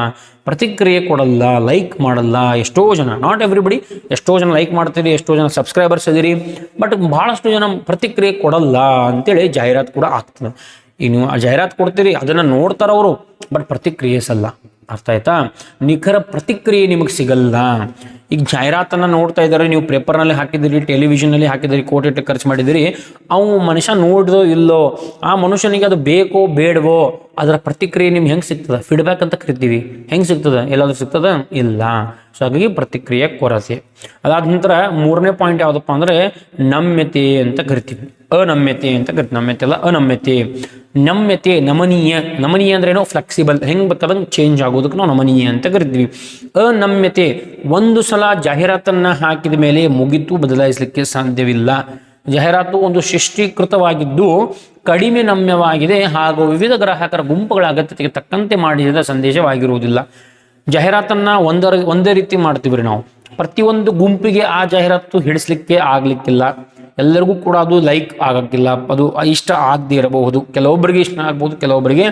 ಪ್ರತಿಕ್ರಿಯೆ ಕೊಡಲ್ಲ, ಲೈಕ್ ಮಾಡಲ್ಲ. ಎಷ್ಟೋ ಜನ, ನಾಟ್ ಎವ್ರಿಬಡಿ, ಎಷ್ಟೋ ಜನ ಲೈಕ್ ಮಾಡ್ತೀರಿ, ಎಷ್ಟೋ ಜನ ಸಬ್ಸ್ಕ್ರೈಬರ್ಸ್ ಇದೀರಿ, ಬಟ್ ಬಹಳಷ್ಟು ಜನ ಪ್ರತಿಕ್ರಿಯೆ ಕೊಡಲ್ಲ ಅಂತೇಳಿ ಜಾಹೀರಾತು ಕೂಡ ಆಗ್ತದೆ. ಈಗ ನೀವು ಆ ಜಾಹೀರಾತು ಕೊಡ್ತೀರಿ, ಅದನ್ನು ನೋಡ್ತಾರ ಅವರು, ಬಟ್ ಪ್ರತಿಕ್ರಿಯಿಸಲ್ಲ. ಅರ್ಥ ಆಯ್ತಾ? ನಿಖರ ಪ್ರತಿಕ್ರಿಯೆ ನಿಮಗೆ ಸಿಗಲ್ಲ. ಈಗ ಜಾಹೀರಾತನ್ನು ನೋಡ್ತಾ ಇದ್ದಾರೆ, ನೀವು ಪೇಪರ್ನಲ್ಲಿ ಹಾಕಿದಿರಿ, ಟೆಲಿವಿಷನ್ನಲ್ಲಿ ಹಾಕಿದಿರಿ, ಕೋಟಿ ಖರ್ಚು ಮಾಡಿದಿರಿ, ಅವು ಮನುಷ್ಯ ನೋಡಿದೋ ಇಲ್ಲೋ, ಆ ಮನುಷ್ಯನಿಗೆ ಅದು ಬೇಕೋ ಬೇಡವೋ ಅದರ ಪ್ರತಿಕ್ರಿಯೆ ನಿಮ್ಗೆ ಹೆಂಗೆ ಸಿಗ್ತದೆ? ಫೀಡ್ಬ್ಯಾಕ್ ಅಂತ ಕರಿತೀವಿ. ಹೆಂಗೆ ಸಿಗ್ತದೆ? ಎಲ್ಲಾದ್ರೂ ಸಿಗ್ತದ? ಇಲ್ಲ. ಸೊ ಹಾಗಾಗಿ ಪ್ರತಿಕ್ರಿಯೆ ಕೊರತೆ. ಅದಾದ ನಂತರ 3ನೇ ಪಾಯಿಂಟ್ ಯಾವುದಪ್ಪ ಅಂದರೆ ನಮ್ಯತೆ ಅಂತ ಕರಿತೀವಿ. ಅನಮ್ಯತೆ ಅಂತ ಕರಿತೀವಿ. ನಮ್ಯತೆ ಅಲ್ಲ, ಅನಮ್ಯತೆ. ನಮ್ಯತೆ ನಮನೀಯ ಅಂದ್ರೆ ಏನೋ ಫ್ಲೆಕ್ಸಿಬಲ್, ಹೆಂಗೆ ಬೇಕಾದಂಗೆ ಚೇಂಜ್ ಆಗೋದಕ್ಕೆ ನಾವು ನಮನೀಯ ಅಂತ ಕರಿತೀವಿ. ಅನಮ್ಯತೆ, ಒಂದು ಸಲ ಜಾಹೀರಾತನ್ನು ಹಾಕಿದ ಮೇಲೆ ಮುಗಿತು, ಬದಲಾಯಿಸಲಿಕ್ಕೆ ಸಾಧ್ಯವಿಲ್ಲ. ಜಾಹೀರಾತು ಒಂದು ಶಿಷ್ಟೀಕೃತವಾಗಿದ್ದು ಕಡಿಮೆ ನಮ್ಯವಾಗಿದೆ ಹಾಗೂ ವಿವಿಧ ಗ್ರಾಹಕರ ಗುಂಪುಗಳ ಅಗತ್ಯತೆಗೆ ತಕ್ಕಂತೆ ಮಾಡಿದ ಸಂದೇಶವಾಗಿರುವುದಿಲ್ಲ. ಜಾಹೀರಾತನ್ನು ಒಂದೇ ರೀತಿ ಮಾಡ್ತೀವಿ ರೀ ನಾವು. ಪ್ರತಿಯೊಂದು ಗುಂಪಿಗೆ ಆ ಜಾಹೀರಾತು ಹಿಡಿಸ್ಲಿಕ್ಕೆ ಆಗ್ಲಿಕ್ಕಿಲ್ಲ. ಎಲ್ಲರಿಗೂ ಕೂಡ ಅದು ಲೈಕ್ ಆಗಕ್ಕಿಲ್ಲ, ಅದು ಇಷ್ಟ ಆಗದೇ ಇರಬಹುದು. ಕೆಲವೊಬ್ಬರಿಗೆ ಇಷ್ಟ ಆಗ್ಬೋದು, ಕೆಲವೊಬ್ಬರಿಗೆ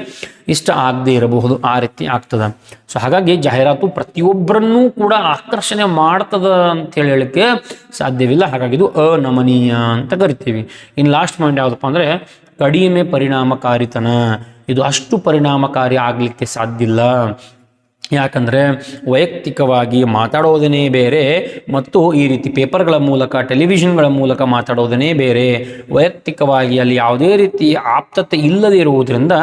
ಇಷ್ಟ ಆಗದೇ ಇರಬಹುದು. ಆ ರೀತಿ ಆಗ್ತದೆ. ಸೊ ಹಾಗಾಗಿ ಜಾಹೀರಾತು ಪ್ರತಿಯೊಬ್ಬರನ್ನೂ ಕೂಡ ಆಕರ್ಷಣೆ ಮಾಡ್ತದ ಅಂತ ಹೇಳಲಿಕ್ಕೆ ಸಾಧ್ಯವಿಲ್ಲ. ಹಾಗಾಗಿ ಇದು ಅನಮನೀಯ ಅಂತ ಕರಿತೀವಿ. ಇನ್ನು ಲಾಸ್ಟ್ ಪಾಯಿಂಟ್ ಯಾವುದಪ್ಪ ಅಂದರೆ ಕಡಿಮೆ ಪರಿಣಾಮಕಾರಿತನ. ಇದು ಅಷ್ಟು ಪರಿಣಾಮಕಾರಿ ಆಗಲಿಕ್ಕೆ ಸಾಧ್ಯ ಇಲ್ಲ. ಯಾಕಂದರೆ ವೈಯಕ್ತಿಕವಾಗಿ ಮಾತಾಡೋದನ್ನೇ ಬೇರೆ ಮತ್ತು ಈ ರೀತಿ ಪೇಪರ್ಗಳ ಮೂಲಕ, ಟೆಲಿವಿಷನ್ಗಳ ಮೂಲಕ ಮಾತಾಡೋದನ್ನೇ ಬೇರೆ. ವೈಯಕ್ತಿಕವಾಗಿ ಅಲ್ಲಿ ಯಾವುದೇ ರೀತಿ ಆಪ್ತತೆ ಇಲ್ಲದೆ ಇರುವುದರಿಂದ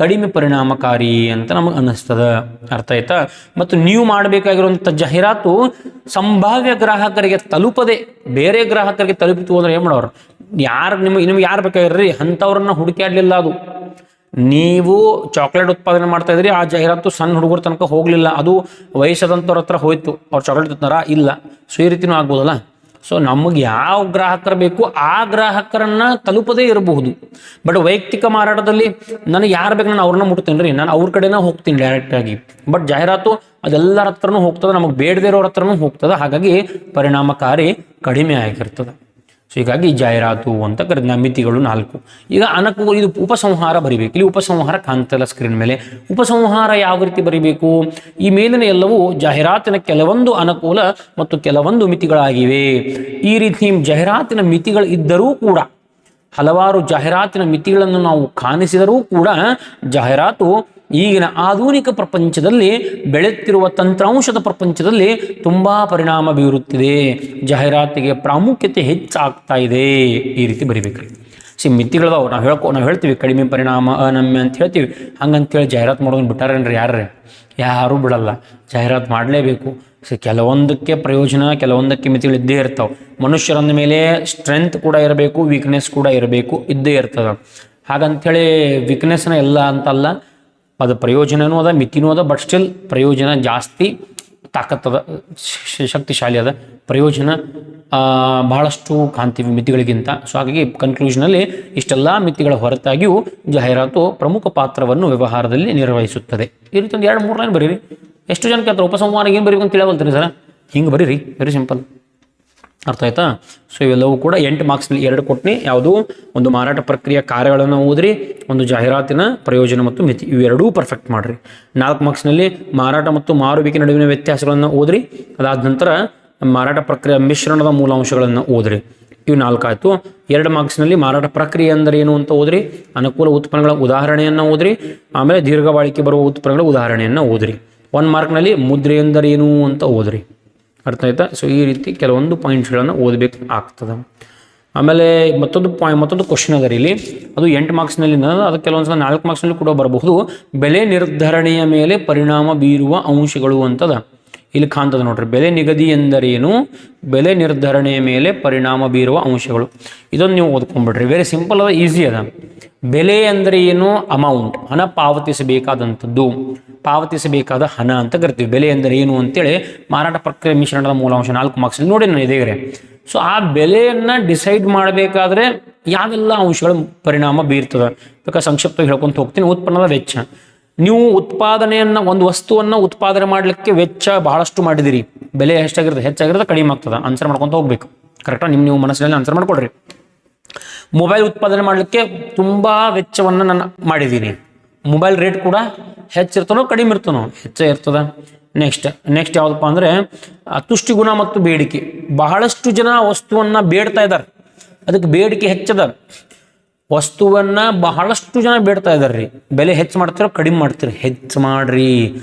ಕಡಿಮೆ ಪರಿಣಾಮಕಾರಿ ಅಂತ ನಮಗೆ ಅನ್ನಿಸ್ತದೆ. ಅರ್ಥ ಆಯ್ತಾ? ಮತ್ತು ನೀವು ಮಾಡಬೇಕಾಗಿರುವಂಥ ಜಾಹೀರಾತು ಸಂಭಾವ್ಯ ಗ್ರಾಹಕರಿಗೆ ತಲುಪದೆ ಬೇರೆ ಗ್ರಾಹಕರಿಗೆ ತಲುಪಿತು ಅಂದರೆ ಏನು ಮಾಡೋರು? ನಿಮ್ಗೆ ಯಾರು ಬೇಕಾಗಿರ್ರಿ ಅಂಥವ್ರನ್ನ ಹುಡುಕಾಡಲಿಲ್ಲ. ಅದು ನೀವು ಚಾಕ್ಲೇಟ್ ಉತ್ಪಾದನೆ ಮಾಡ್ತಾ ಇದ್ರಿ, ಆ ಜಾಹೀರಾತು ಸಣ್ಣ ಹುಡುಗರ ತನಕ ಹೋಗಲಿಲ್ಲ, ಅದು ವಯಸ್ಸಾದಂಥವ್ರ ಹತ್ರ ಹೋಯ್ತು, ಅವ್ರು ಚಾಕ್ಲೇಟ್ ತಿಂತಾರ ಇಲ್ಲ. ಸೊ ಈ ರೀತಿನೂ ಆಗ್ಬೋದಲ್ಲ. ಸೊ ನಮಗೆ ಯಾವ ಗ್ರಾಹಕರು ಬೇಕು ಆ ಗ್ರಾಹಕರನ್ನ ತಲುಪದೇ ಇರಬಹುದು. ಬಟ್ ವೈಯಕ್ತಿಕ ಮಾರಾಟದಲ್ಲಿ ನನಗೆ ಯಾರು ಬೇಕು ನಾನು ಅವ್ರನ್ನ ಮುಟ್ತೀನಿ ರೀ, ನಾನು ಅವ್ರ ಕಡೆನೇ ಹೋಗ್ತೀನಿ ಡೈರೆಕ್ಟಾಗಿ. ಬಟ್ ಜಾಹೀರಾತು ಅದೆಲ್ಲರ ಹತ್ರನೂ ಹೋಗ್ತದೆ, ನಮಗೆ ಬೇಡದೇ ಇರೋರ ಹತ್ರನೂ ಹೋಗ್ತದೆ, ಹಾಗಾಗಿ ಪರಿಣಾಮಕಾರಿ ಕಡಿಮೆ ಆಗಿರ್ತದೆ. ಸೊ ಹೀಗಾಗಿ ಜಾಹೀರಾತು ಅಂತ ಕರೆದ ಮಿತಿಗಳು 4. ಈಗ ಅನುಕೂಲ, ಇದು ಉಪಸಂಹಾರ ಬರಿಬೇಕು. ಇಲ್ಲಿ ಉಪಸಂಹಾರ ಕಾಣ್ತಲ್ಲ ಸ್ಕ್ರೀನ್ ಮೇಲೆ. ಉಪಸಂಹಾರ ಯಾವ ರೀತಿ ಬರಿಬೇಕು? ಈ ಮೇಲಿನ ಎಲ್ಲವೂ ಜಾಹೀರಾತಿನ ಕೆಲವೊಂದು ಅನುಕೂಲ ಮತ್ತು ಕೆಲವೊಂದು ಮಿತಿಗಳಾಗಿವೆ. ಈ ರೀತಿ ಜಾಹೀರಾತಿನ ಮಿತಿಗಳು ಇದ್ದರೂ ಕೂಡ, ಹಲವಾರು ಜಾಹೀರಾತಿನ ಮಿತಿಗಳನ್ನು ನಾವು ಕಾಣಿಸಿದರೂ ಕೂಡ, ಜಾಹೀರಾತು ಈಗಿನ ಆಧುನಿಕ ಪ್ರಪಂಚದಲ್ಲಿ, ಬೆಳೆಯುತ್ತಿರುವ ತಂತ್ರಾಂಶದ ಪ್ರಪಂಚದಲ್ಲಿ ತುಂಬ ಪರಿಣಾಮ ಬೀರುತ್ತಿದೆ. ಜಾಹೀರಾತಿಗೆ ಪ್ರಾಮುಖ್ಯತೆ ಹೆಚ್ಚಾಗ್ತಾ ಇದೆ. ಈ ರೀತಿ ಬರಿಬೇಕ್ರಿ. ಮಿತಿಗಳದಾವು. ನಾವು ಹೇಳ್ತೀವಿ ಕಡಿಮೆ ಪರಿಣಾಮ, ಅನಮ್ಯ ಅಂತ ಹೇಳ್ತೀವಿ. ಹಂಗಂತೇಳಿ ಜಾಹೀರಾತು ಮಾಡೋದನ್ನ ಬಿಟ್ಟಾರೇನ್ರಿ ಯಾರೂ ಬಿಡಲ್ಲ. ಜಾಹೀರಾತು ಮಾಡಲೇಬೇಕು. ಕೆಲವೊಂದಕ್ಕೆ ಪ್ರಯೋಜನ, ಕೆಲವೊಂದಕ್ಕೆ ಮಿತಿಗಳು ಇದ್ದೇ ಇರ್ತಾವೆ. ಮನುಷ್ಯರಂದ ಮೇಲೆ ಸ್ಟ್ರೆಂತ್ ಕೂಡ ಇರಬೇಕು, ವೀಕ್ನೆಸ್ ಕೂಡ ಇರಬೇಕು, ಇದ್ದೇ ಇರ್ತದೆ. ಹಾಗಂಥೇಳಿ ವೀಕ್ನೆಸ್ನ ಎಲ್ಲ ಅಂತಲ್ಲ, ಅದು ಪ್ರಯೋಜನವೂ ಅದ, ಮಿತಿನೂ ಅದ. ಬಟ್ ಸ್ಟಿಲ್ ಪ್ರಯೋಜನ ಜಾಸ್ತಿ ತಾಕತ್ತದ, ಶಕ್ತಿಶಾಲಿ ಅದ. ಪ್ರಯೋಜನ ಬಹಳಷ್ಟು ಕಾಣ್ತೀವಿ ಮಿತಿಗಳಿಗಿಂತ. ಸೊ ಹಾಗಾಗಿ ಕನ್ಕ್ಲೂಷನಲ್ಲಿ ಇಷ್ಟೆಲ್ಲ ಮಿತಿಗಳ ಹೊರತಾಗಿಯೂ ಜಾಹೀರಾತು ಪ್ರಮುಖ ಪಾತ್ರವನ್ನು ವ್ಯವಹಾರದಲ್ಲಿ ನಿರ್ವಹಿಸುತ್ತದೆ. ಈ ರೀತಿ ಒಂದು 2-3 ಲೈನ್ ಬರೀರಿ. ಎಷ್ಟು ಜನಕ್ಕೆ ಹತ್ರ ಉಪಸಂಹಾರ ಏನು ಬರೀಬೇಕು ಅಂತ ಹೇಳಬಲ್ತೀರಿ ಸರ್? ಹಿಂಗೆ ಬರೀರಿ, ವೆರಿ ಸಿಂಪಲ್. ಅರ್ಥ ಆಯ್ತಾ? ಸೊ ಇವೆಲ್ಲವೂ ಕೂಡ 8 ಮಾರ್ಕ್ಸ್ನಲ್ಲಿ 2 ಕೊಟ್ಟಿನಿ. ಯಾವುದು? ಒಂದು ಮಾರಾಟ ಪ್ರಕ್ರಿಯೆ ಕಾರ್ಯಗಳನ್ನು ಓದ್ರಿ, ಒಂದು ಜಾಹೀರಾತಿನ ಪ್ರಯೋಜನ ಮತ್ತು ಮಿತಿ, ಇವೆರಡೂ ಪರ್ಫೆಕ್ಟ್ ಮಾಡಿರಿ. 4 ಮಾರ್ಕ್ಸ್ನಲ್ಲಿ ಮಾರಾಟ ಮತ್ತು ಮಾರುವಿಕೆ ನಡುವಿನ ವ್ಯತ್ಯಾಸಗಳನ್ನು ಓದ್ರಿ. ಅದಾದ ನಂತರ ಮಾರಾಟ ಪ್ರಕ್ರಿಯೆ ಮಿಶ್ರಣದ ಮೂಲಾಂಶಗಳನ್ನು ಓದ್ರಿ. ಇವು 4 ಆಯಿತು. 2 ಮಾರ್ಕ್ಸ್ನಲ್ಲಿ ಮಾರಾಟ ಪ್ರಕ್ರಿಯೆ ಅಂದರೆ ಏನು ಅಂತ ಓದ್ರಿ, ಅನುಕೂಲ ಉತ್ಪನ್ನಗಳ ಉದಾಹರಣೆಯನ್ನು ಓದ್ರಿ, ಆಮೇಲೆ ದೀರ್ಘ ಬಾಳಿಕೆ ಬರುವ ಉತ್ಪನ್ನಗಳ ಉದಾಹರಣೆಯನ್ನು ಓದ್ರಿ. 1 ಮಾರ್ಕ್ನಲ್ಲಿ ಮುದ್ರೆ ಎಂದರೆ ಏನು ಅಂತ ಓದ್ರಿ. ಅರ್ಥ ಆಯ್ತಾ? ಸೊ ಈ ರೀತಿ ಕೆಲವೊಂದು ಪಾಯಿಂಟ್ಸ್ಗಳನ್ನು ಓದಬೇಕು ಆಗ್ತದೆ. ಆಮೇಲೆ ಮತ್ತೊಂದು ಕ್ವಶನ್ ಅದ ಇಲ್ಲಿ, ಅದು 8 ಮಾರ್ಕ್ಸ್ನಲ್ಲಿ, ಅದಕ್ಕೆ ಕೆಲವೊಂದು ಸಲ 4 ಮಾರ್ಕ್ಸ್ನಲ್ಲಿ ಕೂಡ ಬರಬಹುದು. ಬೆಲೆ ನಿರ್ಧರಣೆಯ ಮೇಲೆ ಪರಿಣಾಮ ಬೀರುವ ಅಂಶಗಳು ಅಂತದ ಇಲ್ಲಿ ಕಾಣ್ತದೆ ನೋಡ್ರಿ. ಬೆಲೆ ನಿಗದಿ ಎಂದರೇನು, ಬೆಲೆ ನಿರ್ಧರಣೆಯ ಮೇಲೆ ಪರಿಣಾಮ ಬೀರುವ ಅಂಶಗಳು, ಇದೊಂದು ನೀವು ಓದ್ಕೊಂಡ್ಬಿಡ್ರಿ. ವೆರಿ ಸಿಂಪಲ್ ಅದ, ಈಸಿ ಅದ. ಬೆಲೆ ಅಂದರೆ ಏನು? ಅಮೌಂಟ್, ಹಣ ಪಾವತಿಸಬೇಕಾದಂಥದ್ದು, ಪಾವತಿಸಬೇಕಾದ ಹಣ ಅಂತ ಕರಿತೀವಿ. ಬೆಲೆ ಎಂದರೆ ಏನು ಅಂತೇಳಿ ಮಾರಾಟ ಪ್ರಕ್ರಿಯೆ ಮಿಶ್ರಣದ ಮೂಲಾಂಶ 4 ಮಾರ್ಕ್ಸ್ನಲ್ಲಿ ನೋಡಿ ನಾನು ಇದೇಗ್ರೆ. ಸೊ ಆ ಬೆಲೆಯನ್ನು ಡಿಸೈಡ್ ಮಾಡಬೇಕಾದ್ರೆ ಯಾವೆಲ್ಲ ಅಂಶಗಳು ಪರಿಣಾಮ ಬೀರ್ತದೆ ಬೇಕಾದ್ರೆ ಸಂಕ್ಷಿಪ್ತವಾಗಿ ಹೇಳ್ಕೊಂತ ಹೋಗ್ತೀನಿ. ಉತ್ಪನ್ನದ ವೆಚ್ಚ, ನೀವು ಉತ್ಪಾದನೆಯನ್ನು, ಒಂದು ವಸ್ತುವನ್ನು ಉತ್ಪಾದನೆ ಮಾಡಲಿಕ್ಕೆ ವೆಚ್ಚ ಬಹಳಷ್ಟು ಮಾಡಿದಿರಿ, ಬೆಲೆ ಎಷ್ಟಾಗಿರುತ್ತೆ? ಹೆಚ್ಚಾಗಿರುತ್ತೆ, ಕಡಿಮೆ ಆಗ್ತದೆ? ಆನ್ಸರ್ ಮಾಡ್ಕೊತ ಹೋಗ್ಬೇಕು. ಕರೆಕ್ಟಾ? ನೀವು ಮನಸ್ಸಿನಲ್ಲಿ ಆನ್ಸರ್ ಮಾಡ್ಕೊಡ್ರಿ. ಮೊಬೈಲ್ ಉತ್ಪಾದನೆ ಮಾಡಲಿಕ್ಕೆ ತುಂಬ ವೆಚ್ಚವನ್ನು ನಾನು ಮಾಡಿದ್ದೀನಿ, ಮೊಬೈಲ್ ರೇಟ್ ಕೂಡ ಹೆಚ್ಚಿರ್ತನೋ ಕಡಿಮೆ ಇರ್ತನೋ? ಹೆಚ್ಚೇ ಇರ್ತದೆ. ನೆಕ್ಸ್ಟ್ ಯಾವುದಪ್ಪ ಅಂದರೆ ತುಷ್ಟಿಗುಣ ಮತ್ತು ಬೇಡಿಕೆ. ಬಹಳಷ್ಟು ಜನ ವಸ್ತುವನ್ನು ಬೇಡ್ತಾ ಇದ್ದಾರೆ, ಅದಕ್ಕೆ ಬೇಡಿಕೆ ಹೆಚ್ಚದ. ವಸ್ತುವನ್ನು ಬಹಳಷ್ಟು ಜನ ಬೇಡ್ತಾ ಇದ್ದಾರೆ ರೀ, ಬೆಲೆ ಹೆಚ್ಚು ಮಾಡ್ತೀರೋ ಕಡಿಮೆ ಮಾಡ್ತೀರಿ? ಹೆಚ್ಚು ಮಾಡ್ರಿ.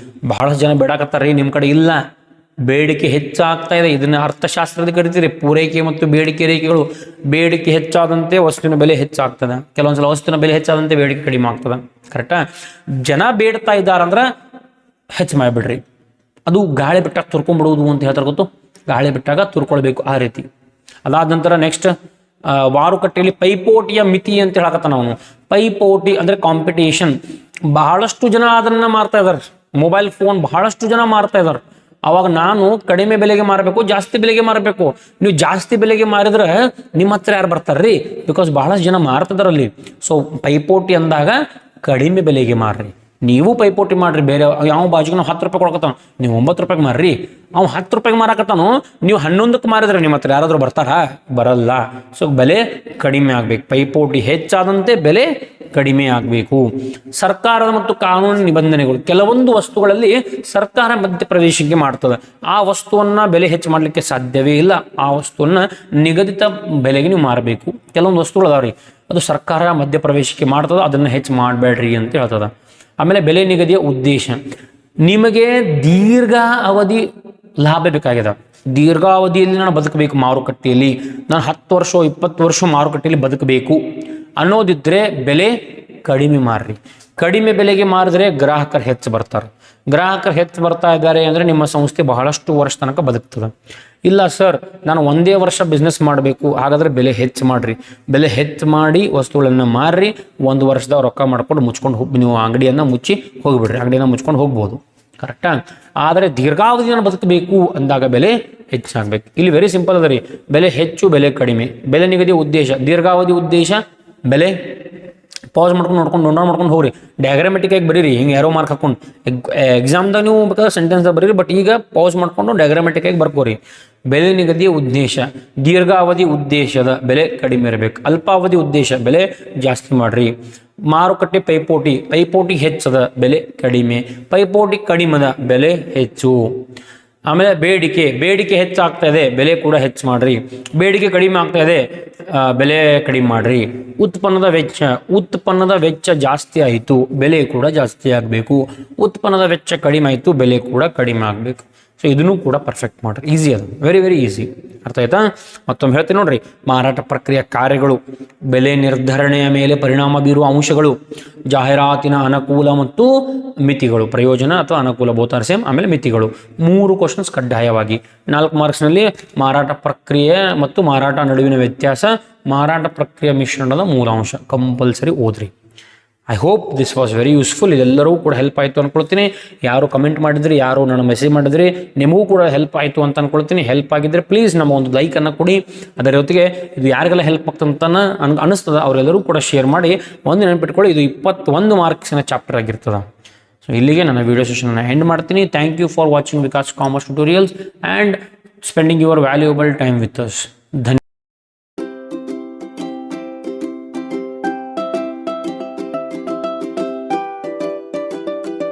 ಬಹಳಷ್ಟು ಜನ ಬೇಡಾಕತ್ತಾರ ರೀ, ನಿಮ್ಮ ಕಡೆ ಇಲ್ಲ, ಬೇಡಿಕೆ ಹೆಚ್ಚಾಗ್ತಾ ಇದೆ. ಇದನ್ನ ಅರ್ಥಶಾಸ್ತ್ರದ ಕರಿತೀರಿ ಪೂರೈಕೆ ಮತ್ತು ಬೇಡಿಕೆ ರೇಖೆಗಳು. ಬೇಡಿಕೆ ಹೆಚ್ಚಾದಂತೆ ವಸ್ತುವಿನ ಬೆಲೆ ಹೆಚ್ಚಾಗ್ತದೆ, ಕೆಲವೊಂದ್ಸಲ ವಸ್ತುವಿನ ಬೆಲೆ ಹೆಚ್ಚಾದಂತೆ ಬೇಡಿಕೆ ಕಡಿಮೆ ಆಗ್ತದೆ. ಕರೆಕ್ಟಾ? ಜನ ಬೇಡ್ತಾ ಇದ್ದಾರಂದ್ರೆ ಹೆಚ್ಚು ಮಾಡಿಬಿಡ್ರಿ. ಅದು ಗಾಳಿ ಬಿಟ್ಟಾಗ ತುರ್ಕೊಂಡ್ಬಿಡುವುದು ಅಂತ ಹೇಳ್ತಾರೆ, ಗೊತ್ತು? ಗಾಳಿ ಬಿಟ್ಟಾಗ ತುರ್ಕೊಳ್ಬೇಕು, ಆ ರೀತಿ. ಅದಾದ ನಂತರ ನೆಕ್ಸ್ಟ್ ಮಾರುಕಟ್ಟೆಯಲ್ಲಿ ಪೈಪೋಟಿಯ ಮಿತಿ ಅಂತ ಹೇಳಕತ್ತಾನ ಅವನು. ಪೈಪೋಟಿ ಅಂದರೆ ಕಾಂಪಿಟೇಷನ್. ಬಹಳಷ್ಟು ಜನ ಅದನ್ನು ಮಾರ್ತಾ ಇದ್ದಾರೆ, ಮೊಬೈಲ್ ಫೋನ್ ಬಹಳಷ್ಟು ಜನ ಮಾರ್ತಾ ಇದ್ದಾರೆ. ಅವಾಗ ನಾನು ಕಡಿಮೆ ಬೆಲೆಗೆ ಮಾರಬೇಕು, ಜಾಸ್ತಿ ಬೆಲೆಗೆ ಮಾರಬೇಕು? ನೀವು ಜಾಸ್ತಿ ಬೆಲೆಗೆ ಮಾರಿದ್ರೆ ನಿಮ್ಮ ಹತ್ರ ಯಾರು ಬರ್ತಾರ್ರಿ? ಬಿಕಾಸ್ ಬಹಳಷ್ಟು ಜನ ಮಾರ್ತಿದಾರಲ್ಲಿ. ಸೊ ಪೈಪೋಟಿ ಅಂದಾಗ ಕಡಿಮೆ ಬೆಲೆಗೆ ಮಾರ್ರಿ. ನೀವು ಪೈಪೋಟಿ ಮಾಡ್ರಿ. ಬೇರೆ ಯಾವ ಬಾಜಿಗೆ ನಾವು 10 ರೂಪಾಯಿ ಕೊಡಕತ್ತಾನ, ನೀವು 9 ರೂಪಾಯಿಗೆ ಮಾರ್ರಿ. ಅವ್ನು 10 ರೂಪಾಯಿಗೆ ಮಾರಾಕತ್ತಾನು, ನೀವು 11ಕ್ಕೆ ಮಾರಿದ್ರೆ ನಿಮ್ಮ ಹತ್ರ ಯಾರಾದರೂ ಬರ್ತಾರಾ? ಬರಲ್ಲ. ಸೊ ಬೆಲೆ ಕಡಿಮೆ ಆಗ್ಬೇಕು, ಪೈಪೋಟಿ ಹೆಚ್ಚಾದಂತೆ ಬೆಲೆ ಕಡಿಮೆ ಆಗಬೇಕು. ಸರ್ಕಾರದ ಮತ್ತು ಕಾನೂನು ನಿಬಂಧನೆಗಳು. ಕೆಲವೊಂದು ವಸ್ತುಗಳಲ್ಲಿ ಸರ್ಕಾರ ಮಧ್ಯಪ್ರವೇಶಿಕೆ ಮಾಡ್ತದೆ, ಆ ವಸ್ತುವನ್ನು ಬೆಲೆ ಹೆಚ್ಚು ಮಾಡಲಿಕ್ಕೆ ಸಾಧ್ಯವೇ ಇಲ್ಲ. ಆ ವಸ್ತುವನ್ನು ನಿಗದಿತ ಬೆಲೆಗೆ ನೀವು ಮಾರಬೇಕು. ಕೆಲವೊಂದು ವಸ್ತುಗಳು ಅದಾವ್ರಿ, ಅದು ಸರ್ಕಾರ ಮಧ್ಯಪ್ರವೇಶಿಕೆ ಮಾಡ್ತದೆ, ಅದನ್ನು ಹೆಚ್ಚು ಮಾಡಬೇಡ್ರಿ ಅಂತ ಹೇಳ್ತದೆ. ಆಮೇಲೆ ಬೆಲೆ ನಿಗದಿಯ ಉದ್ದೇಶ, ನಿಮಗೆ ದೀರ್ಘ ಅವಧಿ ಲಾಭ ಬೇಕಾಗಿದೆ. ದೀರ್ಘಾವಧಿಯಲ್ಲಿ ನಾನು ಬದುಕಬೇಕು ಮಾರುಕಟ್ಟೆಯಲ್ಲಿ, ನಾನು 10 ವರ್ಷ 20 ವರ್ಷ ಮಾರುಕಟ್ಟೆಯಲ್ಲಿ ಬದುಕಬೇಕು ಅನ್ನೋದಿದ್ದರೆ ಬೆಲೆ ಕಡಿಮೆ ಮಾರ್ರಿ. ಕಡಿಮೆ ಬೆಲೆಗೆ ಮಾರಿದ್ರೆ ಗ್ರಾಹಕರು ಹೆಚ್ಚು ಬರ್ತಾರೆ. ಗ್ರಾಹಕರು ಹೆಚ್ಚು ಬರ್ತಾ ಇದ್ದಾರೆ ಅಂದರೆ ನಿಮ್ಮ ಸಂಸ್ಥೆ ಬಹಳಷ್ಟು ವರ್ಷ ತನಕ ಬದುಕ್ತದೆ. ಇಲ್ಲ ಸರ್, ನಾನು ಒಂದೇ ವರ್ಷ ಬಿಸ್ನೆಸ್ ಮಾಡಬೇಕು, ಹಾಗಾದರೆ ಬೆಲೆ ಹೆಚ್ಚು ಮಾಡಿರಿ. ಬೆಲೆ ಹೆಚ್ಚು ಮಾಡಿ ವಸ್ತುಗಳನ್ನು ಮಾರ್ರಿ, 1 ವರ್ಷದ ರೊಕ್ಕ ಮಾಡ್ಕೊಂಡು ಮುಚ್ಕೊಂಡು ನೀವು ಅಂಗಡಿಯನ್ನು ಮುಚ್ಚಿ ಹೋಗಿಬಿಡ್ರಿ, ಅಂಗಡಿಯನ್ನು ಮುಚ್ಕೊಂಡು ಹೋಗ್ಬೋದು. ಕರೆಕ್ಟಾ? ಆದರೆ ದೀರ್ಘಾವಧಿಯನ್ನು ಬದುಕಬೇಕು ಅಂದಾಗ ಬೆಲೆ ಹೆಚ್ಚಾಗಬೇಕು. ಇಲ್ಲಿ ವೆರಿ ಸಿಂಪಲ್ ಅದ ರೀ, ಬೆಲೆ ಹೆಚ್ಚು ಬೆಲೆ ಕಡಿಮೆ, ಬೆಲೆ ನಿಗದಿ ಉದ್ದೇಶ, ದೀರ್ಘಾವಧಿ ಉದ್ದೇಶ ಬೆಲೆ. ಪಾಸ್ ಮಾಡ್ಕೊಂಡು ನೋಡ್ಕೊಂಡು ಹೋಗ್ರಿ, ಡಯಾಗ್ರಾಮೆಟಿಕ್ ಆಗಿ ಬರೀರಿ, ಹಿಂಗೆ ಯಾರೋ ಮಾರ್ಕ್ ಹಾಕೊಂಡು. ಎಕ್ಸಾಮ್ದಾಗ ನೀವು ಬೇಕಾದ್ರೆ ಸೆಂಟೆನ್ಸ್ದಾಗ ಬರೀರಿ, ಬಟ್ ಈಗ ಪಾಸ್ ಮಾಡ್ಕೊಂಡು ಡಯಾಗ್ರಾಮೆಟಿಕ್ ಆಗಿ ಬರ್ಕೋರಿ. ಬೆಲೆ ನಿಗದಿಯ ಉದ್ದೇಶ, ದೀರ್ಘಾವಧಿ ಉದ್ದೇಶದ ಬೆಲೆ ಕಡಿಮೆ ಇರಬೇಕು, ಅಲ್ಪಾವಧಿ ಉದ್ದೇಶ ಬೆಲೆ ಜಾಸ್ತಿ ಮಾಡ್ರಿ. ಮಾರುಕಟ್ಟೆ ಪೈಪೋಟಿ ಹೆಚ್ಚದ ಬೆಲೆ ಕಡಿಮೆ, ಪೈಪೋಟಿ ಕಡಿಮೆದ ಬೆಲೆ ಹೆಚ್ಚು. ಆಮೇಲೆ ಬೇಡಿಕೆ ಹೆಚ್ಚಾಗ್ತಾ ಇದೆ, ಬೆಲೆ ಕೂಡ ಹೆಚ್ಚು ಮಾಡ್ರಿ. ಬೇಡಿಕೆ ಕಡಿಮೆ ಆಗ್ತಾ ಇದೆ, ಬೆಲೆ ಕಡಿಮೆ ಮಾಡ್ರಿ. ಉತ್ಪನ್ನದ ವೆಚ್ಚ ಜಾಸ್ತಿ ಆಯಿತು, ಬೆಲೆ ಕೂಡ ಜಾಸ್ತಿ ಆಗಬೇಕು. ಉತ್ಪನ್ನದ ವೆಚ್ಚ ಕಡಿಮೆ ಆಯಿತು, ಬೆಲೆ ಕೂಡ ಕಡಿಮೆ ಆಗಬೇಕು. ಸೊ ಇದನ್ನು ಕೂಡ ಪರ್ಫೆಕ್ಟ್ ಮಾಡ್ರಿ, ಈಸಿ ಅದು, ವೆರಿ ವೆರಿ ಈಸಿ. ಅರ್ಥ ಆಯ್ತಾ? ಮತ್ತೊಮ್ಮೆ ಹೇಳ್ತೀನಿ ನೋಡ್ರಿ, ಮಾರಾಟ ಪ್ರಕ್ರಿಯೆ ಕಾರ್ಯಗಳು, ಬೆಲೆ ನಿರ್ಧರಣೆಯ ಮೇಲೆ ಪರಿಣಾಮ ಬೀರುವ ಅಂಶಗಳು, ಜಾಹೀರಾತಿನ ಅನುಕೂಲ ಮತ್ತು ಮಿತಿಗಳು, ಪ್ರಯೋಜನ ಅಥವಾ ಅನುಕೂಲ ಬೋತಾರ್ ಸೇಮ್, ಆಮೇಲೆ ಮಿತಿಗಳು. 3 ಕ್ವಶನ್ಸ್ ಕಡ್ಡಾಯವಾಗಿ 4 ಮಾರ್ಕ್ಸ್ನಲ್ಲಿ ಮಾರಾಟ ಪ್ರಕ್ರಿಯೆ ಮತ್ತು ಮಾರಾಟ ನಡುವಿನ ವ್ಯತ್ಯಾಸ, ಮಾರಾಟ ಪ್ರಕ್ರಿಯೆ ಮಿಶ್ರಣದ ಮೂಲಾಂಶ ಕಂಪಲ್ಸರಿ ಓದ್ರಿ. I hope this was very useful. ಇದೆಲ್ಲರೂ ಕೂಡ ಹೆಲ್ಪ್ ಆಯಿತು ಅಂದ್ಕೊಳ್ತೀನಿ. ಯಾರು ಕಮೆಂಟ್ ಮಾಡಿದ್ರಿ, ಯಾರು ನನಗೆ ಮೆಸೇಜ್ ಮಾಡಿದ್ರಿ, ನಿಮಗೂ ಕೂಡ ಹೆಲ್ಪ್ ಆಯಿತು ಅಂತ ಅಂದ್ಕೊಳ್ತೀನಿ. ಹೆಲ್ಪ್ ಆಗಿದ್ದರೆ ಪ್ಲೀಸ್ ನಮ್ಮ ಒಂದು ಲೈಕನ್ನು ಕೊಡಿ. ಅದರ ಜೊತೆಗೆ ಇದು ಯಾರಿಗೆಲ್ಲ ಹೆಲ್ಪ್ ಆಗ್ತಂತ ಅನಿಸ್ತದ ಅವರೆಲ್ಲರೂ ಕೂಡ ಶೇರ್ ಮಾಡಿ. ಒಂದು ನೆನಪಿಟ್ಕೊಳ್ಳಿ, ಇದು 21 ಮಾರ್ಕ್ಸಿನ ಚಾಪ್ಟರ್ ಆಗಿರ್ತದೆ. ಸೊ ಇಲ್ಲಿಗೆ ನನ್ನ ವಿಡಿಯೋ ಸೆಷನ್ನ ಎಂಡ್ ಮಾಡ್ತೀನಿ. Thank you for watching Vikas commerce tutorials and spending your valuable time with us. ಧನ್ಯವಾದ.